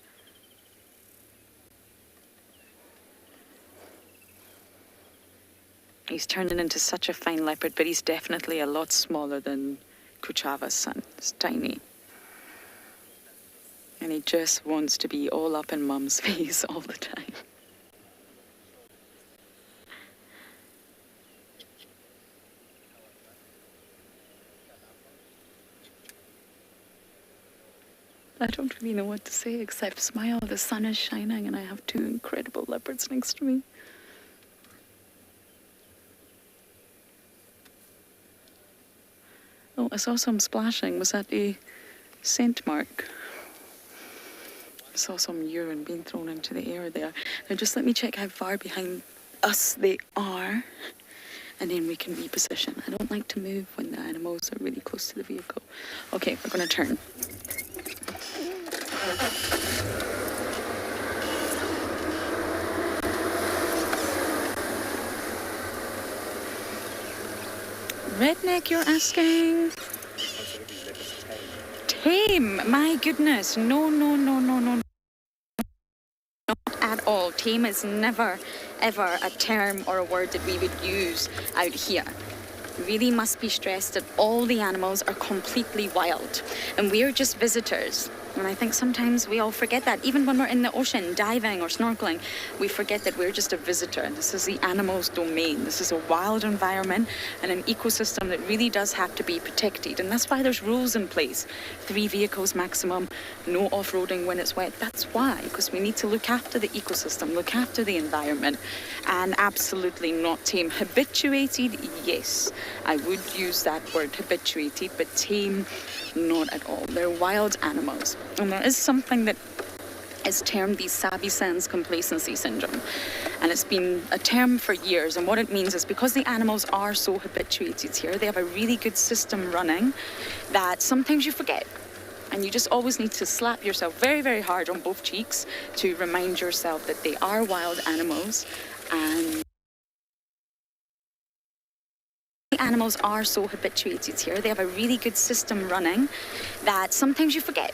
He's turning into such a fine leopard, but he's definitely a lot smaller than Kuchava's son. He's tiny. And he just wants to be all up in Mum's face all the time. I don't really know what to say except smile. The sun is shining and I have two incredible leopards next to me. Oh, I saw some splashing. Was that a scent mark? I saw some urine being thrown into the air there. Now just let me check how far behind us they are, and then we can reposition. I don't like to move when the animals are really close to the vehicle. Okay, we're going to turn. Redneck, you're asking? Tame, my goodness. No. Not at all. Tame is never, ever a term or a word that we would use out here. Really must be stressed that all the animals are completely wild and we are just visitors. And I think sometimes we all forget that. Even when we're in the ocean, diving or snorkeling, we forget that we're just a visitor. This is the animal's domain. This is a wild environment and an ecosystem that really does have to be protected. And that's why there's rules in place. 3 vehicles maximum, no off-roading when it's wet. That's why, because we need to look after the ecosystem, look after the environment, and absolutely not tame. Habituated, yes, I would use that word, habituated, but tame, not at all. They're wild animals. And there is something that is termed the savvy sense complacency syndrome. And it's been a term for years. And what it means is because the animals are so habituated here, they have a really good system running that sometimes you forget. And you just always need to slap yourself very, very hard on both cheeks to remind yourself that they are wild animals. And animals are so habituated here. They have a really good system running that sometimes you forget.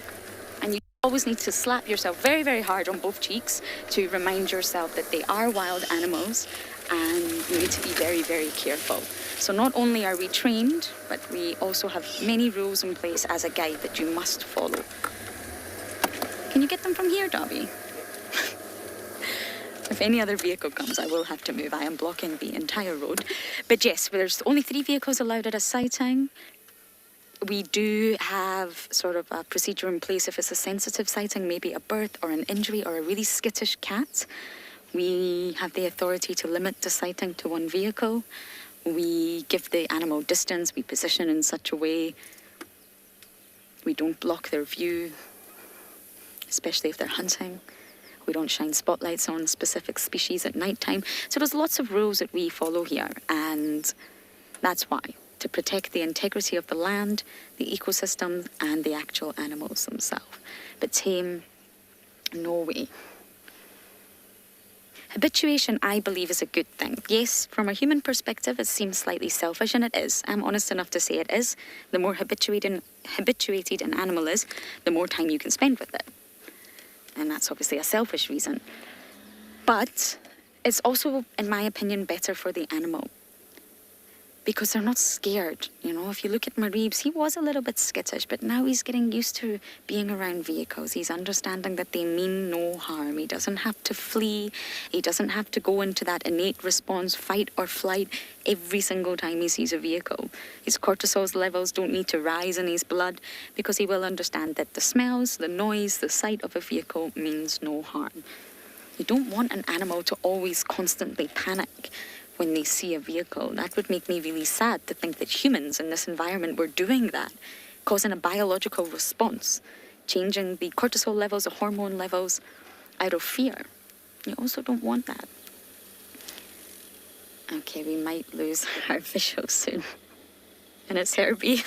And you always need to slap yourself very, very hard on both cheeks to remind yourself that they are wild animals and you need to be very, very careful. So not only are we trained, but we also have many rules in place as a guide that you must follow. Can you get them from here, Dobby? If any other vehicle comes, I will have to move. I am blocking the entire road. But yes, there's only 3 vehicles allowed at a sighting. We do have sort of a procedure in place if it's a sensitive sighting, maybe a birth or an injury or a really skittish cat. We have the authority to limit the sighting to 1 vehicle. We give the animal distance. We position in such a way we don't block their view, especially if they're hunting. We don't shine spotlights on specific species at nighttime. So there's lots of rules that we follow here, and that's why. To protect the integrity of the land, the ecosystem, and the actual animals themselves. But tame, no way. Habituation, I believe, is a good thing. Yes, from a human perspective, it seems slightly selfish, and it is. I'm honest enough to say it is. The more habituated an animal is, the more time you can spend with it. And that's obviously a selfish reason. But it's also, in my opinion, better for the animal. Because they're not scared, you know. If you look at Mareebs, he was a little bit skittish, but now he's getting used to being around vehicles. He's understanding that they mean no harm. He doesn't have to flee. He doesn't have to go into that innate response, fight or flight, every single time he sees a vehicle. His cortisol levels don't need to rise in his blood because he will understand that the smells, the noise, the sight of a vehicle means no harm. You don't want an animal to always constantly panic when they see a vehicle. That would make me really sad to think that humans in this environment were doing that, causing a biological response, changing the cortisol levels, the hormone levels out of fear. You also don't want that. Okay, we might lose our visual soon. And it's Herbie.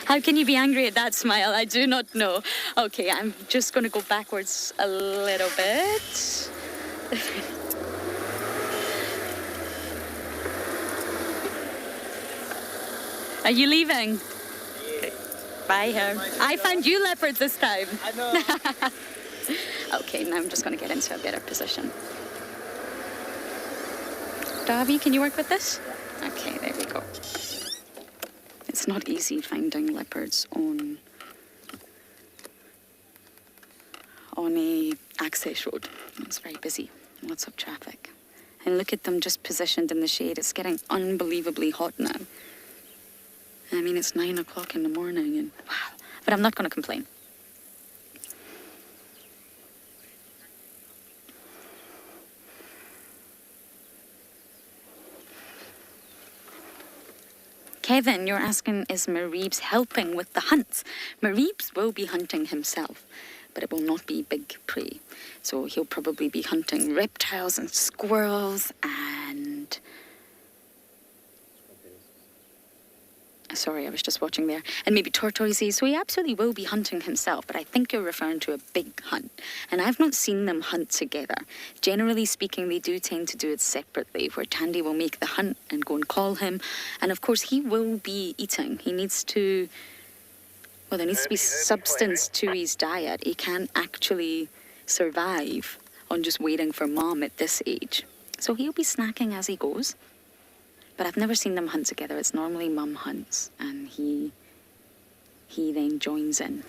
How can you be angry at that smile? I do not know. Okay, I'm just going to go backwards a little bit. Are you leaving? Okay. Bye, Herb. I found you leopards this time. I know. Okay, now I'm just going to get into a better position. Davy, can you work with this? Okay, there we go. It's not easy finding leopards on a access road. It's very busy, lots of traffic. And look at them just positioned in the shade. It's getting unbelievably hot now. I mean, it's 9 o'clock in the morning and wow. But I'm not going to complain. Kevin, you're asking, is Mareebs helping with the hunts? Mareebs will be hunting himself, but it will not be big prey. So he'll probably be hunting reptiles and squirrels and... Sorry, I was just watching there. And maybe tortoises. So he absolutely will be hunting himself, but I think you're referring to a big hunt. And I've not seen them hunt together. Generally speaking, they do tend to do it separately, where Tandy will make the hunt and go and call him. And of course, he will be eating. He needs to... Well, there needs to be substance to his diet. He can't actually survive on just waiting for mom at this age. So he'll be snacking as he goes. But I've never seen them hunt together. It's normally mum hunts, and he then joins in.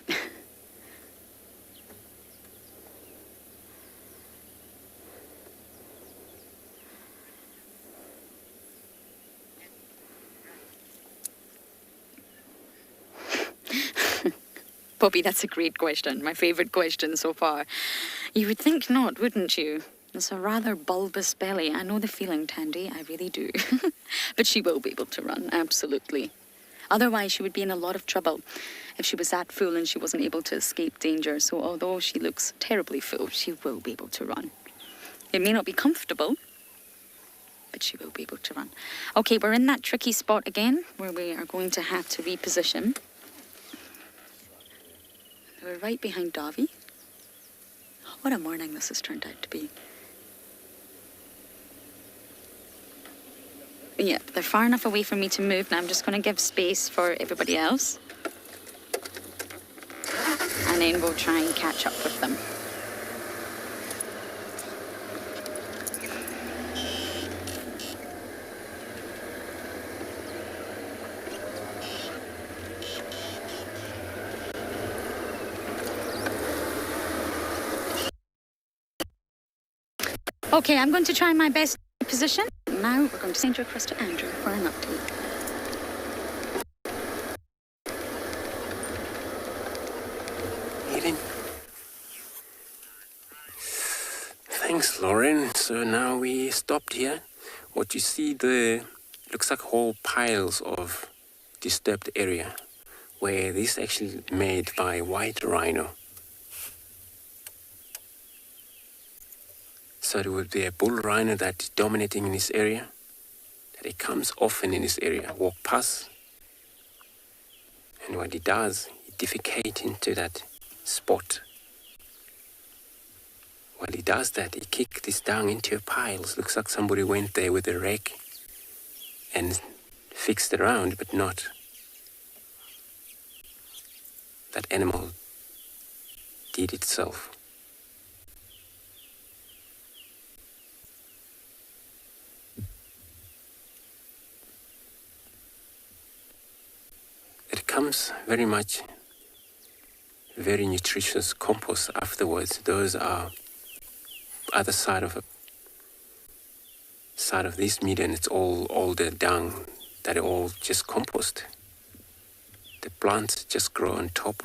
Bobby, that's a great question. My favourite question so far. You would think not, wouldn't you? It's a rather bulbous belly. I know the feeling, Tandy. I really do. But she will be able to run, absolutely. Otherwise, she would be in a lot of trouble if she was that full and she wasn't able to escape danger. So although she looks terribly full, she will be able to run. It may not be comfortable, but she will be able to run. Okay, we're in that tricky spot again where we are going to have to reposition. We're right behind Davy. What a morning this has turned out to be. Yeah, they're far enough away from me to move. Now I'm just going to give space for everybody else. And then we'll try and catch up with them. Okay, I'm going to try my best position. Now we're going to send you across to Andrew for an update. Eden. Thanks, Lauren. So now we stopped here. What you see there looks like whole piles of disturbed area where this is actually made by white rhino. So there would be a bull rhino that's dominating in this area, that it comes often in this area, walk past, and what he does, he defecates into that spot. While he does that, he kicks this dung into a pile. It looks like somebody went there with a rake and fixed it around, but not. That animal did itself. It comes very much very nutritious compost afterwards. Those are other side of this median. It's all the dung that are all just compost. The plants just grow on top.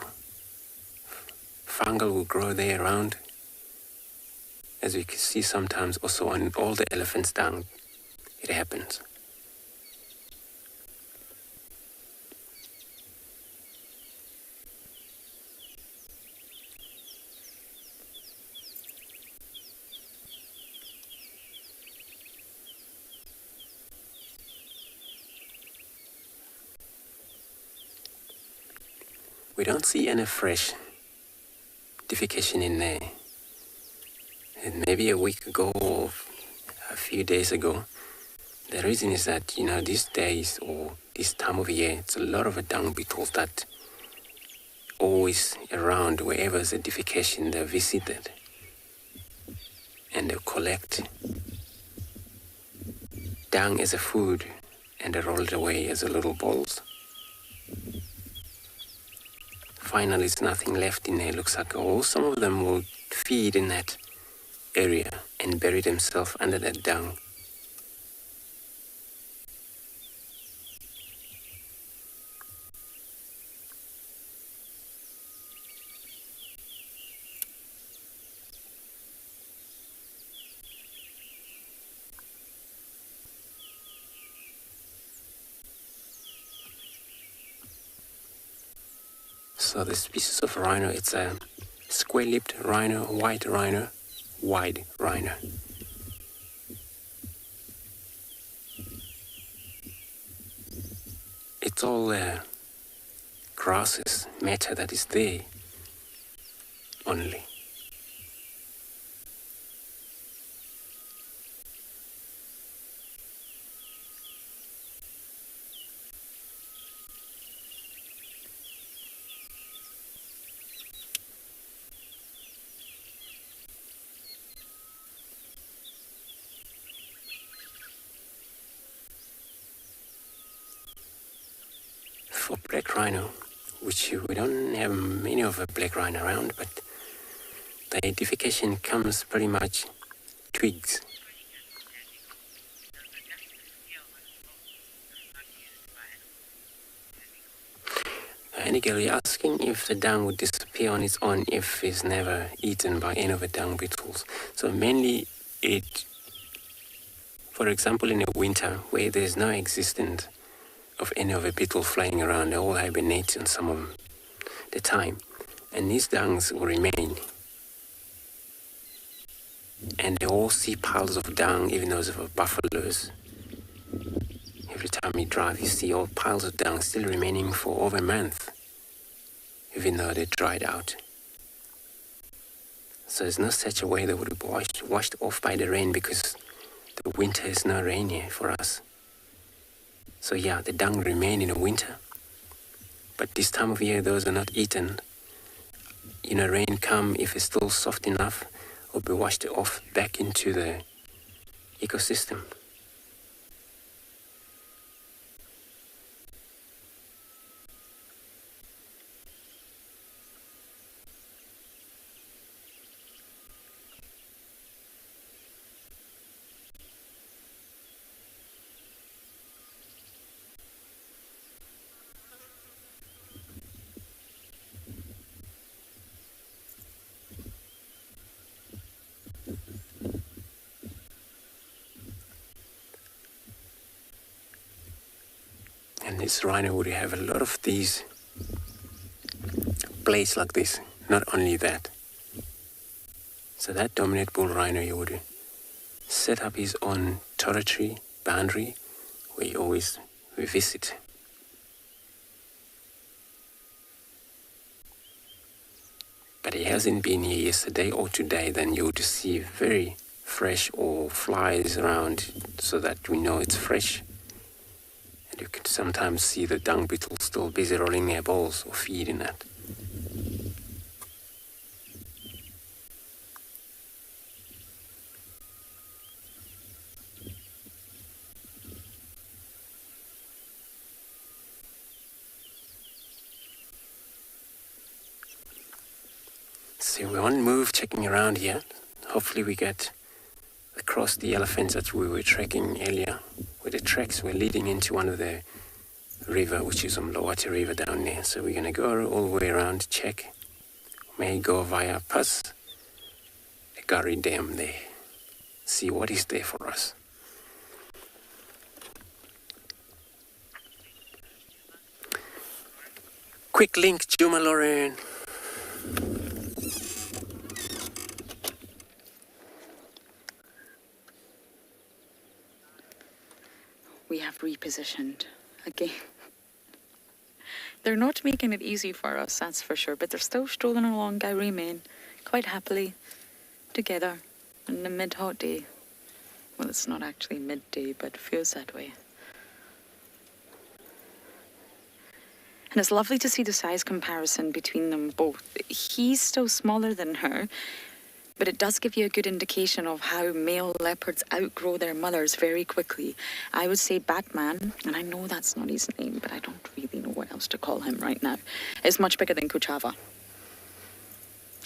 Fungal will grow there around. As you can see sometimes also on all the elephants down, it happens. We don't see any fresh defecation in there. And maybe a week ago or a few days ago, the reason is that, these days or this time of year, it's a lot of dung beetles that always around wherever there's a defecation, they're visited and they collect dung as a food and they roll it away as a little balls. Finally, there's nothing left in there. Looks like some of them will feed in that area and bury themselves under that dung. So the species of rhino, it's a square-lipped rhino, wide rhino. It's all grasses, matter that is there only. For black rhino, which we don't have many of a black rhino around, but the identification comes pretty much twigs. Anigel, you're asking if the dung would disappear on its own if it's never eaten by any of the dung beetles. So mainly for example, in the winter where there's no existence of any of the beetle flying around, they all hibernate on some of the time, and these dungs will remain. And they all see piles of dung, even those of the buffaloes. Every time you drive, you see all piles of dung still remaining for over a month, even though they dried out. So there's no such a way that would be washed off by the rain, because the winter is no rain here for us. So yeah, the dung remain in the winter, but this time of year those are not eaten. Rain come, if it's still soft enough, will be washed off back into the ecosystem. And this rhino would have a lot of these plates like this, not only that. So that dominant bull rhino, he would set up his own territory, boundary, where he always visit. But he hasn't been here yesterday or today, then you would see very fresh or flies around, so that we know it's fresh. And you can sometimes see the dung beetles still busy rolling their balls or feeding that. So we're on move, checking around here. Hopefully we get across the elephants that we were tracking earlier, where the tracks were leading into one of the river, which is Umlawati River down there. So we're going to go all the way around, check. May go via Pas, the Gari Dam there. See what is there for us. Quick link, Juma Lauren. We have repositioned again. They're not making it easy for us, that's for sure, but they're still strolling along Gowrie Main quite happily together in the mid-hot day. Well, it's not actually midday, but it feels that way. And it's lovely to see the size comparison between them both. He's still smaller than her, but it does give you a good indication of how male leopards outgrow their mothers very quickly. I would say Batman, and I know that's not his name, but I don't really know what else to call him right now, is much bigger than Kuchava.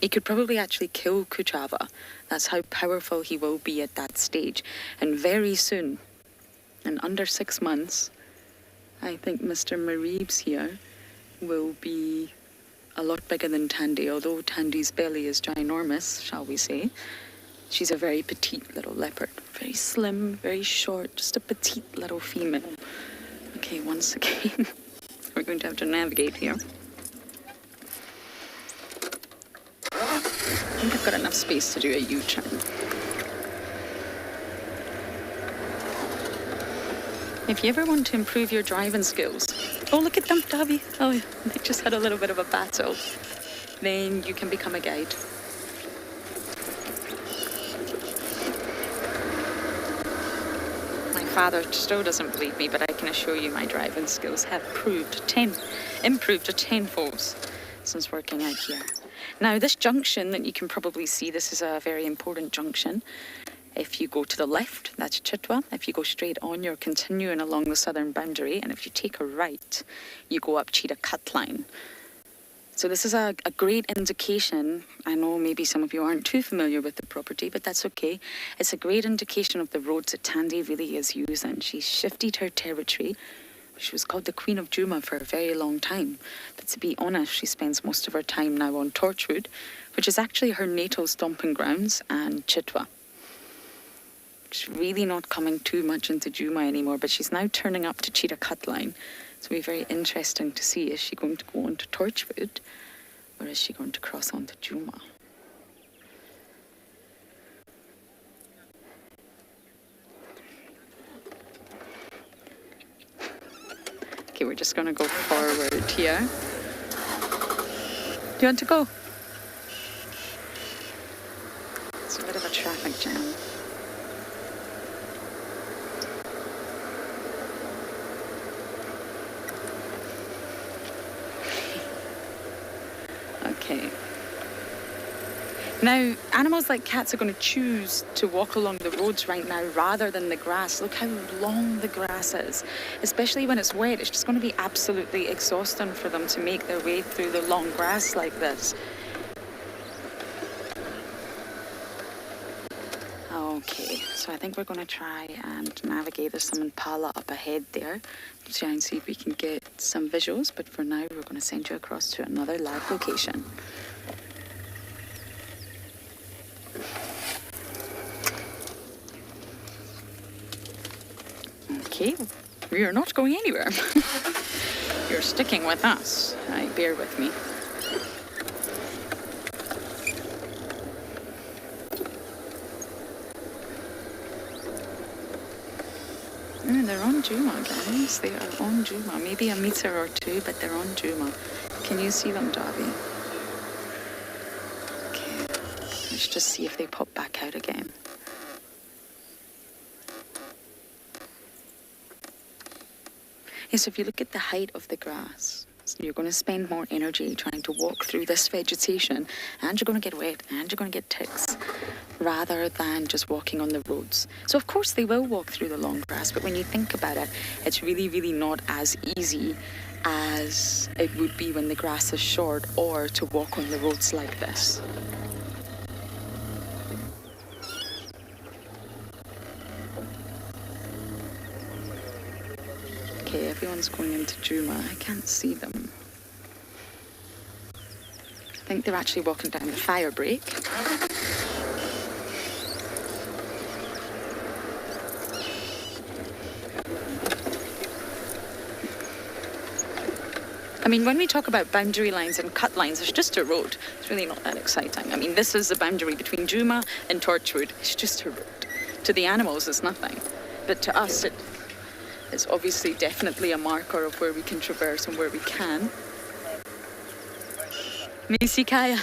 He could probably actually kill Kuchava. That's how powerful he will be at that stage. And very soon, in under 6 months, I think Mr. Mareebs here will be a lot bigger than Tandy, although Tandy's belly is ginormous, shall we say. She's a very petite little leopard. Very slim, very short, just a petite little female. Okay, once again, we're going to have to navigate here. I think I've got enough space to do a U-turn. If you ever want to improve your driving skills, oh, look at them, Davy. Oh, they just had a little bit of a battle. Then you can become a guide. My father still doesn't believe me, but I can assure you my driving skills have improved tenfold since working out here. Now, this junction that you can probably see, this is a very important junction. If you go to the left, that's Chitwa. If you go straight on, you're continuing along the southern boundary. And if you take a right, you go up Cheetah Cut Line. So this is a great indication. I know maybe some of you aren't too familiar with the property, but that's okay. It's a great indication of the roads that Tandy really is using. She's shifted her territory. She was called the Queen of Juma for a very long time. But to be honest, she spends most of her time now on Torchwood, which is actually her natal stomping grounds, and Chitwa. She's really not coming too much into Juma anymore, but she's now turning up to Cheetah Cut Line. So it'll be very interesting to see, is she going to go on to Torchwood, or is she going to cross on to Juma? Okay, we're just going to go forward here. Do you want to go? It's a bit of a traffic jam. Okay. Now, animals like cats are going to choose to walk along the roads right now rather than the grass. Look how long the grass is. Especially when it's wet, it's just going to be absolutely exhausting for them to make their way through the long grass like this. Okay, so I think we're going to try and navigate. There's some impala up ahead there. Try and see if we can get some visuals, but for now we're going to send you across to another live location. Okay, we are not going anywhere. You're sticking with us. Right, bear with me. They're on Juma, guys. They are on Juma. Maybe a meter or two, but they're on Juma. Can you see them, Darby? Okay. Let's just see if they pop back out again. Yes, if you look at the height of the grass, so you're going to spend more energy trying to walk through this vegetation, and you're going to get wet, and you're going to get ticks, rather than just walking on the roads. So of course they will walk through the long grass, but when you think about it, it's really, really not as easy as it would be when the grass is short, or to walk on the roads like this. Okay, everyone's going into Juma. I can't see them. I think they're actually walking down the fire break. I mean, when we talk about boundary lines and cut lines, it's just a road. It's really not that exciting. I mean, this is the boundary between Juma and Torchwood. It's just a road. To the animals, it's nothing. But to us, it's obviously definitely a marker of where we can traverse and where we can. Missy Kaya.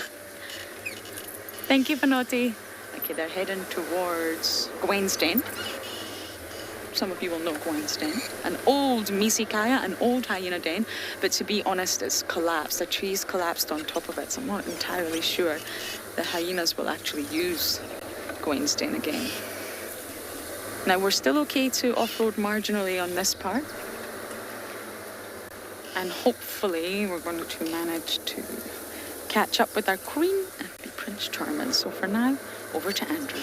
Thank you, Panotti. Okay, they're heading towards Gwenstein. Some of you will know Gwenstein. An old Misikaya, an old hyena den, but to be honest, it's collapsed. The trees collapsed on top of it, so I'm not entirely sure the hyenas will actually use Gwenstein again. Now, we're still okay to off-road marginally on this part. And hopefully we're going to manage to catch up with our queen and be Prince Charming. So for now, over to Andrew.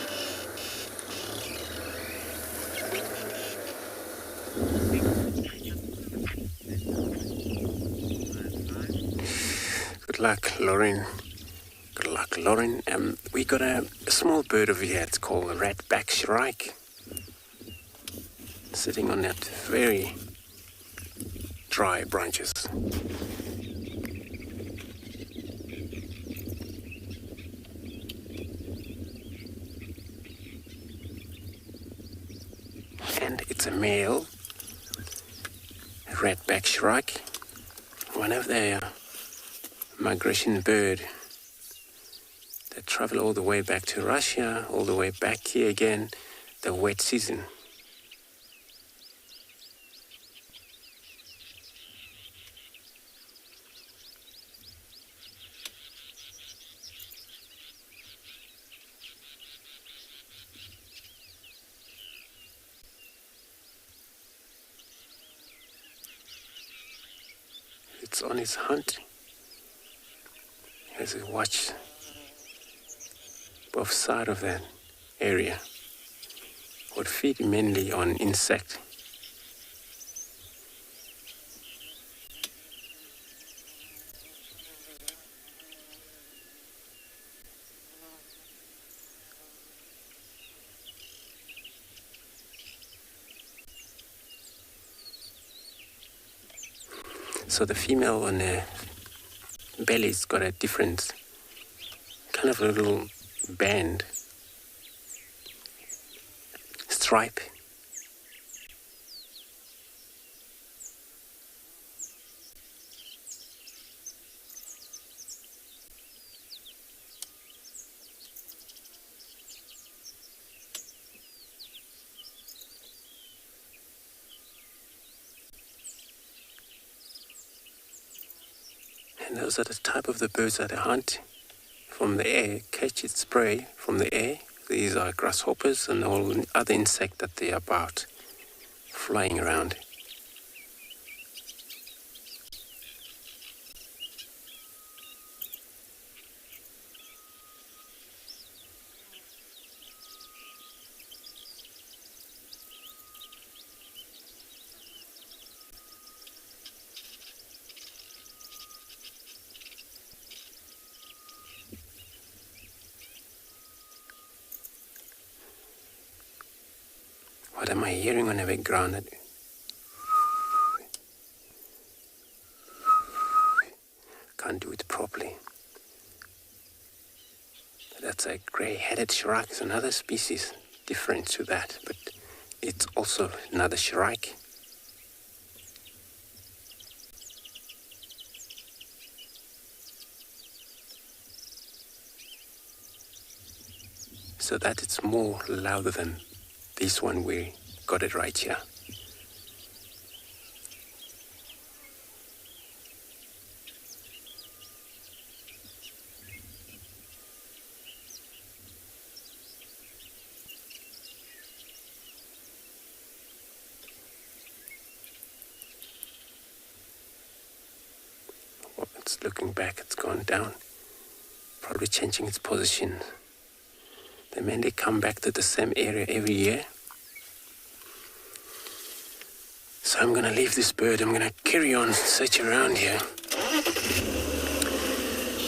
Good luck, Lauren. Good luck, Lauren. We got a small bird over here. It's called a ratback Shirax. Sitting on that very dry branches. And it's a male ratback Shirax, one of their migration bird that travel all the way back to Russia, all the way back here again, the wet season. It's on his hunt. As we watch both sides of that area, would feed mainly on insect. So the female on the belly's got a different kind of a little band stripe. And those are the type of the birds that they hunt from the air, catch its prey from the air. These are grasshoppers and all other insects that they are about flying around. What am I hearing on the background? Can't do it properly. That's a grey-headed Shirax, another species different to that, but it's also another Shirax. So that it's more louder than this one. We got it right here. Well, it's looking back, it's gone down. Probably changing its position. They mainly come back to the same area every year. So I'm gonna leave this bird. I'm gonna carry on, search around here.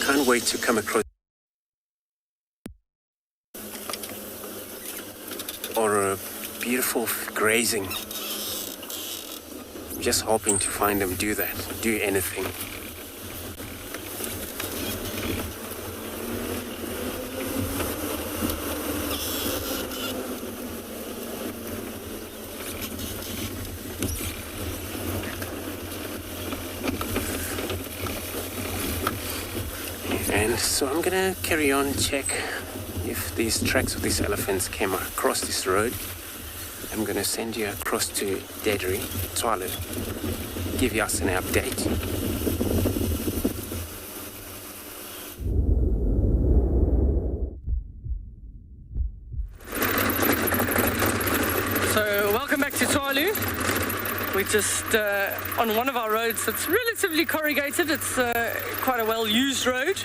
Can't wait to come across or a beautiful grazing. Just hoping to find them do that, do anything. And so I'm gonna carry on, check if these tracks of these elephants came across this road. I'm gonna send you across to Dedri, Tswalu, give us an update. So welcome back to Tswalu. We're just on one of our roads that's relatively corrugated. It's quite a well-used road.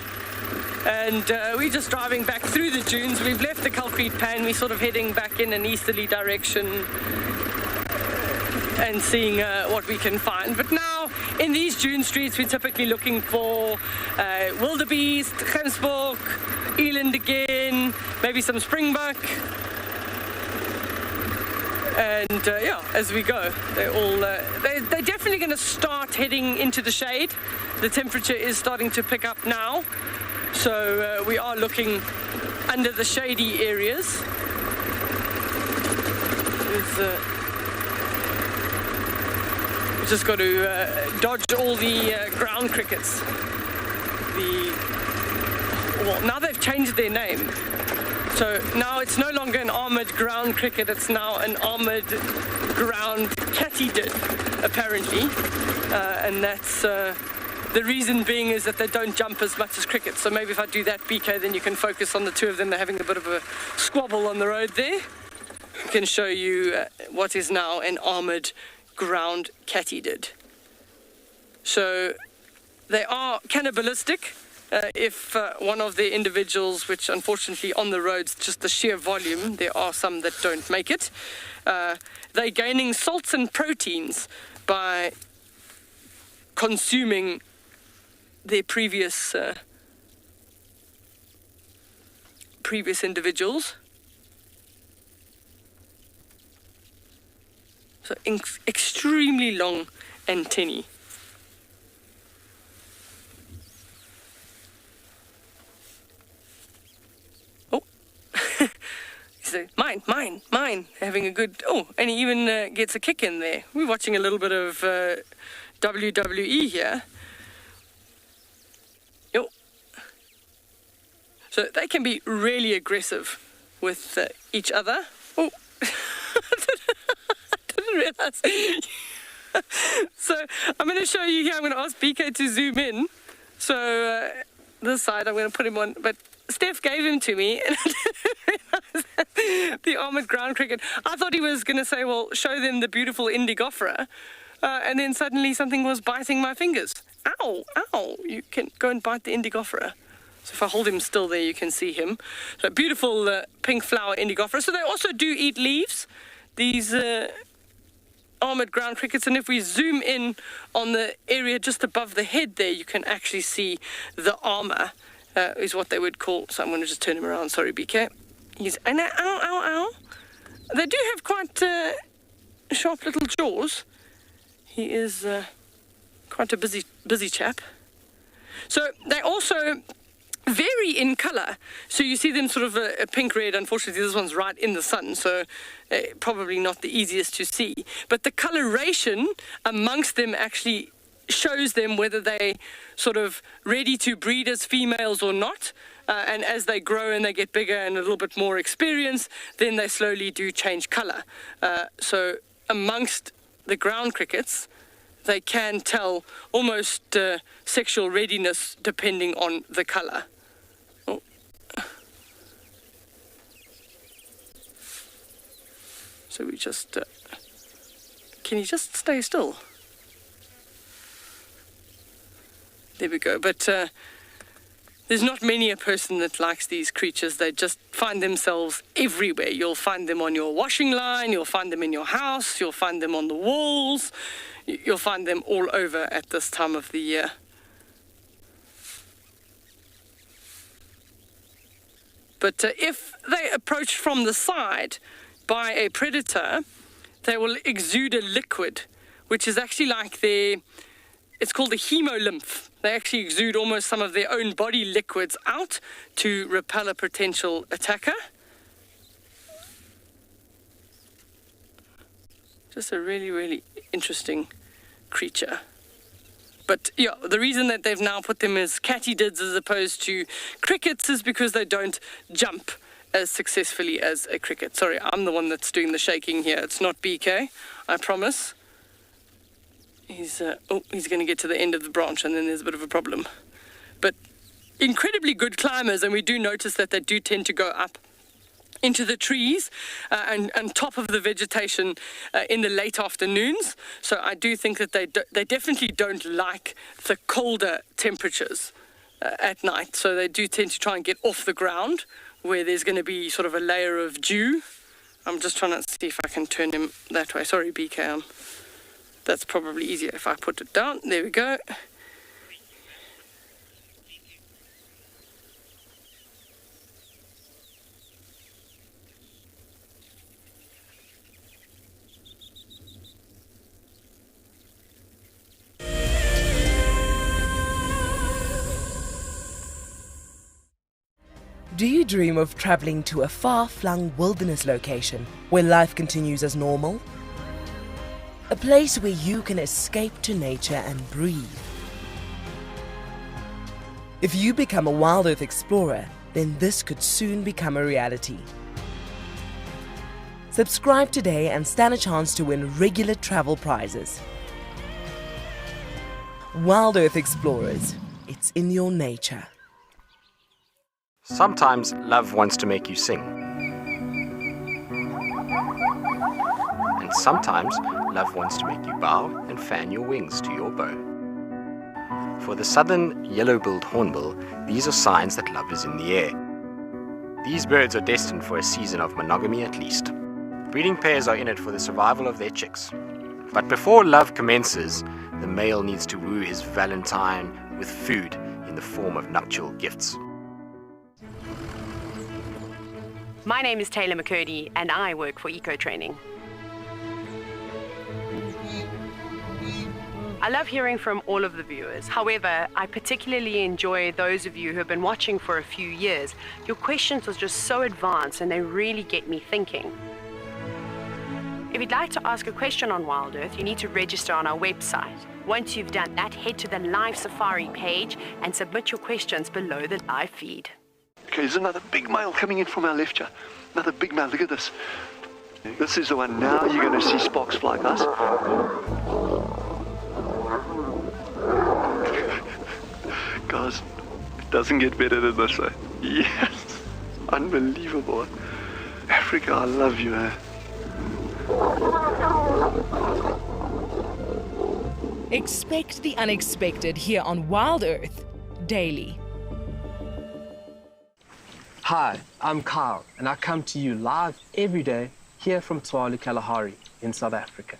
And we're just driving back through the dunes. We've left the concrete pan. We're sort of heading back in an easterly direction and seeing what we can find. But now, in these dune streets, we're typically looking for wildebeest, Springbok, eland again, maybe some Springbok. And yeah, as we go, they're all they're definitely going to start heading into the shade. The temperature is starting to pick up now. So we are looking under the shady areas. We've just got to dodge all the ground crickets. Well, now they've changed their name. So now it's no longer an armoured ground cricket, it's now an armoured ground katydid, apparently. And that's... the reason being is that they don't jump as much as crickets. So maybe if I do that, BK, then you can focus on the two of them. They're having a bit of a squabble on the road there. I can show you what is now an armoured ground katydid. So they are cannibalistic. If one of the individuals, which unfortunately on the roads, just the sheer volume, there are some that don't make it. They're gaining salts and proteins by consuming their previous individuals. So extremely long antennae. Oh, so mine, having a good. Oh, and he even gets a kick in there. We're watching a little bit of WWE here. So they can be really aggressive with each other. Oh, I didn't realize. So I'm going to show you here. I'm going to ask BK to zoom in. So this side, I'm going to put him on. But Steph gave him to me, and I didn't realize the armoured ground cricket. I thought he was going to say, well, show them the beautiful Indigofera. And then suddenly something was biting my fingers. Ow, ow. You can go and bite the Indigofera. So if I hold him still there, you can see him. So beautiful pink flower Indigofera. So they also do eat leaves, these armoured ground crickets. And if we zoom in on the area just above the head there, you can actually see the armour, is what they would call. So I'm going to just turn him around. Sorry, BK. He's, and ow, ow, ow. They do have quite sharp little jaws. He is quite a busy chap. So they also vary in colour. So you see them sort of a pink-red. Unfortunately, this one's right in the sun, so probably not the easiest to see. But the coloration amongst them actually shows them whether they sort of ready to breed as females or not. And as they grow and they get bigger and a little bit more experience, then they slowly do change colour. So amongst the ground crickets, they can tell almost sexual readiness depending on the colour. Oh. So we just... can you just stay still? There we go. But There's not many a person that likes these creatures. They just find themselves everywhere. You'll find them on your washing line, you'll find them in your house, you'll find them on the walls, you'll find them all over at this time of the year. But if they approach from the side by a predator, they will exude a liquid, which is actually like it's called the hemolymph. They actually exude almost some of their own body liquids out to repel a potential attacker. Just a really, really interesting creature. But yeah, the reason that they've now put them as katydids as opposed to crickets is because they don't jump as successfully as a cricket. Sorry, I'm the one that's doing the shaking here. It's not BK, I promise. He's going to get to the end of the branch and then there's a bit of a problem. But incredibly good climbers, and we do notice that they do tend to go up into the trees and top of the vegetation in the late afternoons. So I do think that they definitely don't like the colder temperatures at night. So they do tend to try and get off the ground where there's going to be sort of a layer of dew. I'm just trying to see if I can turn him that way. Sorry, BK. That's probably easier if I put it down. There we go. Do you dream of traveling to a far-flung wilderness location where life continues as normal? A place where you can escape to nature and breathe. If you become a Wild Earth explorer, then this could soon become a reality. Subscribe today and stand a chance to win regular travel prizes. Wild Earth Explorers, it's in your nature. Sometimes love wants to make you sing. And sometimes love wants to make you bow and fan your wings to your bow. For the southern yellow-billed hornbill, these are signs that love is in the air. These birds are destined for a season of monogamy at least. Breeding pairs are in it for the survival of their chicks. But before love commences, the male needs to woo his valentine with food in the form of nuptial gifts. My name is Taylor McCurdy and I work for Eco Training. I love hearing from all of the viewers. However, I particularly enjoy those of you who have been watching for a few years. Your questions are just so advanced and they really get me thinking. If you'd like to ask a question on Wild Earth, you need to register on our website. Once you've done that, head to the live safari page and submit your questions below the live feed. Okay, there's another big male coming in from our left here. Another big male, look at this. This is the one. Now you're going to see sparks fly, guys. Guys, it doesn't get better than this, eh? Yes, unbelievable. Africa, I love you, eh? Expect the unexpected here on Wild Earth daily. Hi, I'm Kyle, and I come to you live every day here from Tswalu, Kalahari in South Africa.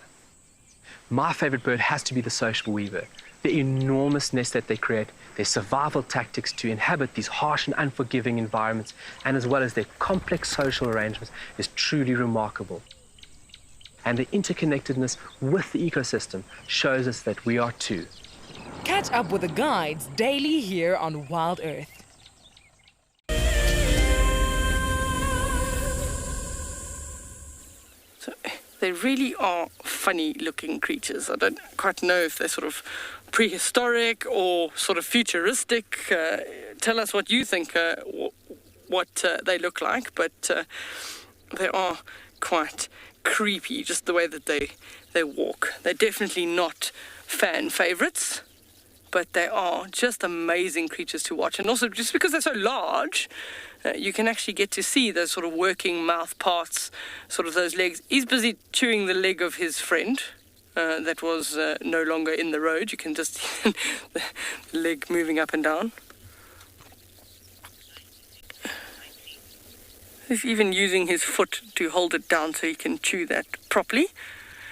My favorite bird has to be the sociable weaver. The enormous nest that they create, their survival tactics to inhabit these harsh and unforgiving environments, and as well as their complex social arrangements is truly remarkable. And the interconnectedness with the ecosystem shows us that we are too. Catch up with the guides daily here on Wild Earth. So they really are funny looking creatures. I don't quite know if they're sort of prehistoric or sort of futuristic. Tell us what you think what they look like, but they are quite creepy, just the way that they walk. They're definitely not fan favorites, but they are just amazing creatures to watch. And also, just because they're so large, you can actually get to see those sort of working mouth parts, sort of those legs. He's busy chewing the leg of his friend that was no longer in the road. You can just see the leg moving up and down. He's even using his foot to hold it down so he can chew that properly.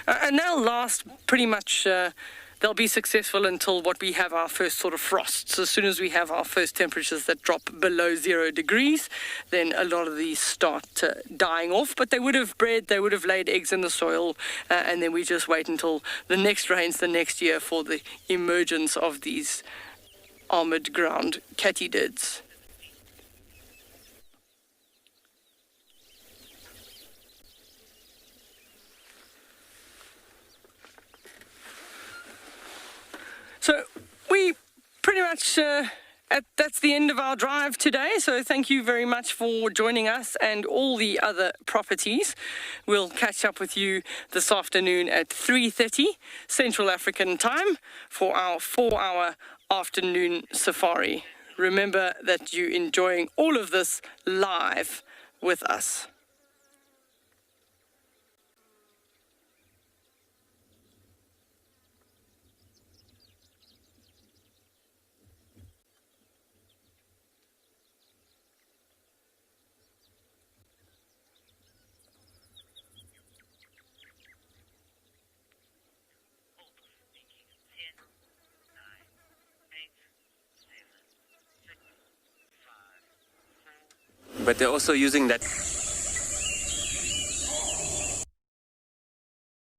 And they'll last pretty much, they'll be successful until what we have our first sort of frosts. As soon as we have our first temperatures that drop below 0 degrees, then a lot of these start dying off. But they would have bred, they would have laid eggs in the soil, and then we just wait until the next rains the next year for the emergence of these armored ground katydids. So we pretty much, that's the end of our drive today. So thank you very much for joining us and all the other properties. We'll catch up with you this afternoon at 3:30 Central African time for our 4-hour afternoon safari. Remember that you're enjoying all of this live with us. But they're also using that